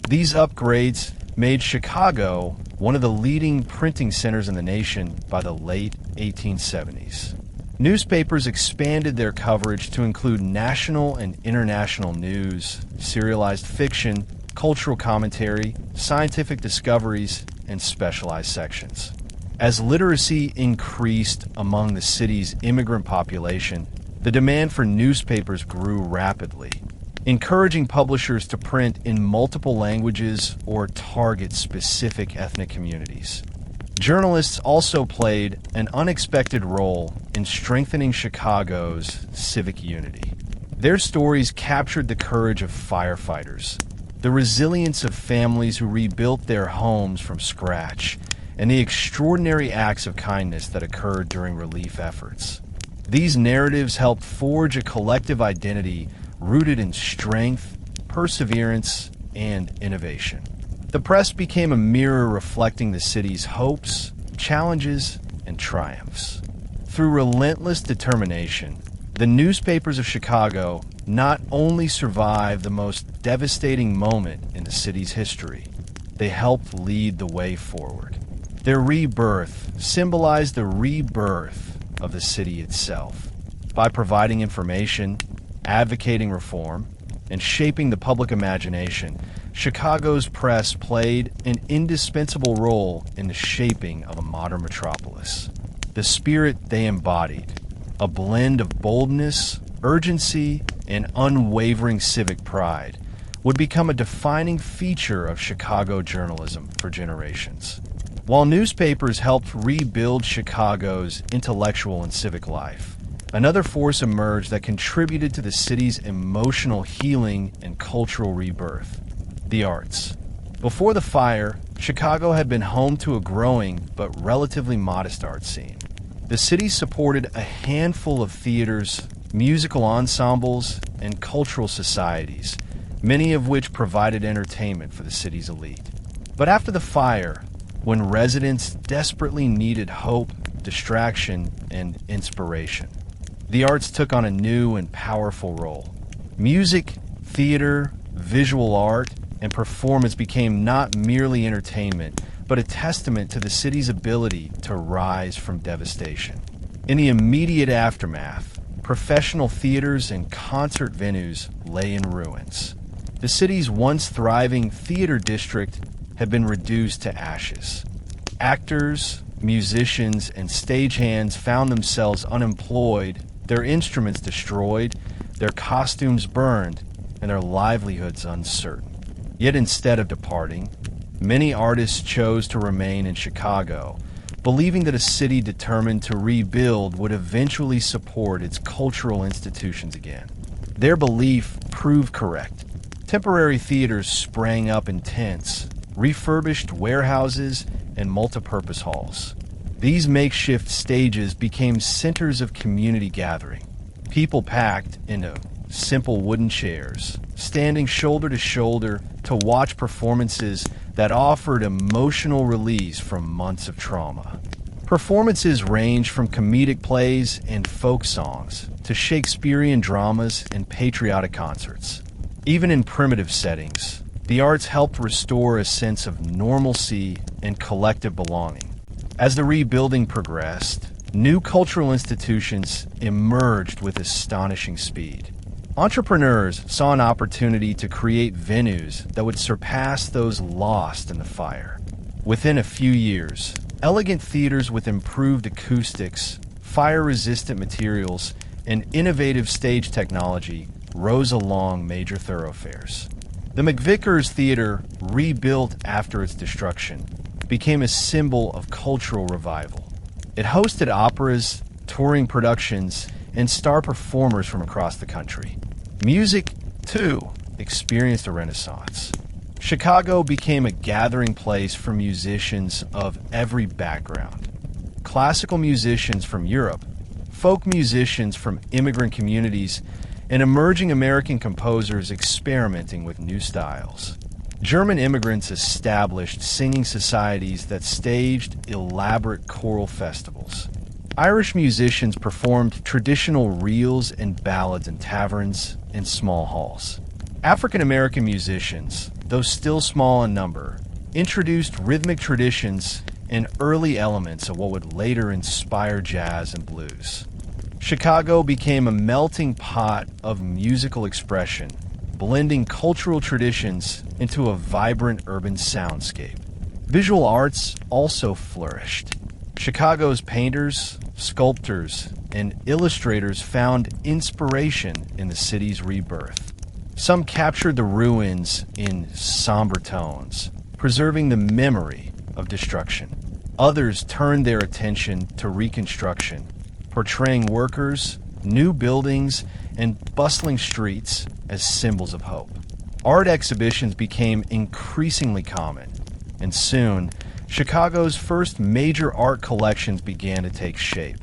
These upgrades made Chicago one of the leading printing centers in the nation by the late 1870s. Newspapers expanded their coverage to include national and international news, serialized fiction, cultural commentary, scientific discoveries, and specialized sections. As literacy increased among the city's immigrant population, the demand for newspapers grew rapidly, encouraging publishers to print in multiple languages or target specific ethnic communities. Journalists also played an unexpected role in strengthening Chicago's civic unity. Their stories captured the courage of firefighters, the resilience of families who rebuilt their homes from scratch, and the extraordinary acts of kindness that occurred during relief efforts. These narratives helped forge a collective identity rooted in strength, perseverance, and innovation. The press became a mirror reflecting the city's hopes, challenges, and triumphs. Through relentless determination, the newspapers of Chicago not only survived the most devastating moment in the city's history, they helped lead the way forward. Their rebirth symbolized the rebirth of the city itself. By providing information, advocating reform, and shaping the public imagination, Chicago's press played an indispensable role in the shaping of a modern metropolis. The spirit they embodied, a blend of boldness, urgency, and unwavering civic pride, would become a defining feature of Chicago journalism for generations. While newspapers helped rebuild Chicago's intellectual and civic life, another force emerged that contributed to the city's emotional healing and cultural rebirth: the arts. Before the fire, Chicago had been home to a growing but relatively modest art scene. The city supported a handful of theaters, musical ensembles, and cultural societies, many of which provided entertainment for the city's elite. But after the fire, when residents desperately needed hope, distraction, and inspiration, the arts took on a new and powerful role. Music, theater, visual art, and performance became not merely entertainment, but a testament to the city's ability to rise from devastation. In the immediate aftermath, professional theaters and concert venues lay in ruins. The city's once thriving theater district had been reduced to ashes. Actors, musicians, and stagehands found themselves unemployed, their instruments destroyed, their costumes burned, and their livelihoods uncertain. Yet instead of departing, many artists chose to remain in Chicago, believing that a city determined to rebuild would eventually support its cultural institutions again. Their belief proved correct. Temporary theaters sprang up in tents, refurbished warehouses, and multipurpose halls. These makeshift stages became centers of community gathering. People packed into simple wooden chairs, standing shoulder to shoulder to watch performances that offered emotional release from months of trauma. Performances ranged from comedic plays and folk songs to Shakespearean dramas and patriotic concerts. Even in primitive settings, the arts helped restore a sense of normalcy and collective belonging. As the rebuilding progressed, new cultural institutions emerged with astonishing speed. Entrepreneurs saw an opportunity to create venues that would surpass those lost in the fire. Within a few years, elegant theaters with improved acoustics, fire-resistant materials, and innovative stage technology rose along major thoroughfares. The McVickers Theater, rebuilt after its destruction, became a symbol of cultural revival. It hosted operas, touring productions, and star performers from across the country. Music, too, experienced a renaissance. Chicago became a gathering place for musicians of every background. Classical musicians from Europe, folk musicians from immigrant communities, and emerging American composers experimenting with new styles. German immigrants established singing societies that staged elaborate choral festivals. Irish musicians performed traditional reels and ballads in taverns and small halls. African American musicians, though still small in number, introduced rhythmic traditions and early elements of what would later inspire jazz and blues. Chicago became a melting pot of musical expression, blending cultural traditions into a vibrant urban soundscape. Visual arts also flourished. Chicago's painters, sculptors, and illustrators found inspiration in the city's rebirth. Some captured the ruins in somber tones, preserving the memory of destruction. Others turned their attention to reconstruction, portraying workers, new buildings, and bustling streets as symbols of hope. Art exhibitions became increasingly common, and soon, Chicago's first major art collections began to take shape.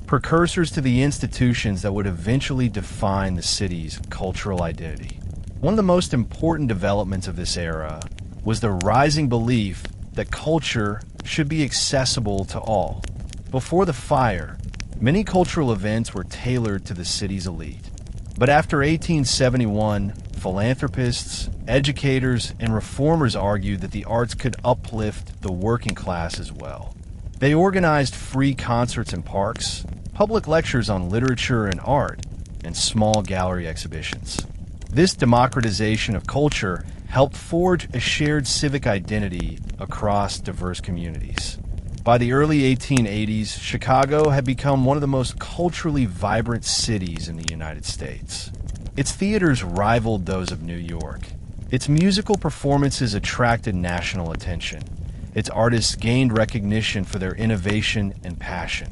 precursors to the institutions that would eventually define the city's cultural identity. One of the most important developments of this era was the rising belief that culture should be accessible to all. Before the fire, many cultural events were tailored to the city's elite. But after 1871, philanthropists, educators, and reformers argued that the arts could uplift the working class as well. They organized free concerts in parks, public lectures on literature and art, and small gallery exhibitions. This democratization of culture helped forge a shared civic identity across diverse communities. By the early 1880s, Chicago had become one of the most culturally vibrant cities in the United States. Its theaters rivaled those of New York. Its musical performances attracted national attention. Its artists gained recognition for their innovation and passion.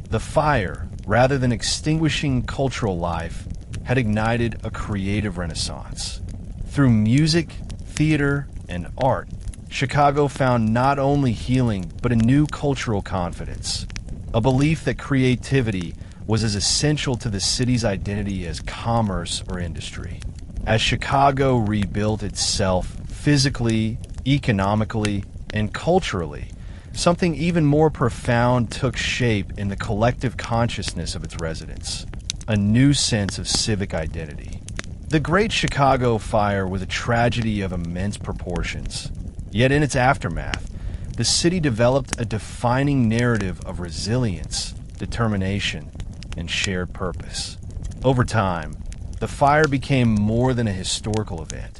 The fire, rather than extinguishing cultural life, had ignited a creative renaissance. Through music, theater, and art, Chicago found not only healing, but a new cultural confidence, a belief that creativity was as essential to the city's identity as commerce or industry. As Chicago rebuilt itself physically, economically, and culturally, something even more profound took shape in the collective consciousness of its residents, a new sense of civic identity. The Great Chicago Fire was a tragedy of immense proportions. Yet in its aftermath, the city developed a defining narrative of resilience, determination, and shared purpose. Over time, the fire became more than a historical event.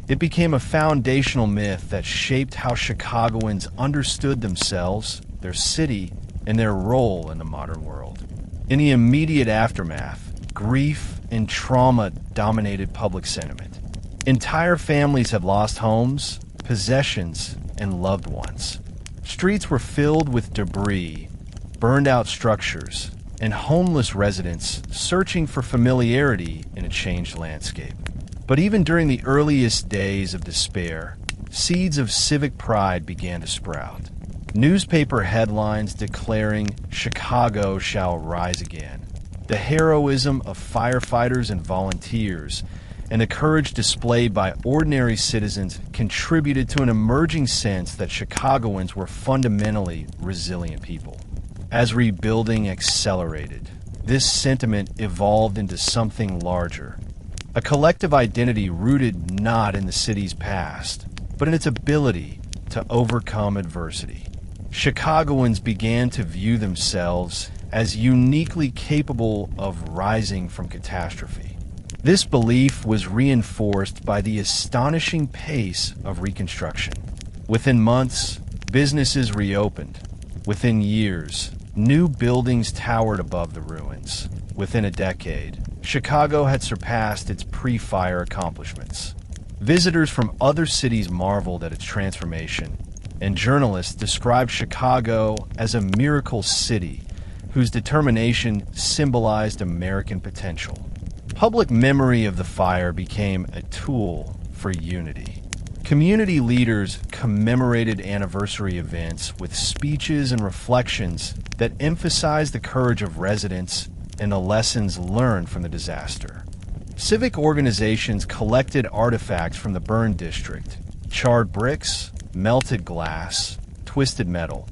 It became a foundational myth that shaped how Chicagoans understood themselves, their city, and their role in the modern world. In the immediate aftermath, grief and trauma dominated public sentiment. Entire families had lost homes, possessions, and loved ones. Streets were filled with debris, burned-out structures, and homeless residents searching for familiarity in a changed landscape. But even during the earliest days of despair, seeds of civic pride began to sprout. Newspaper headlines declaring "Chicago shall rise again." The heroism of firefighters and volunteers and the courage displayed by ordinary citizens contributed to an emerging sense that Chicagoans were fundamentally resilient people. As rebuilding accelerated, this sentiment evolved into something larger, a collective identity rooted not in the city's past, but in its ability to overcome adversity. Chicagoans began to view themselves as uniquely capable of rising from catastrophe. This belief was reinforced by the astonishing pace of reconstruction. Within months, businesses reopened. Within years, new buildings towered above the ruins. Within a decade, Chicago had surpassed its pre-fire accomplishments. Visitors from other cities marveled at its transformation, and journalists described Chicago as a miracle city whose determination symbolized American potential. Public memory of the fire became a tool for unity. Community leaders commemorated anniversary events with speeches and reflections that emphasized the courage of residents and the lessons learned from the disaster. Civic organizations collected artifacts from the burn district, charred bricks, melted glass, twisted metal,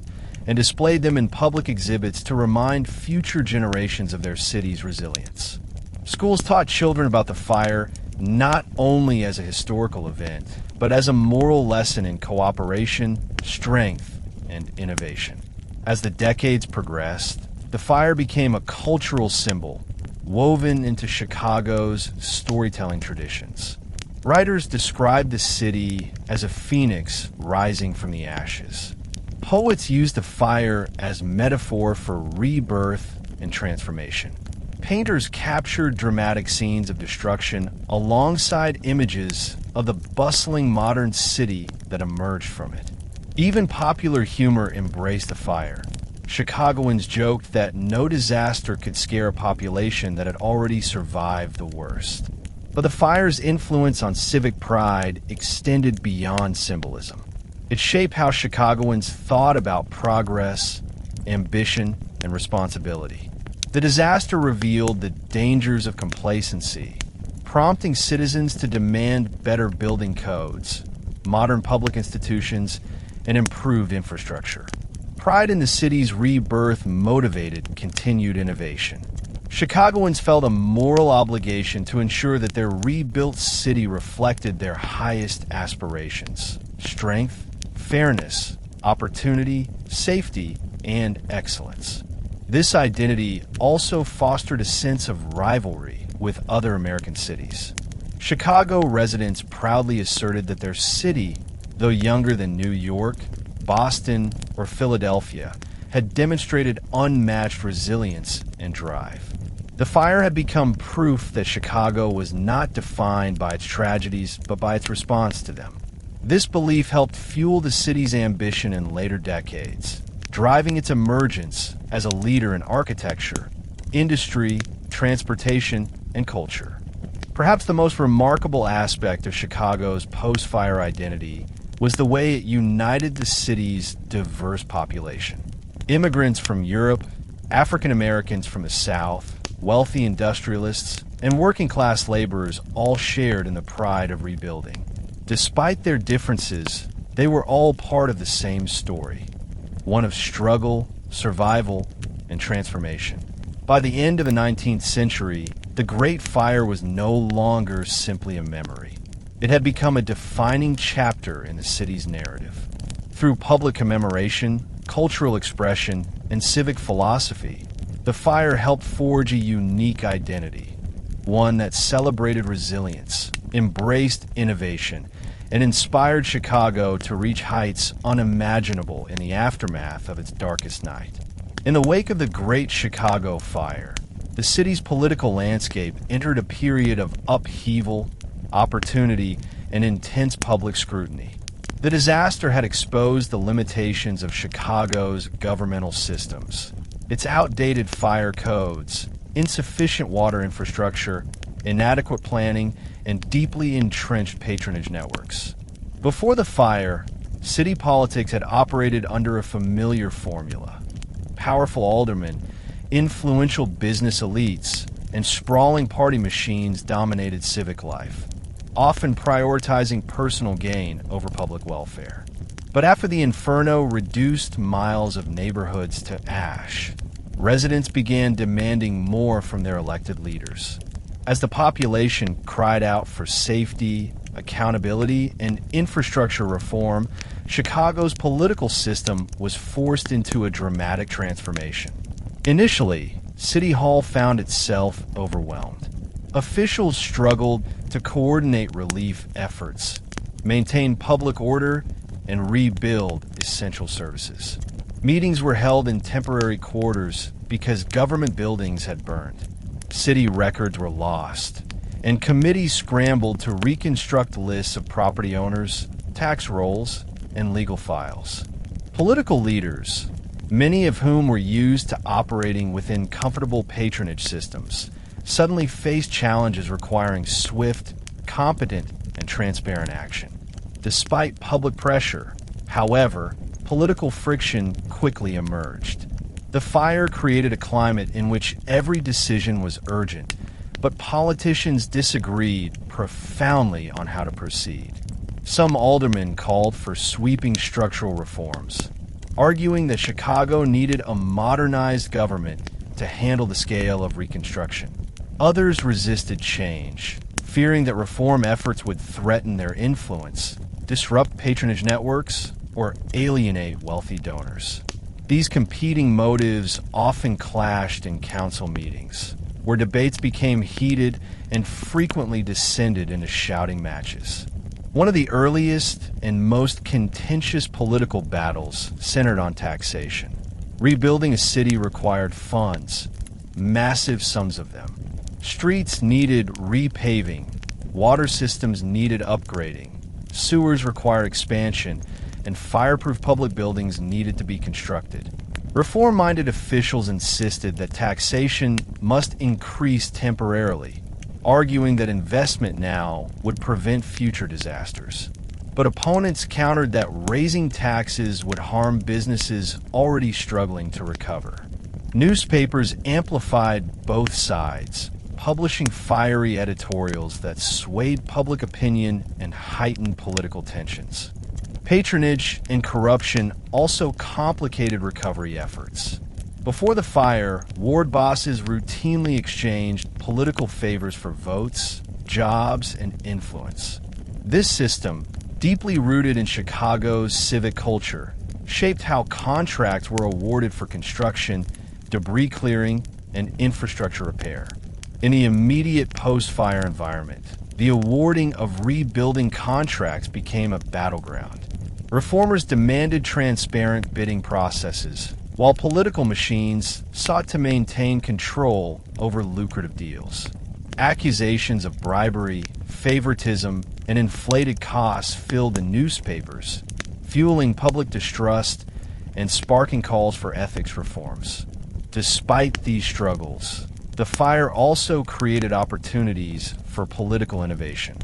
and displayed them in public exhibits to remind future generations of their city's resilience. Schools taught children about the fire not only as a historical event, but as a moral lesson in cooperation, strength, and innovation. As the decades progressed, the fire became a cultural symbol woven into Chicago's storytelling traditions. Writers described the city as a phoenix rising from the ashes. Poets used the fire as metaphor for rebirth and transformation. Painters captured dramatic scenes of destruction alongside images of the bustling modern city that emerged from it. Even popular humor embraced the fire. Chicagoans joked that no disaster could scare a population that had already survived the worst. But the fire's influence on civic pride extended beyond symbolism. It shaped how Chicagoans thought about progress, ambition, and responsibility. The disaster revealed the dangers of complacency, prompting citizens to demand better building codes, modern public institutions, and improved infrastructure. Pride in the city's rebirth motivated continued innovation. Chicagoans felt a moral obligation to ensure that their rebuilt city reflected their highest aspirations: strength, fairness, opportunity, safety, and excellence. This identity also fostered a sense of rivalry with other American cities. Chicago residents proudly asserted that their city, though younger than New York, Boston, or Philadelphia, had demonstrated unmatched resilience and drive. The fire had become proof that Chicago was not defined by its tragedies, but by its response to them. This belief helped fuel the city's ambition in later decades, driving its emergence as a leader in architecture, industry, transportation, and culture. Perhaps the most remarkable aspect of Chicago's post-fire identity was the way it united the city's diverse population. Immigrants from Europe, African Americans from the South, wealthy industrialists, and working-class laborers all shared in the pride of rebuilding. Despite their differences, they were all part of the same story, one of struggle, survival, and transformation. By the end of the 19th century, the Great Fire was no longer simply a memory. It had become a defining chapter in the city's narrative. Through public commemoration, cultural expression, and civic philosophy, the fire helped forge a unique identity, one that celebrated resilience, embraced innovation, and inspired Chicago to reach heights unimaginable in the aftermath of its darkest night. In the wake of the Great Chicago Fire, the city's political landscape entered a period of upheaval, opportunity, and intense public scrutiny. The disaster had exposed the limitations of Chicago's governmental systems, its outdated fire codes, insufficient water infrastructure, inadequate planning, and deeply entrenched patronage networks. Before the fire, city politics had operated under a familiar formula. Powerful aldermen, influential business elites, and sprawling party machines dominated civic life, often prioritizing personal gain over public welfare. But after the inferno reduced miles of neighborhoods to ash, residents began demanding more from their elected leaders. As the population cried out for safety, accountability, and infrastructure reform, Chicago's political system was forced into a dramatic transformation. Initially, City Hall found itself overwhelmed. Officials struggled to coordinate relief efforts, maintain public order, and rebuild essential services. Meetings were held in temporary quarters because government buildings had burned. City records were lost, and committees scrambled to reconstruct lists of property owners, tax rolls, and legal files. Political leaders, many of whom were used to operating within comfortable patronage systems, suddenly faced challenges requiring swift, competent, and transparent action. Despite public pressure, however, political friction quickly emerged. The fire created a climate in which every decision was urgent, but politicians disagreed profoundly on how to proceed. Some aldermen called for sweeping structural reforms, arguing that Chicago needed a modernized government to handle the scale of reconstruction. Others resisted change, fearing that reform efforts would threaten their influence, disrupt patronage networks, or alienate wealthy donors. These competing motives often clashed in council meetings, where debates became heated and frequently descended into shouting matches. One of the earliest and most contentious political battles centered on taxation. Rebuilding a city required funds, massive sums of them. Streets needed repaving, water systems needed upgrading, sewers required expansion, and fireproof public buildings needed to be constructed. Reform-minded officials insisted that taxation must increase temporarily, arguing that investment now would prevent future disasters. But opponents countered that raising taxes would harm businesses already struggling to recover. Newspapers amplified both sides, publishing fiery editorials that swayed public opinion and heightened political tensions. Patronage and corruption also complicated recovery efforts. Before the fire, ward bosses routinely exchanged political favors for votes, jobs, and influence. This system, deeply rooted in Chicago's civic culture, shaped how contracts were awarded for construction, debris clearing, and infrastructure repair. In the immediate post-fire environment, the awarding of rebuilding contracts became a battleground. Reformers demanded transparent bidding processes, while political machines sought to maintain control over lucrative deals. Accusations of bribery, favoritism, and inflated costs filled the newspapers, fueling public distrust and sparking calls for ethics reforms. Despite these struggles, the fire also created opportunities for political innovation.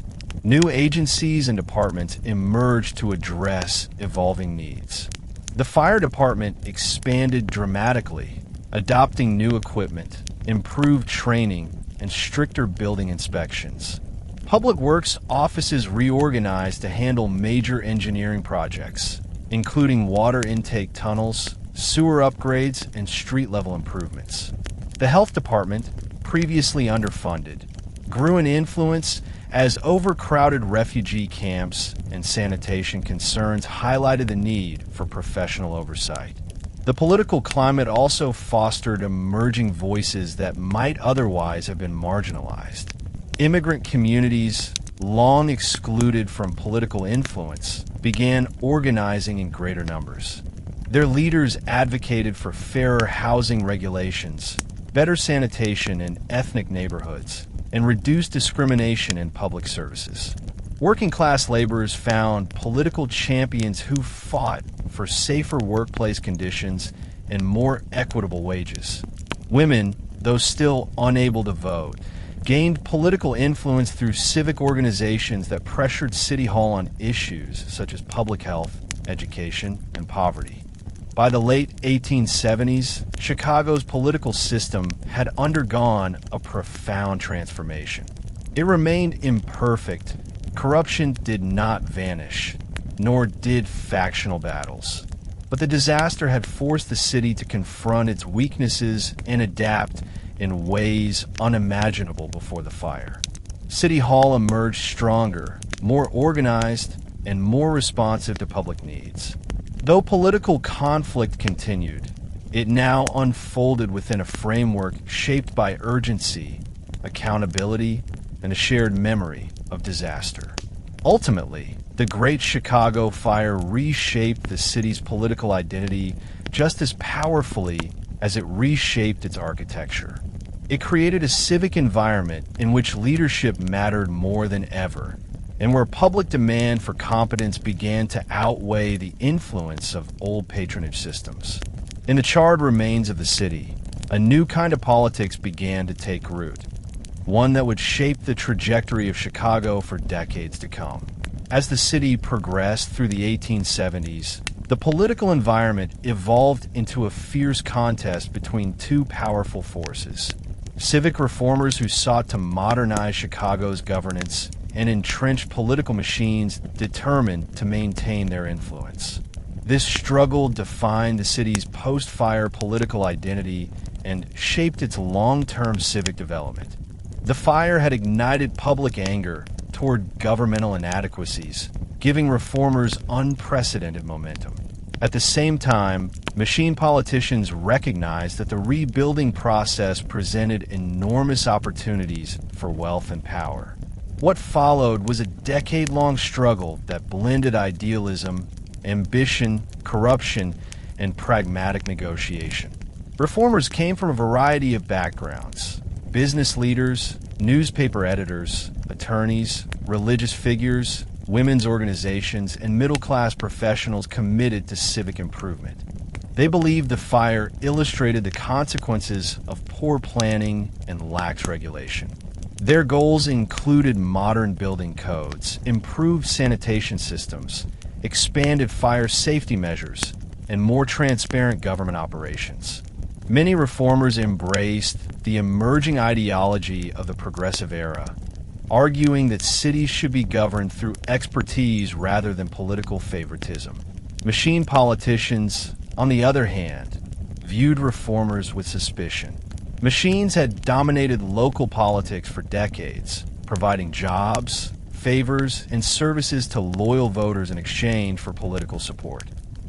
New agencies and departments emerged to address evolving needs. The fire department expanded dramatically, adopting new equipment, improved training, and stricter building inspections. Public works offices reorganized to handle major engineering projects, including water intake tunnels, sewer upgrades, and street-level improvements. The health department, previously underfunded, grew in influence as overcrowded refugee camps and sanitation concerns highlighted the need for professional oversight. The political climate also fostered emerging voices that might otherwise have been marginalized. Immigrant communities, long excluded from political influence, began organizing in greater numbers. Their leaders advocated for fairer housing regulations, better sanitation in ethnic neighborhoods, and reduced discrimination in public services. Working-class laborers found political champions who fought for safer workplace conditions and more equitable wages. Women, though still unable to vote, gained political influence through civic organizations that pressured City Hall on issues such as public health, education, and poverty. By the late 1870s, Chicago's political system had undergone a profound transformation. It remained imperfect. Corruption did not vanish, nor did factional battles. But the disaster had forced the city to confront its weaknesses and adapt in ways unimaginable before the fire. City Hall emerged stronger, more organized, and more responsive to public needs. Though political conflict continued, it now unfolded within a framework shaped by urgency, accountability, and a shared memory of disaster. Ultimately, the Great Chicago Fire reshaped the city's political identity just as powerfully as it reshaped its architecture. It created a civic environment in which leadership mattered more than ever, and where public demand for competence began to outweigh the influence of old patronage systems. In the charred remains of the city, a new kind of politics began to take root, one that would shape the trajectory of Chicago for decades to come. As the city progressed through the 1870s, the political environment evolved into a fierce contest between two powerful forces: civic reformers who sought to modernize Chicago's governance and entrenched political machines determined to maintain their influence. This struggle defined the city's post-fire political identity and shaped its long-term civic development. The fire had ignited public anger toward governmental inadequacies, giving reformers unprecedented momentum. At the same time, machine politicians recognized that the rebuilding process presented enormous opportunities for wealth and power. What followed was a decade-long struggle that blended idealism, ambition, corruption, and pragmatic negotiation. Reformers came from a variety of backgrounds: business leaders, newspaper editors, attorneys, religious figures, women's organizations, and middle-class professionals committed to civic improvement. They believed the fire illustrated the consequences of poor planning and lax regulation. Their goals included modern building codes, improved sanitation systems, expanded fire safety measures, and more transparent government operations. Many reformers embraced the emerging ideology of the progressive era, arguing that cities should be governed through expertise rather than political favoritism. Machine politicians, on the other hand, viewed reformers with suspicion. Machines had dominated local politics for decades, providing jobs, favors, and services to loyal voters in exchange for political support.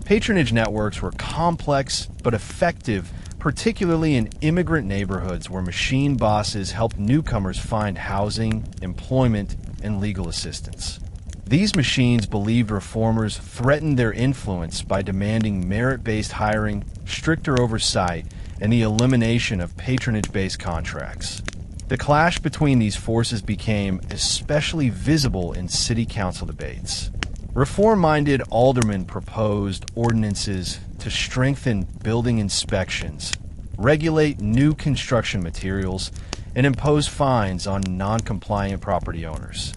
Patronage networks were complex but effective, particularly in immigrant neighborhoods where machine bosses helped newcomers find housing, employment, and legal assistance. These machines believed reformers threatened their influence by demanding merit-based hiring, stricter oversight, and the elimination of patronage-based contracts. The clash between these forces became especially visible in city council debates. Reform-minded aldermen proposed ordinances to strengthen building inspections, regulate new construction materials, and impose fines on non-compliant property owners.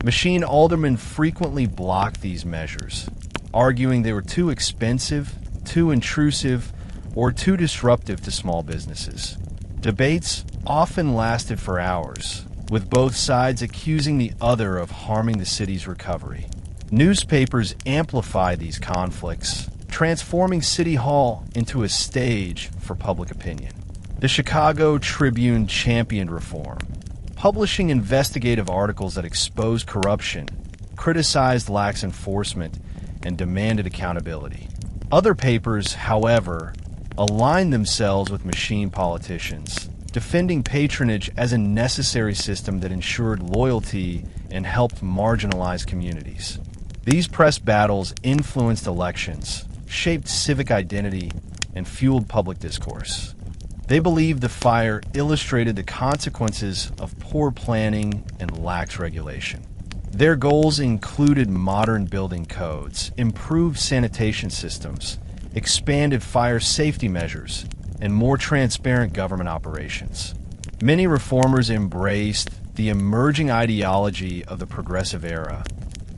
Machine aldermen frequently blocked these measures, arguing they were too expensive, too intrusive, or too disruptive to small businesses. Debates often lasted for hours, with both sides accusing the other of harming the city's recovery. Newspapers amplified these conflicts, transforming City Hall into a stage for public opinion. The Chicago Tribune championed reform, publishing investigative articles that exposed corruption, criticized lax enforcement, and demanded accountability. Other papers, however, aligned themselves with machine politicians, defending patronage as a necessary system that ensured loyalty and helped marginalized communities. These press battles influenced elections, shaped civic identity, and fueled public discourse. They believed the fire illustrated the consequences of poor planning and lax regulation. Their goals included modern building codes, improved sanitation systems, expanded fire safety measures, and more transparent government operations. Many reformers embraced the emerging ideology of the progressive era,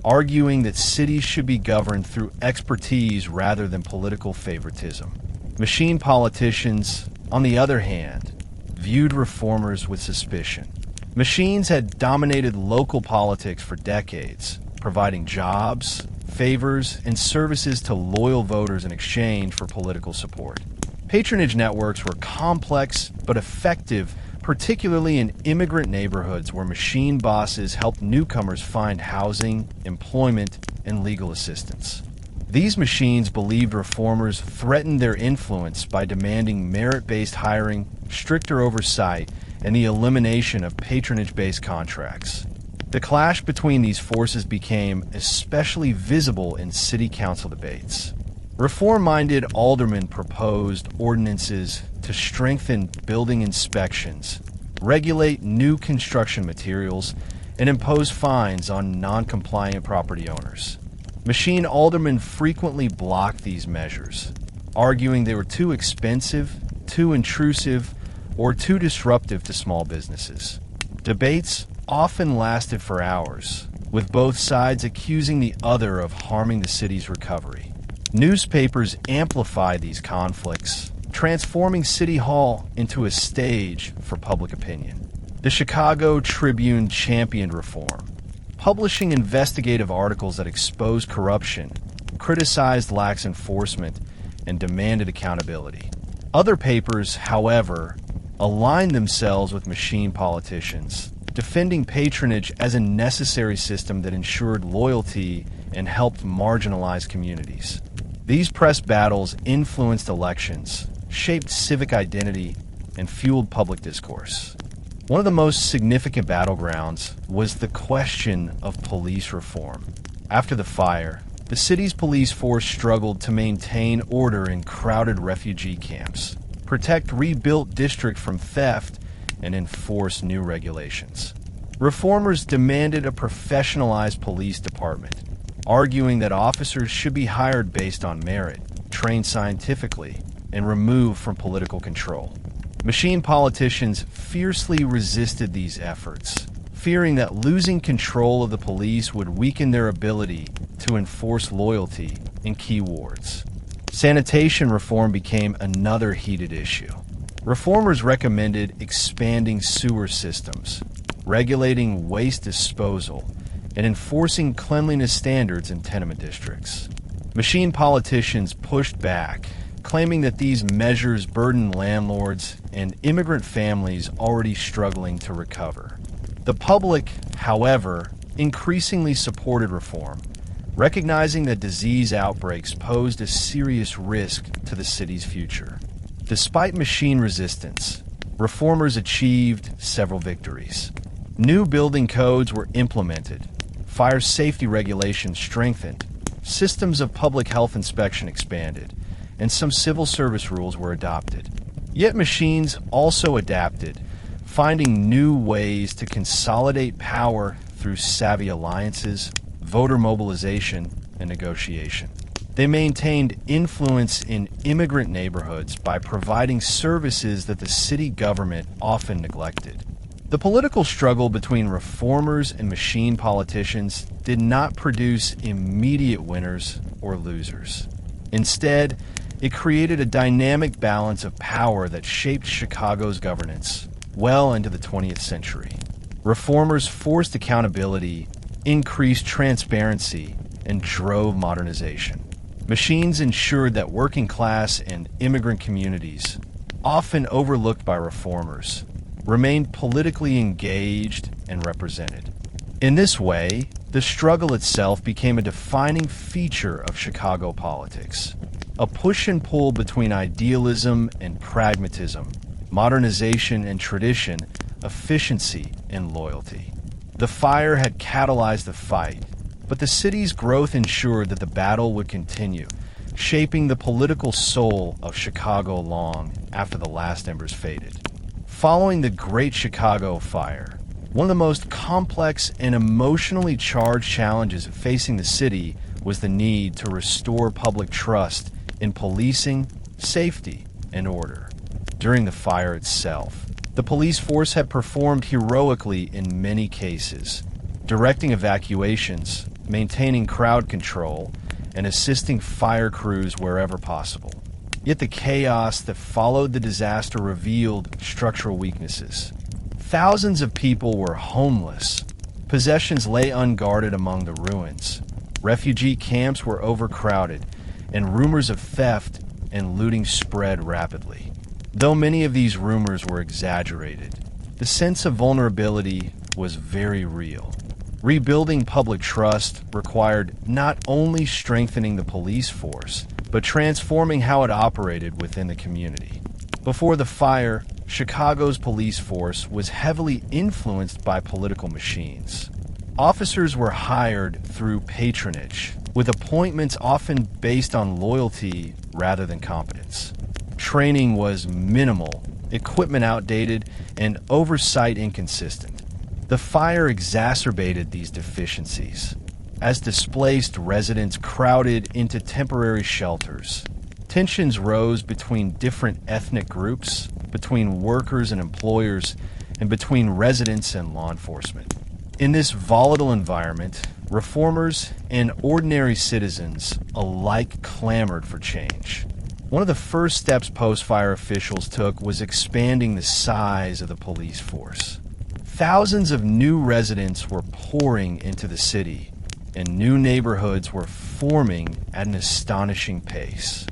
arguing that cities should be governed through expertise rather than political favoritism. Machine politicians, on the other hand, viewed reformers with suspicion. Machines had dominated local politics for decades, providing jobs, favors, and services to loyal voters in exchange for political support. Patronage networks were complex but effective, particularly in immigrant neighborhoods where machine bosses helped newcomers find housing, employment, and legal assistance. These machines believed reformers threatened their influence by demanding merit-based hiring, stricter oversight, and the elimination of patronage-based contracts. The clash between these forces became especially visible in city council debates. Reform-minded aldermen proposed ordinances to strengthen building inspections, regulate new construction materials, and impose fines on non-compliant property owners. Machine aldermen frequently blocked these measures, arguing they were too expensive, too intrusive, or too disruptive to small businesses. Debates often lasted for hours, with both sides accusing the other of harming the city's recovery. Newspapers amplified these conflicts, transforming City Hall into a stage for public opinion. The Chicago Tribune championed reform, publishing investigative articles that exposed corruption, criticized lax enforcement, and demanded accountability. Other papers, however, aligned themselves with machine politicians, defending patronage as a necessary system that ensured loyalty and helped marginalized communities. These press battles influenced elections, shaped civic identity, and fueled public discourse. One of the most significant battlegrounds was the question of police reform. After the fire, the city's police force struggled to maintain order in crowded refugee camps, protect rebuilt districts from theft, and enforce new regulations. Reformers demanded a professionalized police department, arguing that officers should be hired based on merit, trained scientifically, and removed from political control. Machine politicians fiercely resisted these efforts, fearing that losing control of the police would weaken their ability to enforce loyalty in key wards. Sanitation reform became another heated issue. Reformers recommended expanding sewer systems, regulating waste disposal, and enforcing cleanliness standards in tenement districts. Machine politicians pushed back, claiming that these measures burdened landlords and immigrant families already struggling to recover. The public, however, increasingly supported reform, recognizing that disease outbreaks posed a serious risk to the city's future. Despite machine resistance, reformers achieved several victories. New building codes were implemented, fire safety regulations strengthened, systems of public health inspection expanded, and some civil service rules were adopted. Yet machines also adapted, finding new ways to consolidate power through savvy alliances, voter mobilization, and negotiation. They maintained influence in immigrant neighborhoods by providing services that the city government often neglected. The political struggle between reformers and machine politicians did not produce immediate winners or losers. Instead, it created a dynamic balance of power that shaped Chicago's governance well into the 20th century. Reformers forced accountability, increased transparency, and drove modernization. Machines ensured that working class and immigrant communities, often overlooked by reformers, remained politically engaged and represented. In this way, the struggle itself became a defining feature of Chicago politics, a push and pull between idealism and pragmatism, modernization and tradition, efficiency and loyalty. The fire had catalyzed the fight, but the city's growth ensured that the battle would continue, shaping the political soul of Chicago long after the last embers faded. Following the Great Chicago Fire, one of the most complex and emotionally charged challenges facing the city was the need to restore public trust in policing, safety, and order. During the fire itself, the police force had performed heroically in many cases, directing evacuations, maintaining crowd control, and assisting fire crews wherever possible. Yet the chaos that followed the disaster revealed structural weaknesses. Thousands of people were homeless. Possessions lay unguarded among the ruins. Refugee camps were overcrowded, and rumors of theft and looting spread rapidly. Though many of these rumors were exaggerated, the sense of vulnerability was very real. Rebuilding public trust required not only strengthening the police force, but transforming how it operated within the community. Before the fire, Chicago's police force was heavily influenced by political machines. Officers were hired through patronage, with appointments often based on loyalty rather than competence. Training was minimal, equipment outdated, and oversight inconsistent. The fire exacerbated these deficiencies, as displaced residents crowded into temporary shelters. Tensions rose between different ethnic groups, between workers and employers, and between residents and law enforcement. In this volatile environment, reformers and ordinary citizens alike clamored for change. One of the first steps post-fire officials took was expanding the size of the police force. Thousands of new residents were pouring into the city, and new neighborhoods were forming at an astonishing pace.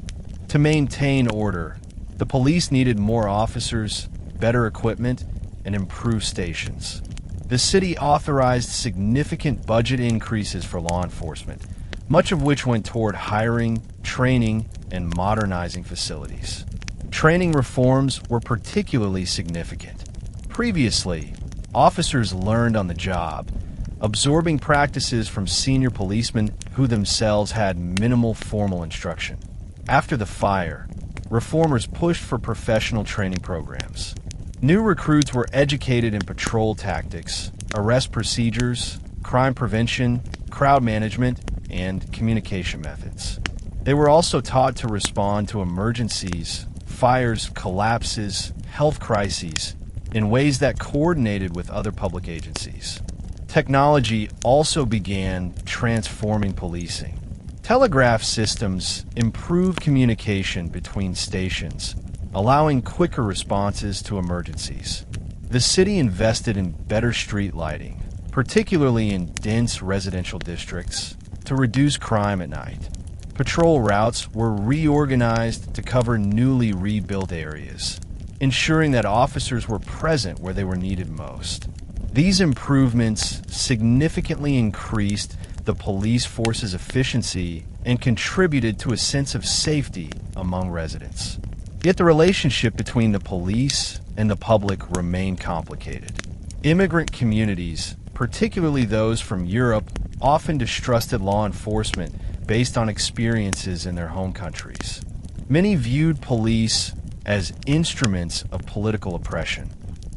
To maintain order, the police needed more officers, better equipment, and improved stations. The city authorized significant budget increases for law enforcement, much of which went toward hiring, training, and modernizing facilities. Training reforms were particularly significant. Previously, officers learned on the job, absorbing practices from senior policemen who themselves had minimal formal instruction. After the fire, reformers pushed for professional training programs. New recruits were educated in patrol tactics, arrest procedures, crime prevention, crowd management, and communication methods. They were also taught to respond to emergencies, fires, collapses, health crises in ways that coordinated with other public agencies. Technology also began transforming policing. Telegraph systems improved communication between stations, allowing quicker responses to emergencies. The city invested in better street lighting, particularly in dense residential districts, to reduce crime at night. Patrol routes were reorganized to cover newly rebuilt areas, ensuring that officers were present where they were needed most. These improvements significantly increased the police force's efficiency and contributed to a sense of safety among residents. Yet the relationship between the police and the public remained complicated. Immigrant communities, particularly those from Europe, often distrusted law enforcement based on experiences in their home countries. Many viewed police as instruments of political oppression.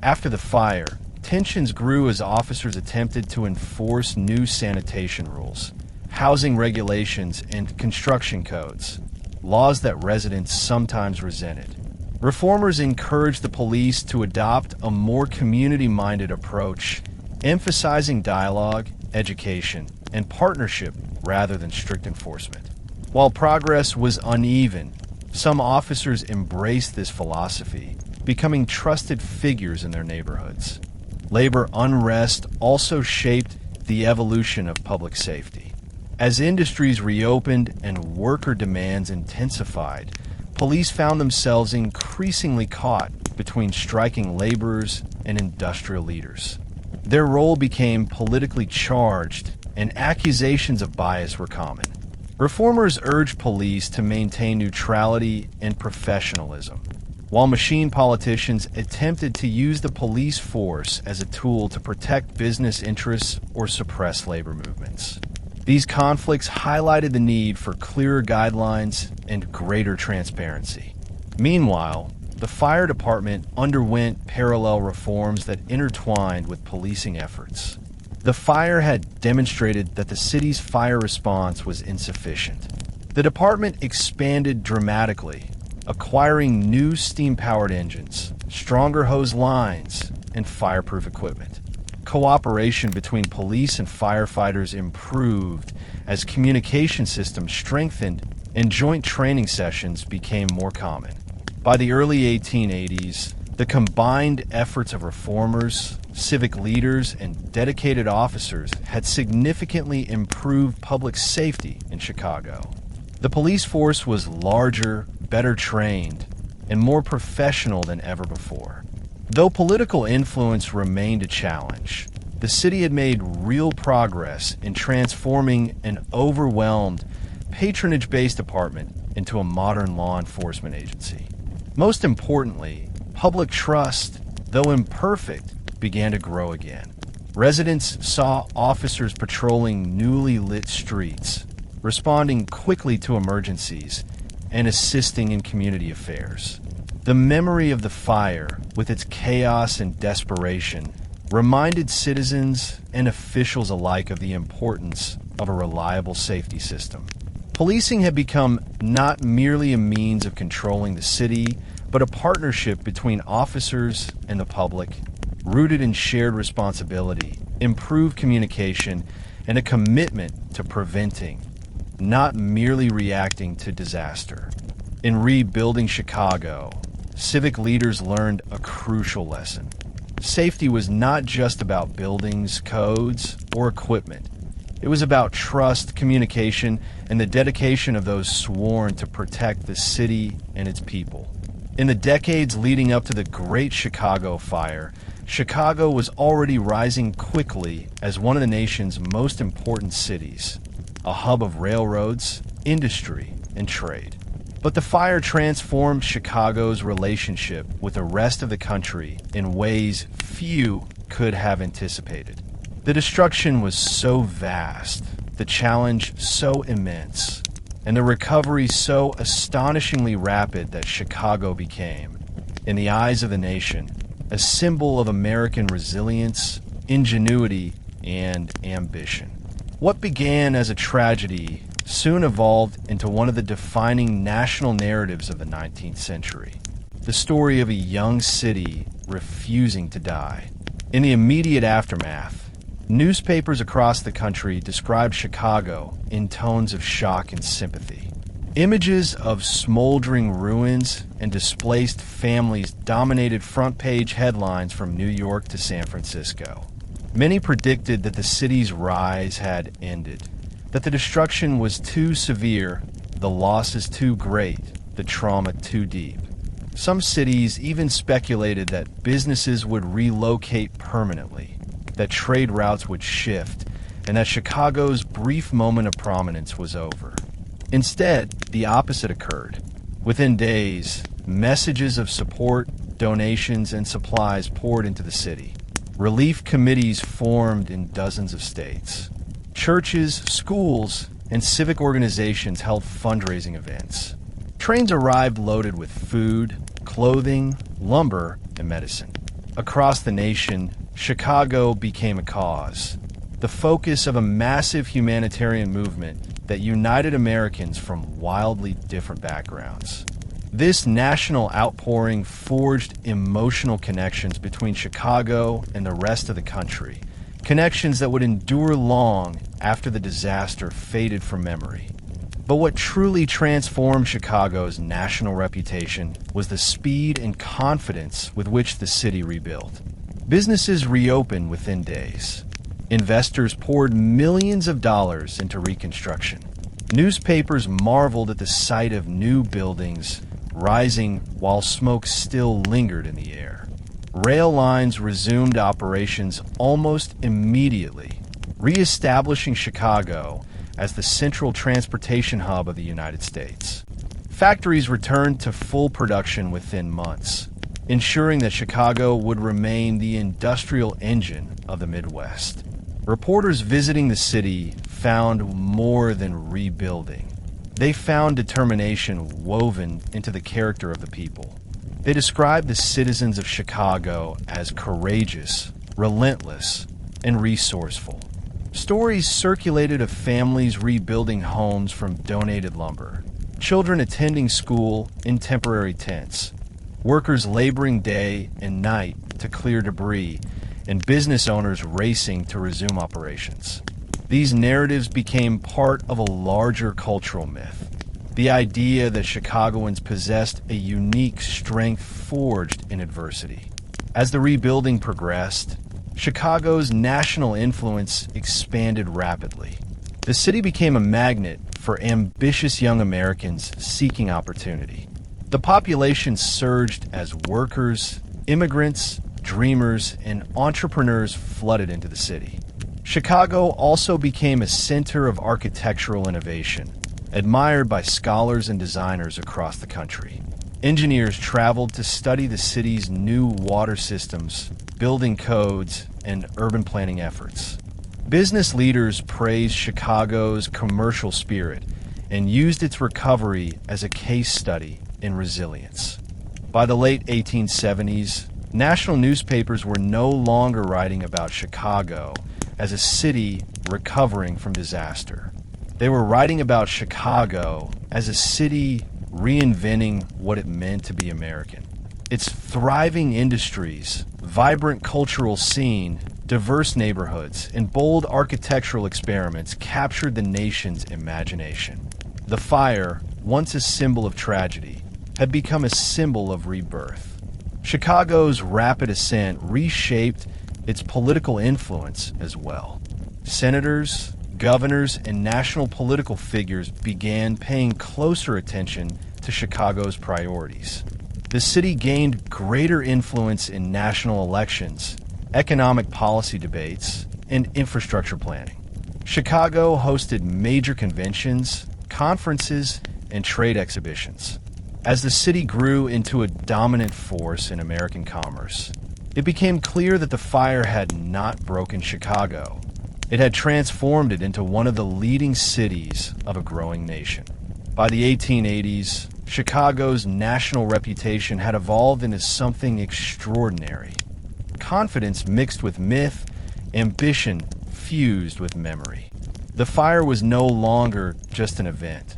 After the fire, tensions grew as officers attempted to enforce new sanitation rules, housing regulations, and construction codes, laws that residents sometimes resented. Reformers encouraged the police to adopt a more community-minded approach, emphasizing dialogue, education, and partnership rather than strict enforcement. While progress was uneven, some officers embraced this philosophy, becoming trusted figures in their neighborhoods. Labor unrest also shaped the evolution of public safety. As industries reopened and worker demands intensified, police found themselves increasingly caught between striking laborers and industrial leaders. Their role became politically charged, and accusations of bias were common. Reformers urged police to maintain neutrality and professionalism, while machine politicians attempted to use the police force as a tool to protect business interests or suppress labor movements. These conflicts highlighted the need for clearer guidelines and greater transparency. Meanwhile, the fire department underwent parallel reforms that intertwined with policing efforts. The fire had demonstrated that the city's fire response was insufficient. The department expanded dramatically, acquiring new steam-powered engines, stronger hose lines, and fireproof equipment. Cooperation between police and firefighters improved as communication systems strengthened and joint training sessions became more common. By the early 1880s, the combined efforts of reformers, civic leaders, and dedicated officers had significantly improved public safety in Chicago. The police force was larger, better trained, and more professional than ever before. Though political influence remained a challenge, the city had made real progress in transforming an overwhelmed, patronage-based department into a modern law enforcement agency. Most importantly, public trust, though imperfect, began to grow again. Residents saw officers patrolling newly lit streets, responding quickly to emergencies, and assisting in community affairs. The memory of the fire, with its chaos and desperation, reminded citizens and officials alike of the importance of a reliable safety system. Policing had become not merely a means of controlling the city, but a partnership between officers and the public, rooted in shared responsibility, improved communication, and a commitment to preventing, not merely reacting to disaster. In rebuilding Chicago, civic leaders learned a crucial lesson. Safety was not just about buildings, codes, or equipment. It was about trust, communication, and the dedication of those sworn to protect the city and its people. In the decades leading up to the Great Chicago Fire, Chicago was already rising quickly as one of the nation's most important cities, a hub of railroads, industry, and trade. But the fire transformed Chicago's relationship with the rest of the country in ways few could have anticipated. The destruction was so vast, the challenge so immense, and the recovery so astonishingly rapid that Chicago became, in the eyes of the nation, a symbol of American resilience, ingenuity, and ambition. What began as a tragedy soon evolved into one of the defining national narratives of the 19th century, the story of a young city refusing to die. In the immediate aftermath, newspapers across the country described Chicago in tones of shock and sympathy. Images of smoldering ruins and displaced families dominated front-page headlines from New York to San Francisco. Many predicted that the city's rise had ended, that the destruction was too severe, the losses too great, the trauma too deep. Some cities even speculated that businesses would relocate permanently, that trade routes would shift, and that Chicago's brief moment of prominence was over. Instead, the opposite occurred. Within days, messages of support, donations, and supplies poured into the city. Relief committees formed in dozens of states. Churches, schools, and civic organizations held fundraising events. Trains arrived loaded with food, clothing, lumber, and medicine. Across the nation, Chicago became a cause, the focus of a massive humanitarian movement that united Americans from wildly different backgrounds. This national outpouring forged emotional connections between Chicago and the rest of the country, connections that would endure long after the disaster faded from memory. But what truly transformed Chicago's national reputation was the speed and confidence with which the city rebuilt. Businesses reopened within days. Investors poured millions of dollars into reconstruction. Newspapers marveled at the sight of new buildings rising while smoke still lingered in the air. Rail lines resumed operations almost immediately, reestablishing Chicago as the central transportation hub of the United States. Factories returned to full production within months, ensuring that Chicago would remain the industrial engine of the Midwest. Reporters visiting the city found more than rebuilding. They found determination woven into the character of the people. They described the citizens of Chicago as courageous, relentless, and resourceful. Stories circulated of families rebuilding homes from donated lumber, children attending school in temporary tents, workers laboring day and night to clear debris, and business owners racing to resume operations. These narratives became part of a larger cultural myth, the idea that Chicagoans possessed a unique strength forged in adversity. As the rebuilding progressed, Chicago's national influence expanded rapidly. The city became a magnet for ambitious young Americans seeking opportunity. The population surged as workers, immigrants, dreamers, and entrepreneurs flooded into the city. Chicago also became a center of architectural innovation, admired by scholars and designers across the country. Engineers traveled to study the city's new water systems, building codes, and urban planning efforts. Business leaders praised Chicago's commercial spirit and used its recovery as a case study in resilience. By the late 1870s, national newspapers were no longer writing about Chicago as a city recovering from disaster. They were writing about Chicago as a city reinventing what it meant to be American. Its thriving industries, vibrant cultural scene, diverse neighborhoods, and bold architectural experiments captured the nation's imagination. The fire, once a symbol of tragedy, had become a symbol of rebirth. Chicago's rapid ascent reshaped its political influence as well. Senators, governors, and national political figures began paying closer attention to Chicago's priorities. The city gained greater influence in national elections, economic policy debates, and infrastructure planning. Chicago hosted major conventions, conferences, and trade exhibitions. As the city grew into a dominant force in American commerce, it became clear that the fire had not broken Chicago. It had transformed it into one of the leading cities of a growing nation. By the 1880s, Chicago's national reputation had evolved into something extraordinary. Confidence mixed with myth, ambition fused with memory. The fire was no longer just an event.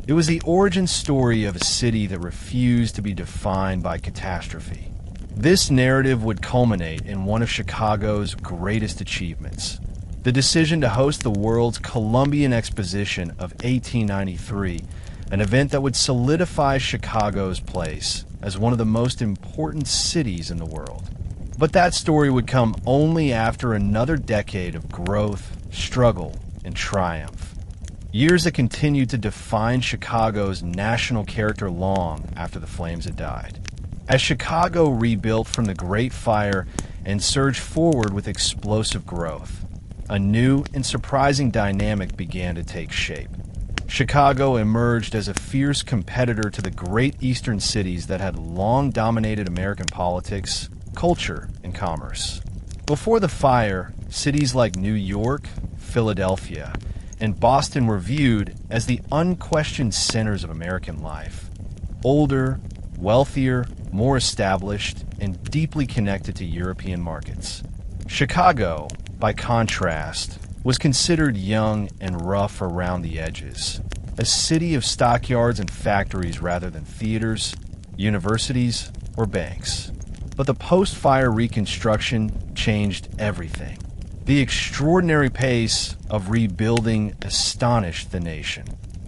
It was the origin story of a city that refused to be defined by catastrophe. This narrative would culminate in one of Chicago's greatest achievements, the decision to host the world's Columbian Exposition of 1893, an event that would solidify Chicago's place as one of the most important cities in the world. But that story would come only after another decade of growth, struggle, and triumph. Years that continued to define Chicago's national character long after the flames had died. As Chicago rebuilt from the Great Fire and surged forward with explosive growth, a new and surprising dynamic began to take shape. Chicago emerged as a fierce competitor to the great eastern cities that had long dominated American politics, culture, and commerce. Before the fire, cities like New York, Philadelphia, and Boston were viewed as the unquestioned centers of American life. Older, wealthier, more established, and deeply connected to European markets. Chicago, by contrast, was considered young and rough around the edges, a city of stockyards and factories rather than theaters, universities, or banks. But the post-fire reconstruction changed everything. The extraordinary pace of rebuilding astonished the nation.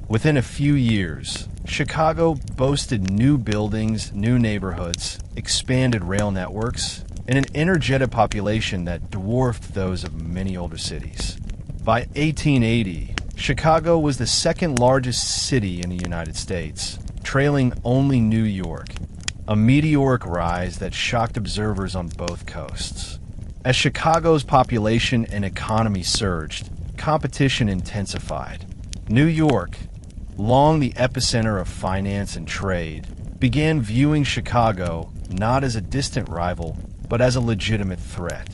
Within a few years, Chicago boasted new buildings, new neighborhoods, expanded rail networks, and an energetic population that dwarfed those of many older cities. By 1880, Chicago was the second largest city in the United States, trailing only New York, a meteoric rise that shocked observers on both coasts. As Chicago's population and economy surged, competition intensified. New York, long the epicenter of finance and trade, began viewing Chicago not as a distant rival, but as a legitimate threat.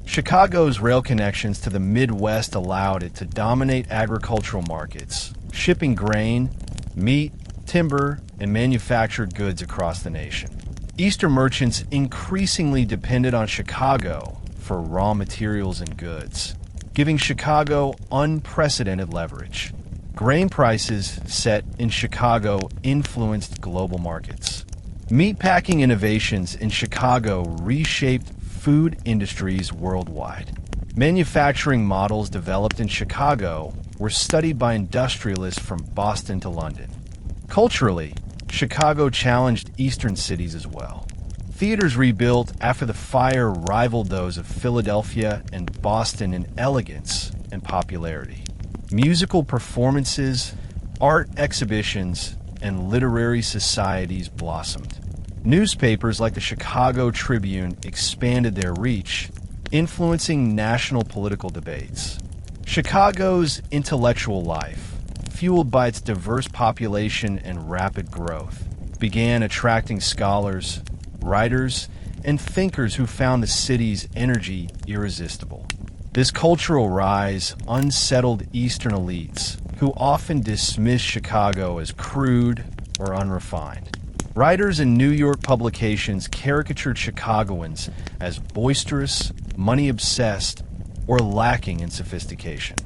Chicago's rail connections to the Midwest allowed it to dominate agricultural markets, shipping grain, meat, timber, and manufactured goods across the nation. Eastern merchants increasingly depended on Chicago for raw materials and goods, giving Chicago unprecedented leverage. Grain prices set in Chicago influenced global markets. Meatpacking innovations in Chicago reshaped food industries worldwide. Manufacturing models developed in Chicago were studied by industrialists from Boston to London. Culturally, Chicago challenged eastern cities as well. Theaters rebuilt after the fire rivaled those of Philadelphia and Boston in elegance and popularity. Musical performances, art exhibitions, and literary societies blossomed. Newspapers like the Chicago Tribune expanded their reach, influencing national political debates. Chicago's intellectual life, fueled by its diverse population and rapid growth, began attracting scholars, writers, and thinkers who found the city's energy irresistible. This cultural rise unsettled Eastern elites, who often dismissed Chicago as crude or unrefined. Writers in New York publications caricatured Chicagoans as boisterous, money-obsessed, or lacking in sophistication.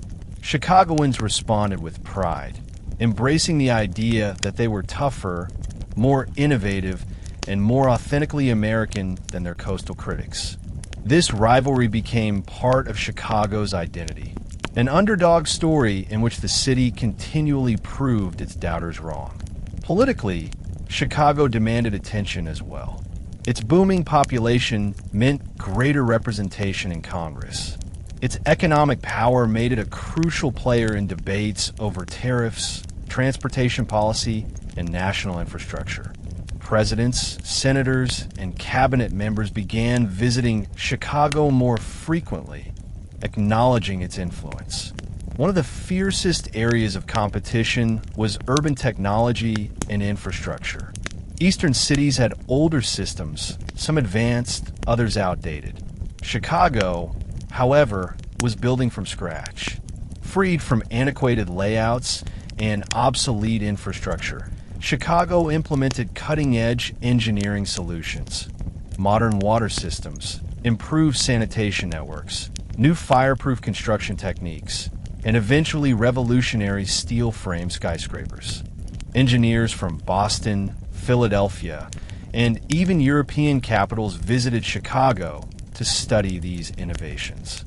Chicagoans responded with pride, embracing the idea that they were tougher, more innovative, and more authentically American than their coastal critics. This rivalry became part of Chicago's identity, an underdog story in which the city continually proved its doubters wrong. Politically, Chicago demanded attention as well. Its booming population meant greater representation in Congress. Its economic power made it a crucial player in debates over tariffs, transportation policy, and national infrastructure. Presidents, senators, and cabinet members began visiting Chicago more frequently, acknowledging its influence. One of the fiercest areas of competition was urban technology and infrastructure. Eastern cities had older systems, some advanced, others outdated. Chicago, however, was building from scratch. Freed from antiquated layouts and obsolete infrastructure, Chicago implemented cutting-edge engineering solutions, modern water systems, improved sanitation networks, new fireproof construction techniques, and eventually revolutionary steel frame skyscrapers. Engineers from Boston, Philadelphia, and even European capitals visited Chicago to study these innovations.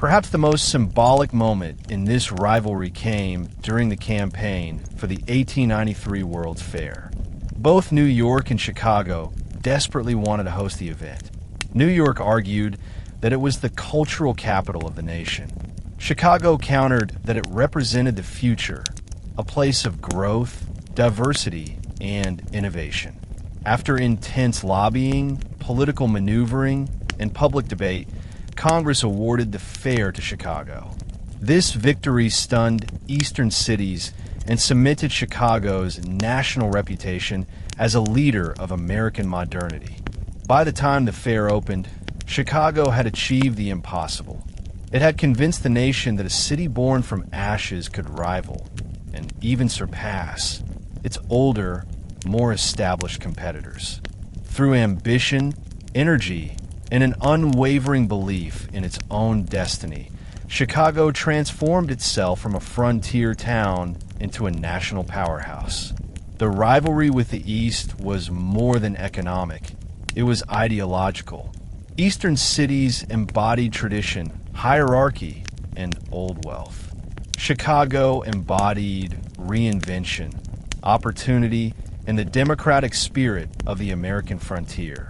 Perhaps the most symbolic moment in this rivalry came during the campaign for the 1893 World's Fair. Both New York and Chicago desperately wanted to host the event. New York argued that it was the cultural capital of the nation. Chicago countered that it represented the future, a place of growth, diversity, and innovation. After intense lobbying, political maneuvering, and public debate, Congress awarded the fair to Chicago. This victory stunned eastern cities and cemented Chicago's national reputation as a leader of American modernity. By the time the fair opened, Chicago had achieved the impossible. It had convinced the nation that a city born from ashes could rival, and even surpass, its older, more established competitors. Through ambition, energy, and an unwavering belief in its own destiny, Chicago transformed itself from a frontier town into a national powerhouse. The rivalry with the East was more than economic. It was ideological. Eastern cities embodied tradition, hierarchy, and old wealth. Chicago embodied reinvention, opportunity, and the democratic spirit of the American frontier.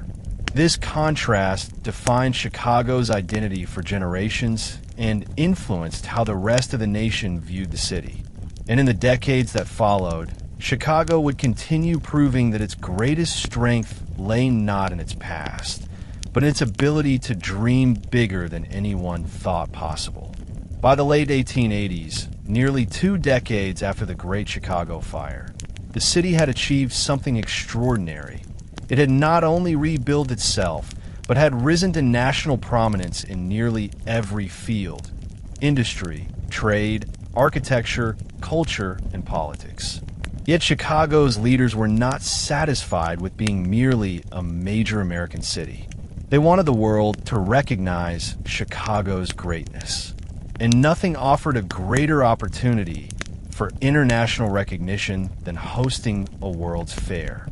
This contrast defined Chicago's identity for generations and influenced how the rest of the nation viewed the city. And in the decades that followed, Chicago would continue proving that its greatest strength lay not in its past, but in its ability to dream bigger than anyone thought possible. By the late 1880s, nearly 2 decades after the Great Chicago Fire, the city had achieved something extraordinary. It had not only rebuilt itself, but had risen to national prominence in nearly every field: industry, trade, architecture, culture, and politics. Yet Chicago's leaders were not satisfied with being merely a major American city. They wanted the world to recognize Chicago's greatness. And nothing offered a greater opportunity for international recognition than hosting a World's Fair.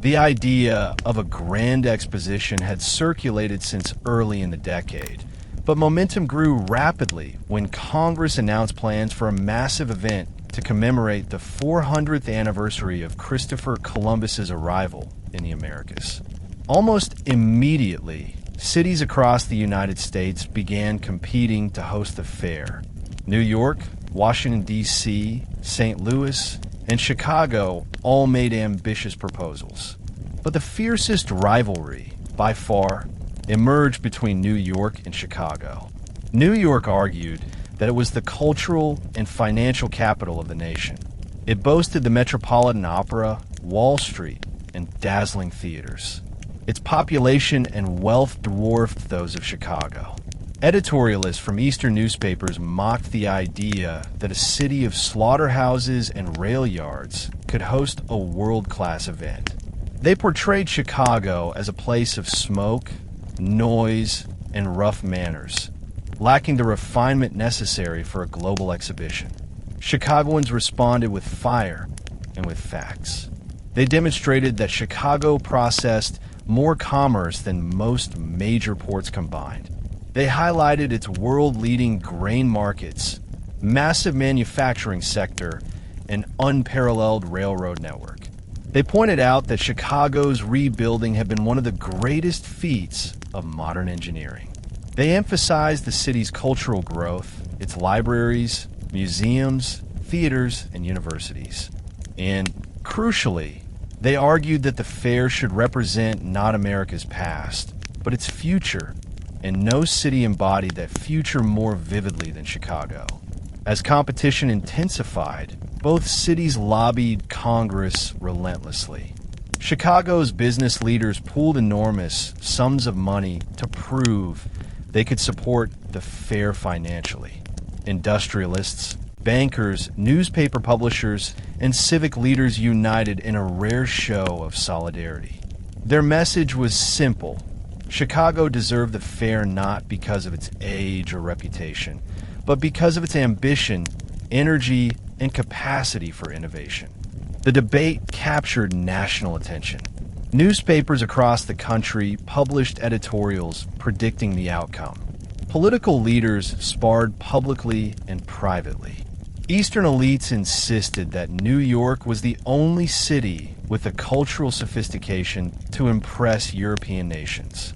The idea of a grand exposition had circulated since early in the decade, but momentum grew rapidly when Congress announced plans for a massive event to commemorate the 400th anniversary of Christopher Columbus's arrival in the Americas. Almost immediately, cities across the United States began competing to host the fair. New York, Washington, D.C., St. Louis, and Chicago all made ambitious proposals. But the fiercest rivalry, by far, emerged between New York and Chicago. New York argued that it was the cultural and financial capital of the nation. It boasted the Metropolitan Opera, Wall Street, and dazzling theaters. Its population and wealth dwarfed those of Chicago. Editorialists from Eastern newspapers mocked the idea that a city of slaughterhouses and rail yards could host a world-class event. They portrayed Chicago as a place of smoke, noise, and rough manners, lacking the refinement necessary for a global exhibition. Chicagoans responded with fire and with facts. They demonstrated that Chicago processed more commerce than most major ports combined. They highlighted its world-leading grain markets, massive manufacturing sector, and unparalleled railroad network. They pointed out that Chicago's rebuilding had been one of the greatest feats of modern engineering. They emphasized the city's cultural growth, its libraries, museums, theaters, and universities. And, crucially, they argued that the fair should represent not America's past, but its future, and no city embodied that future more vividly than Chicago. As competition intensified, both cities lobbied Congress relentlessly. Chicago's business leaders pooled enormous sums of money to prove they could support the fair financially. Industrialists, bankers, newspaper publishers, and civic leaders united in a rare show of solidarity. Their message was simple. Chicago deserved the fair not because of its age or reputation, but because of its ambition, energy, and capacity for innovation. The debate captured national attention. Newspapers across the country published editorials predicting the outcome. Political leaders sparred publicly and privately. Eastern elites insisted that New York was the only city with the cultural sophistication to impress European nations.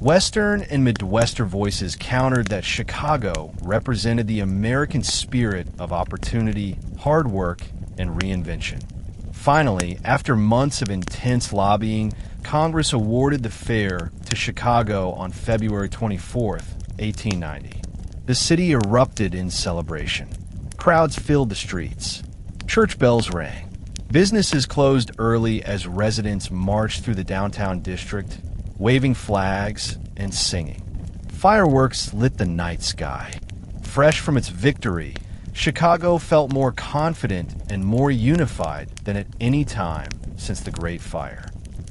Western and Midwestern voices countered that Chicago represented the American spirit of opportunity, hard work, and reinvention. Finally, after months of intense lobbying, Congress awarded the fair to Chicago on February 24, 1890. The city erupted in celebration. Crowds filled the streets. Church bells rang. Businesses closed early as residents marched through the downtown district, waving flags and singing. Fireworks lit the night sky. Fresh from its victory, Chicago felt more confident and more unified than at any time since the Great Fire.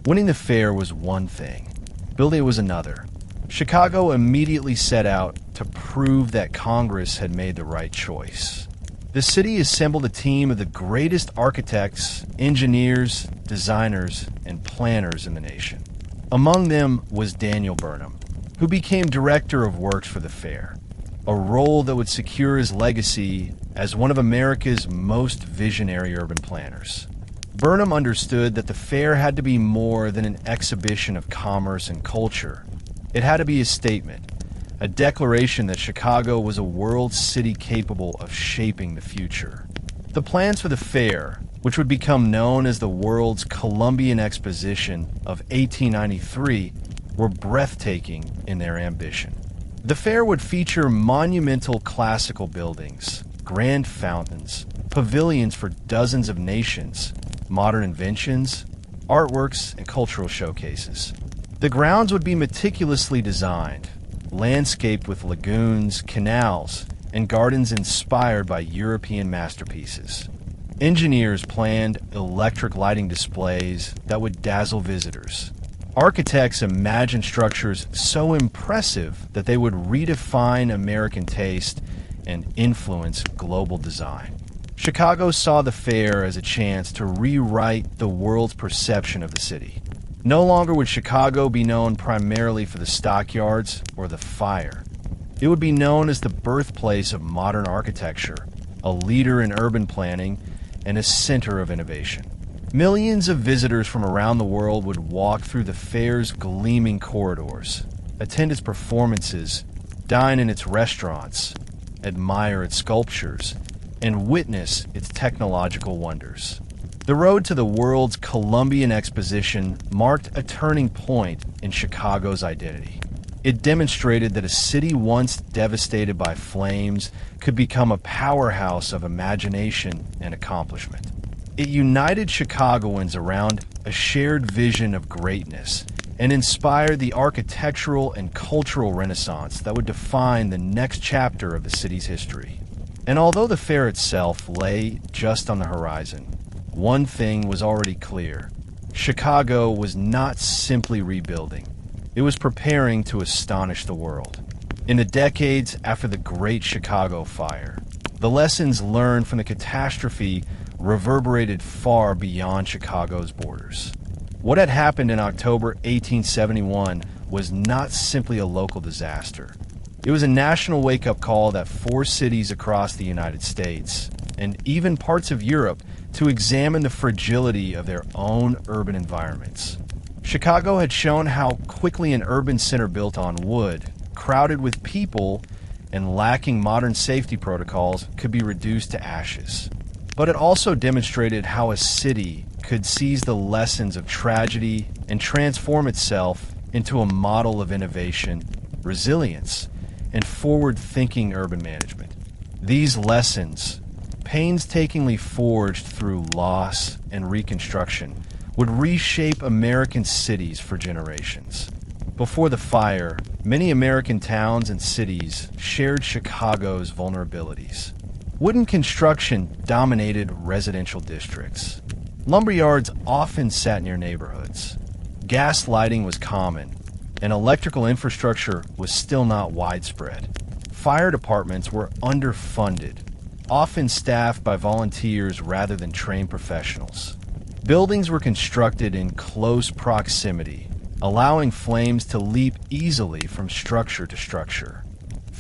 Winning the fair was one thing. Building it was another. Chicago immediately set out to prove that Congress had made the right choice. The city assembled a team of the greatest architects, engineers, designers, and planners in the nation. Among them was Daniel Burnham, who became director of works for the fair, a role that would secure his legacy as one of America's most visionary urban planners. Burnham understood that the fair had to be more than an exhibition of commerce and culture. It had to be a statement, a declaration that Chicago was a world city capable of shaping the future. The plans for the fair, which would become known as the World's Columbian Exposition of 1893, were breathtaking in their ambition. The fair would feature monumental classical buildings, grand fountains, pavilions for dozens of nations, modern inventions, artworks, and cultural showcases. The grounds would be meticulously designed, landscaped with lagoons, canals, and gardens inspired by European masterpieces. Engineers planned electric lighting displays that would dazzle visitors. Architects imagined structures so impressive that they would redefine American taste and influence global design. Chicago saw the fair as a chance to rewrite the world's perception of the city. No longer would Chicago be known primarily for the stockyards or the fire. It would be known as the birthplace of modern architecture, a leader in urban planning, and a center of innovation. Millions of visitors from around the world would walk through the fair's gleaming corridors, attend its performances, dine in its restaurants, admire its sculptures, and witness its technological wonders. The road to the world's Columbian Exposition marked a turning point in Chicago's identity. It demonstrated that a city once devastated by flames could become a powerhouse of imagination and accomplishment. It united Chicagoans around a shared vision of greatness and inspired the architectural and cultural renaissance that would define the next chapter of the city's history. And although the fair itself lay just on the horizon, one thing was already clear. Chicago was not simply rebuilding. It was preparing to astonish the world. In the decades after the Great Chicago Fire, the lessons learned from the catastrophe reverberated far beyond Chicago's borders. What had happened in October 1871 was not simply a local disaster. It was a national wake-up call that forced cities across the United States, and even parts of Europe, to examine the fragility of their own urban environments. Chicago had shown how quickly an urban center built on wood, crowded with people, and lacking modern safety protocols could be reduced to ashes. But it also demonstrated how a city could seize the lessons of tragedy and transform itself into a model of innovation, resilience, and forward-thinking urban management. These lessons, painstakingly forged through loss and reconstruction, would reshape American cities for generations. Before the fire, many American towns and cities shared Chicago's vulnerabilities. Wooden construction dominated residential districts. Lumberyards often sat near neighborhoods. Gas lighting was common, and electrical infrastructure was still not widespread. Fire departments were underfunded, often staffed by volunteers rather than trained professionals. Buildings were constructed in close proximity, allowing flames to leap easily from structure to structure.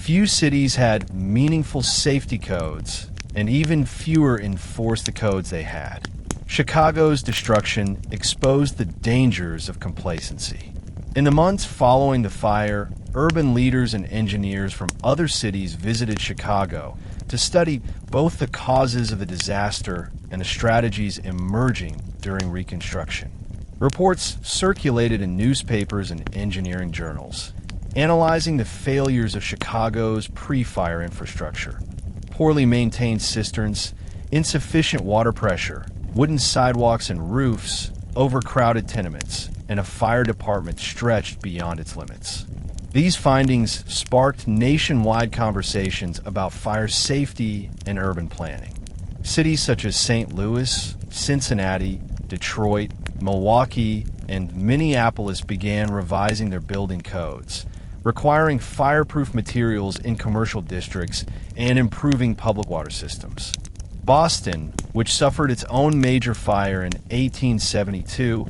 Few cities had meaningful safety codes, and even fewer enforced the codes they had. Chicago's destruction exposed the dangers of complacency. In the months following the fire, urban leaders and engineers from other cities visited Chicago to study both the causes of the disaster and the strategies emerging during reconstruction. Reports circulated in newspapers and engineering journals, analyzing the failures of Chicago's pre-fire infrastructure. Poorly maintained cisterns, insufficient water pressure, wooden sidewalks and roofs, overcrowded tenements, and a fire department stretched beyond its limits. These findings sparked nationwide conversations about fire safety and urban planning. Cities such as St. Louis, Cincinnati, Detroit, Milwaukee, and Minneapolis began revising their building codes, requiring fireproof materials in commercial districts and improving public water systems. Boston, which suffered its own major fire in 1872,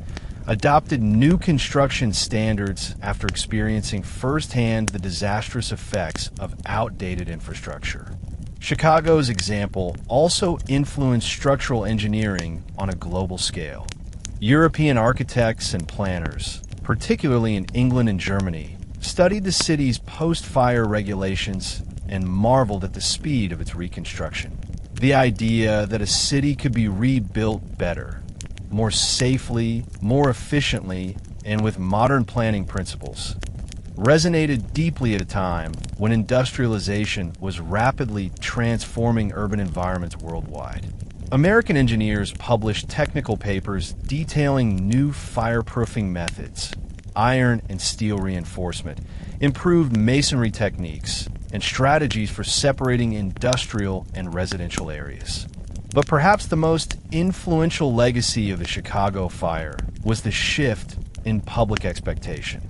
adopted new construction standards after experiencing firsthand the disastrous effects of outdated infrastructure. Chicago's example also influenced structural engineering on a global scale. European architects and planners, particularly in England and Germany, studied the city's post-fire regulations and marveled at the speed of its reconstruction. The idea that a city could be rebuilt better, more safely, more efficiently, and with modern planning principles resonated deeply at a time when industrialization was rapidly transforming urban environments worldwide. American engineers published technical papers detailing new fireproofing methods, iron and steel reinforcement, improved masonry techniques, and strategies for separating industrial and residential areas. But perhaps the most influential legacy of the Chicago fire was the shift in public expectation.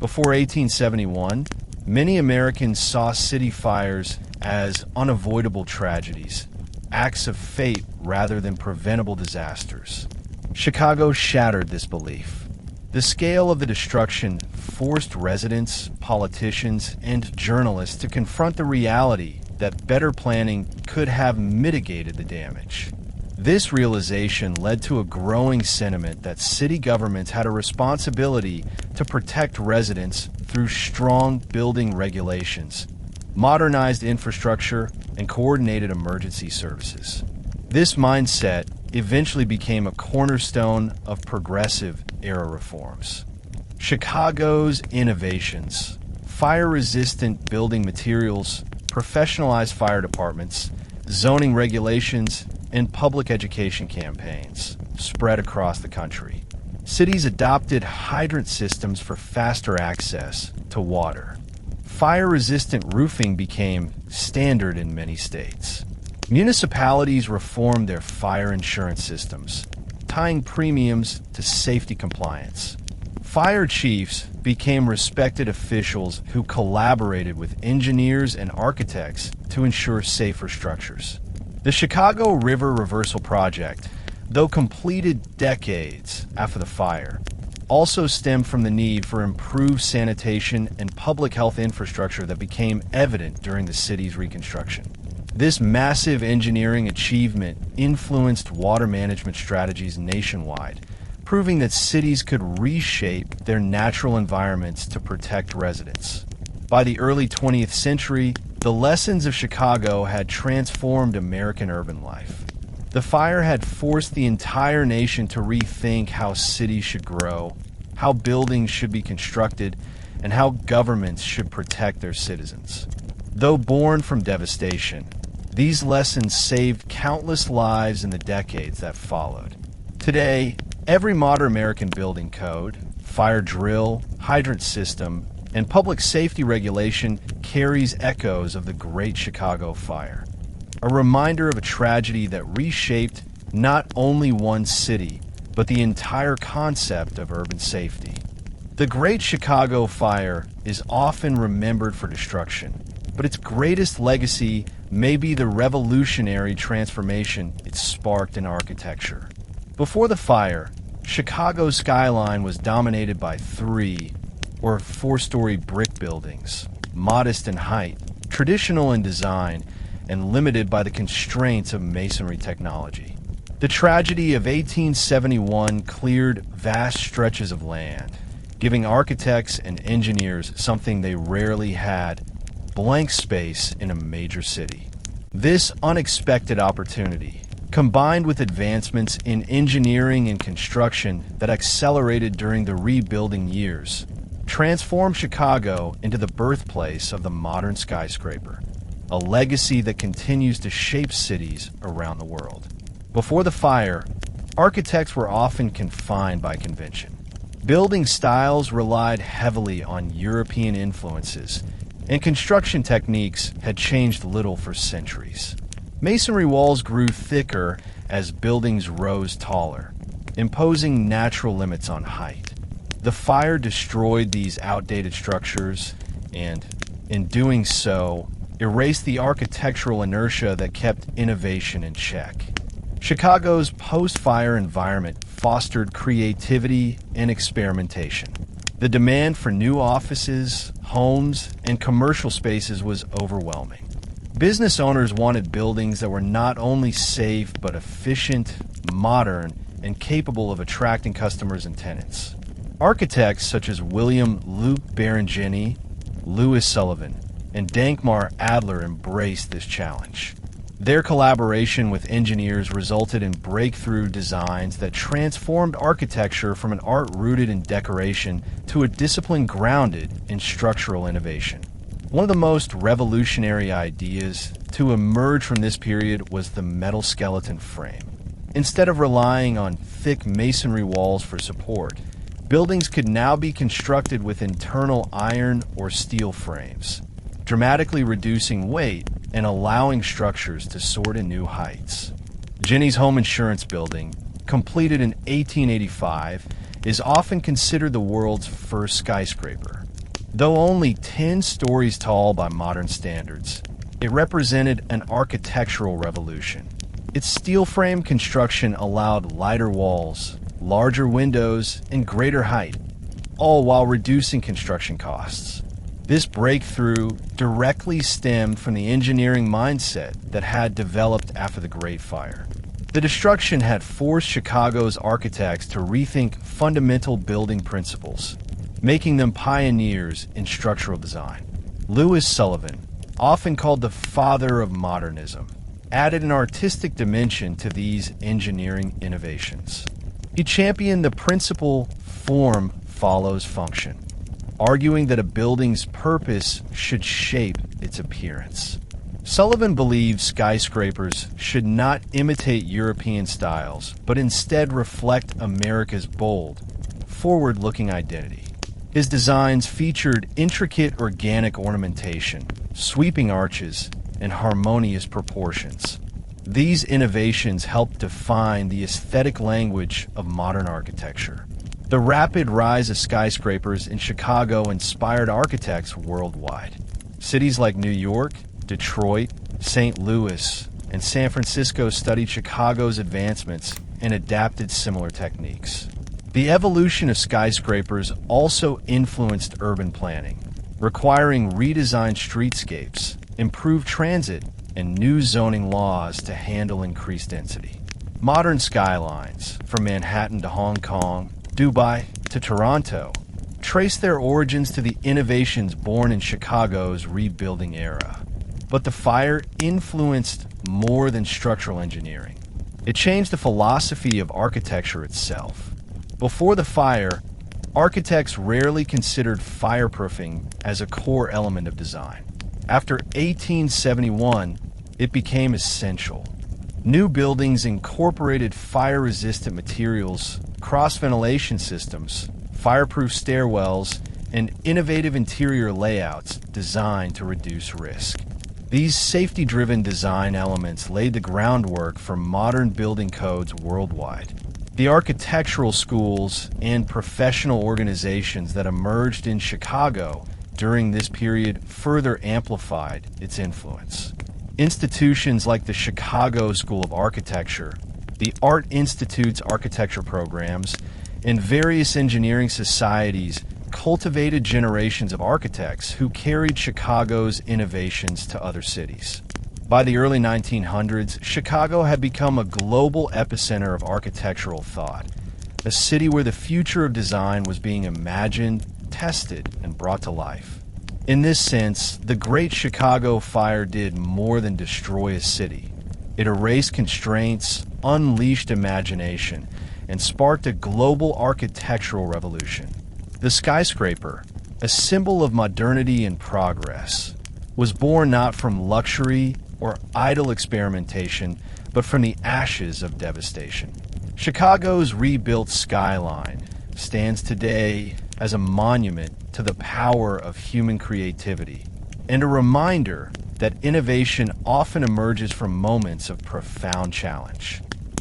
Before 1871, many Americans saw city fires as unavoidable tragedies, acts of fate rather than preventable disasters. Chicago shattered this belief. The scale of the destruction forced residents, politicians, and journalists to confront the reality that better planning could have mitigated the damage. This realization led to a growing sentiment that city governments had a responsibility to protect residents through strong building regulations, modernized infrastructure, and coordinated emergency services. This mindset eventually became a cornerstone of progressive era reforms. Chicago's innovations, fire-resistant building materials, professionalized fire departments, zoning regulations, and public education campaigns spread across the country. Cities adopted hydrant systems for faster access to water. Fire-resistant roofing became standard in many states. Municipalities reformed their fire insurance systems, tying premiums to safety compliance. Fire chiefs became respected officials who collaborated with engineers and architects to ensure safer structures. The Chicago River Reversal Project, though completed decades after the fire, also stemmed from the need for improved sanitation and public health infrastructure that became evident during the city's reconstruction. This massive engineering achievement influenced water management strategies nationwide, proving that cities could reshape their natural environments to protect residents. By the early 20th century, the lessons of Chicago had transformed American urban life. The fire had forced the entire nation to rethink how cities should grow, how buildings should be constructed, and how governments should protect their citizens. Though born from devastation, these lessons saved countless lives in the decades that followed. Today, every modern American building code, fire drill, hydrant system, and public safety regulation carries echoes of the Great Chicago Fire, a reminder of a tragedy that reshaped not only one city, but the entire concept of urban safety. The Great Chicago Fire is often remembered for destruction, but its greatest legacy may be the revolutionary transformation it sparked in architecture. Before the fire, Chicago's skyline was dominated by 3- or 4-story brick buildings, modest in height, traditional in design and limited by the constraints of masonry technology. The tragedy of 1871 cleared vast stretches of land, giving architects and engineers something they rarely had: blank space in a major city. This unexpected opportunity, combined with advancements in engineering and construction that accelerated during the rebuilding years, transformed Chicago into the birthplace of the modern skyscraper, a legacy that continues to shape cities around the world. Before the fire, architects were often confined by convention. Building styles relied heavily on European influences, and construction techniques had changed little for centuries. Masonry walls grew thicker as buildings rose taller, imposing natural limits on height. The fire destroyed these outdated structures and, in doing so, erased the architectural inertia that kept innovation in check. Chicago's post-fire environment fostered creativity and experimentation. The demand for new offices, homes, and commercial spaces was overwhelming. Business owners wanted buildings that were not only safe but efficient, modern, and capable of attracting customers and tenants. Architects such as William Luke Berengini, Louis Sullivan, and Dankmar Adler embraced this challenge. Their collaboration with engineers resulted in breakthrough designs that transformed architecture from an art rooted in decoration to a discipline grounded in structural innovation. One of the most revolutionary ideas to emerge from this period was the metal skeleton frame. Instead of relying on thick masonry walls for support, buildings could now be constructed with internal iron or steel frames, dramatically reducing weight and allowing structures to soar to new heights. Ginny's Home Insurance Building, completed in 1885, is often considered the world's first skyscraper. Though only 10 stories tall by modern standards, it represented an architectural revolution. Its steel frame construction allowed lighter walls, larger windows, and greater height, all while reducing construction costs. This breakthrough directly stemmed from the engineering mindset that had developed after the Great Fire. The destruction had forced Chicago's architects to rethink fundamental building principles, making them pioneers in structural design. Louis Sullivan, often called the father of modernism, added an artistic dimension to these engineering innovations. He championed the principle form follows function, arguing that a building's purpose should shape its appearance. Sullivan believed skyscrapers should not imitate European styles, but instead reflect America's bold, forward-looking identity. His designs featured intricate organic ornamentation, sweeping arches, and harmonious proportions. These innovations helped define the aesthetic language of modern architecture. The rapid rise of skyscrapers in Chicago inspired architects worldwide. Cities like New York, Detroit, St. Louis, and San Francisco studied Chicago's advancements and adapted similar techniques. The evolution of skyscrapers also influenced urban planning, requiring redesigned streetscapes, improved transit, and new zoning laws to handle increased density. Modern skylines, from Manhattan to Hong Kong, Dubai to Toronto, trace their origins to the innovations born in Chicago's rebuilding era. But the fire influenced more than structural engineering. It changed the philosophy of architecture itself. Before the fire, architects rarely considered fireproofing as a core element of design. After 1871, it became essential. New buildings incorporated fire-resistant materials, cross-ventilation systems, fireproof stairwells, and innovative interior layouts designed to reduce risk. These safety-driven design elements laid the groundwork for modern building codes worldwide. The architectural schools and professional organizations that emerged in Chicago during this period further amplified its influence. Institutions like the Chicago School of Architecture, the Art Institute's architecture programs, and various engineering societies cultivated generations of architects who carried Chicago's innovations to other cities. By the early 1900s, Chicago had become a global epicenter of architectural thought, a city where the future of design was being imagined, tested, and brought to life. In this sense, the Great Chicago Fire did more than destroy a city. It erased constraints, unleashed imagination, and sparked a global architectural revolution. The skyscraper, a symbol of modernity and progress, was born not from luxury or idle experimentation, but from the ashes of devastation. Chicago's rebuilt skyline stands today as a monument to the power of human creativity and a reminder that innovation often emerges from moments of profound challenge.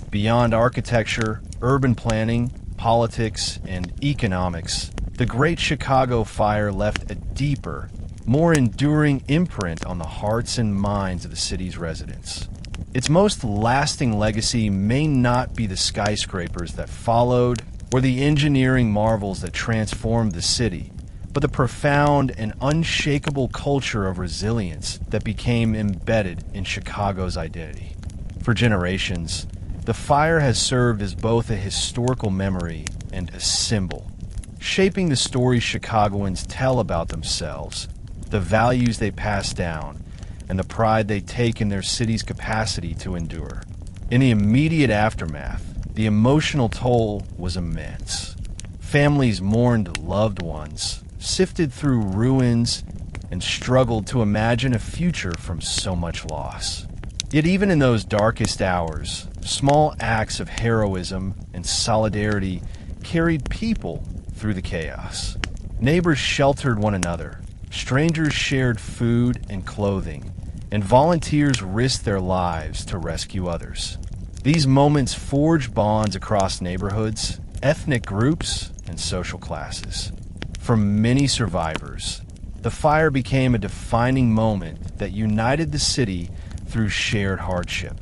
Beyond architecture, urban planning, politics, and economics, the Great Chicago Fire left a deeper, more enduring imprint on the hearts and minds of the city's residents. Its most lasting legacy may not be the skyscrapers that followed or the engineering marvels that transformed the city, but the profound and unshakable culture of resilience that became embedded in Chicago's identity. For generations, the fire has served as both a historical memory and a symbol, shaping the stories Chicagoans tell about themselves, the values they pass down, and the pride they take in their city's capacity to endure. In the immediate aftermath, the emotional toll was immense. Families mourned loved ones, sifted through ruins, and struggled to imagine a future from so much loss. Yet even in those darkest hours, small acts of heroism and solidarity carried people through the chaos. Neighbors sheltered one another, strangers shared food and clothing, and volunteers risked their lives to rescue others. These moments forged bonds across neighborhoods, ethnic groups, and social classes. For many survivors, the fire became a defining moment that united the city through shared hardship.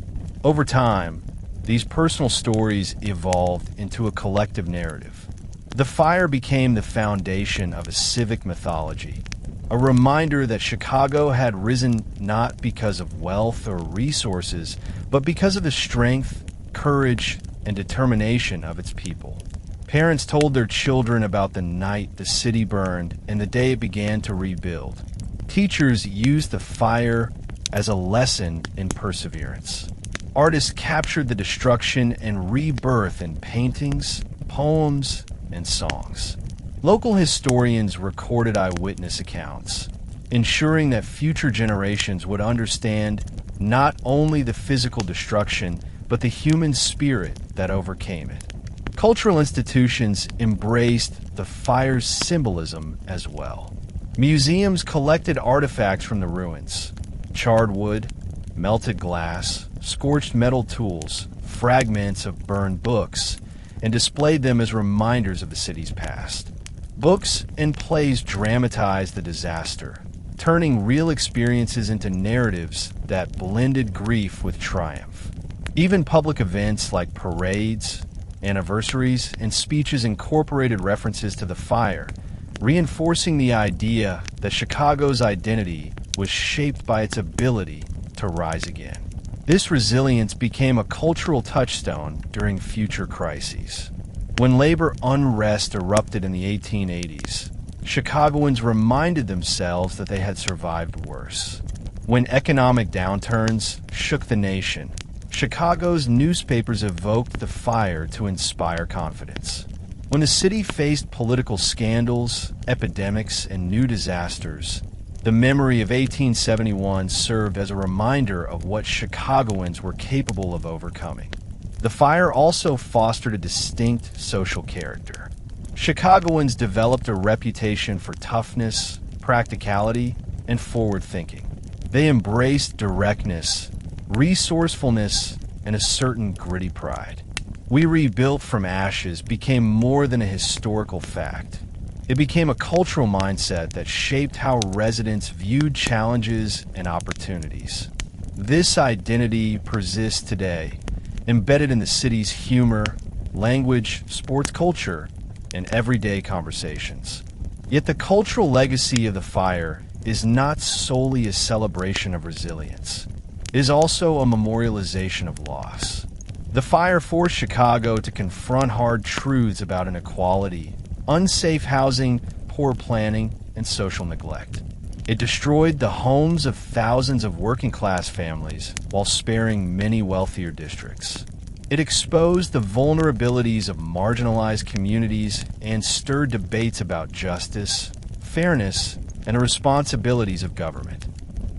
Over time, these personal stories evolved into a collective narrative. The fire became the foundation of a civic mythology, a reminder that Chicago had risen not because of wealth or resources, but because of the strength, courage, and determination of its people. Parents told their children about the night the city burned and the day it began to rebuild. Teachers used the fire as a lesson in perseverance. Artists captured the destruction and rebirth in paintings, poems, and songs. Local historians recorded eyewitness accounts, ensuring that future generations would understand not only the physical destruction, but the human spirit that overcame it. Cultural institutions embraced the fire's symbolism as well. Museums collected artifacts from the ruins: charred wood, melted glass, scorched metal tools, fragments of burned books, and displayed them as reminders of the city's past. Books and plays dramatized the disaster, turning real experiences into narratives that blended grief with triumph. Even public events like parades, anniversaries, and speeches incorporated references to the fire, reinforcing the idea that Chicago's identity was shaped by its ability to rise again. This resilience became a cultural touchstone during future crises. When labor unrest erupted in the 1880s, Chicagoans reminded themselves that they had survived worse. When economic downturns shook the nation, Chicago's newspapers evoked the fire to inspire confidence. When the city faced political scandals, epidemics, and new disasters, the memory of 1871 served as a reminder of what Chicagoans were capable of overcoming. The fire also fostered a distinct social character. Chicagoans developed a reputation for toughness, practicality, and forward thinking. They embraced directness, resourcefulness, and a certain gritty pride. We rebuilt from ashes became more than a historical fact. It became a cultural mindset that shaped how residents viewed challenges and opportunities. This identity persists today, embedded in the city's humor, language, sports culture, and everyday conversations. Yet the cultural legacy of the fire is not solely a celebration of resilience. It is also a memorialization of loss. The fire forced Chicago to confront hard truths about inequality, unsafe housing, poor planning, and social neglect. It destroyed the homes of thousands of working-class families while sparing many wealthier districts. It exposed the vulnerabilities of marginalized communities and stirred debates about justice, fairness, and the responsibilities of government.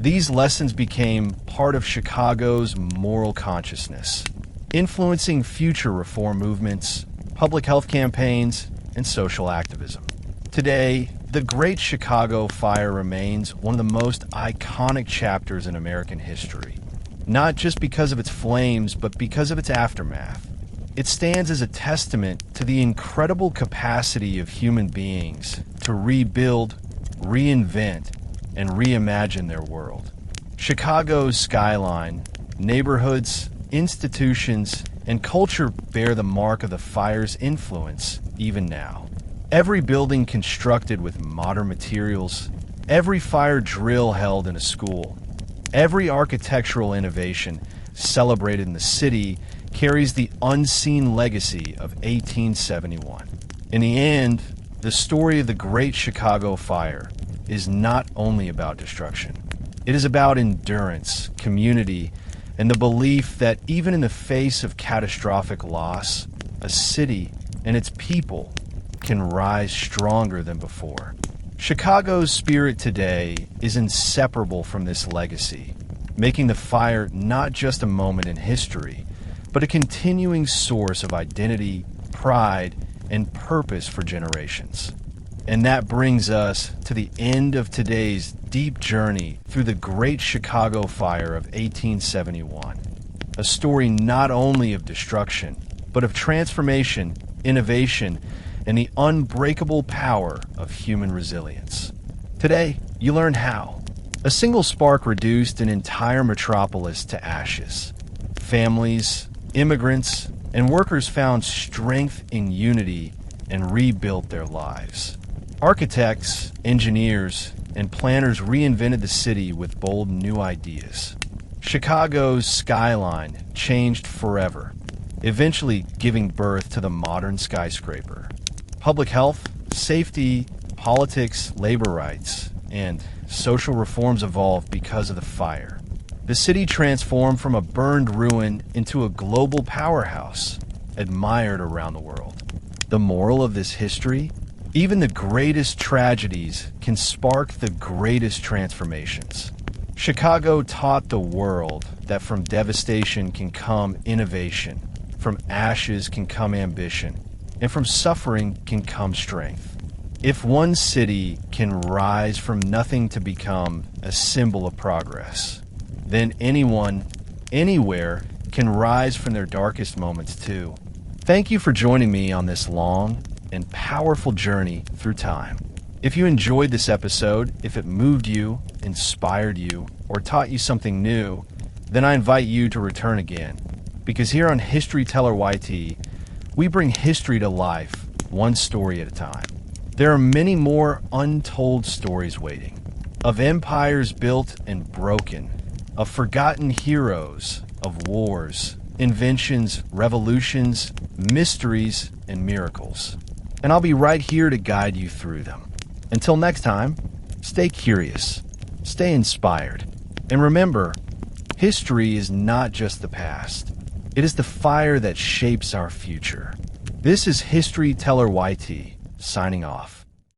These lessons became part of Chicago's moral consciousness, influencing future reform movements, public health campaigns, and social activism. Today, the Great Chicago Fire remains one of the most iconic chapters in American history, not just because of its flames, but because of its aftermath. It stands as a testament to the incredible capacity of human beings to rebuild, reinvent, and reimagine their world. Chicago's skyline, neighborhoods, institutions, and culture bear the mark of the fire's influence even now. Every building constructed with modern materials, every fire drill held in a school, every architectural innovation celebrated in the city carries the unseen legacy of 1871. In the end, the story of the Great Chicago Fire is not only about destruction. It is about endurance, community, and the belief that even in the face of catastrophic loss, a city and its people can rise stronger than before. Chicago's spirit today is inseparable from this legacy, making the fire not just a moment in history, but a continuing source of identity, pride, and purpose for generations. And that brings us to the end of today's deep journey through the Great Chicago Fire of 1871, a story not only of destruction, but of transformation, innovation, and the unbreakable power of human resilience. Today, you learned how. A single spark reduced an entire metropolis to ashes. Families, immigrants, and workers found strength in unity and rebuilt their lives. Architects, engineers, and planners reinvented the city with bold new ideas. Chicago's skyline changed forever, eventually giving birth to the modern skyscraper. Public health, safety, politics, labor rights, and social reforms evolved because of the fire. The city transformed from a burned ruin into a global powerhouse, admired around the world. The moral of this history? Even the greatest tragedies can spark the greatest transformations. Chicago taught the world that from devastation can come innovation, from ashes can come ambition, and from suffering can come strength. If one city can rise from nothing to become a symbol of progress, then anyone, anywhere, can rise from their darkest moments too. Thank you for joining me on this long and powerful journey through time. If you enjoyed this episode, if it moved you, inspired you, or taught you something new, then I invite you to return again. Because here on History Teller YT, we bring history to life, one story at a time. There are many more untold stories waiting, of empires built and broken, of forgotten heroes, of wars, inventions, revolutions, mysteries, and miracles. And I'll be right here to guide you through them. Until next time, stay curious, stay inspired, and remember, history is not just the past. It is the fire that shapes our future. This is History Teller YT, signing off.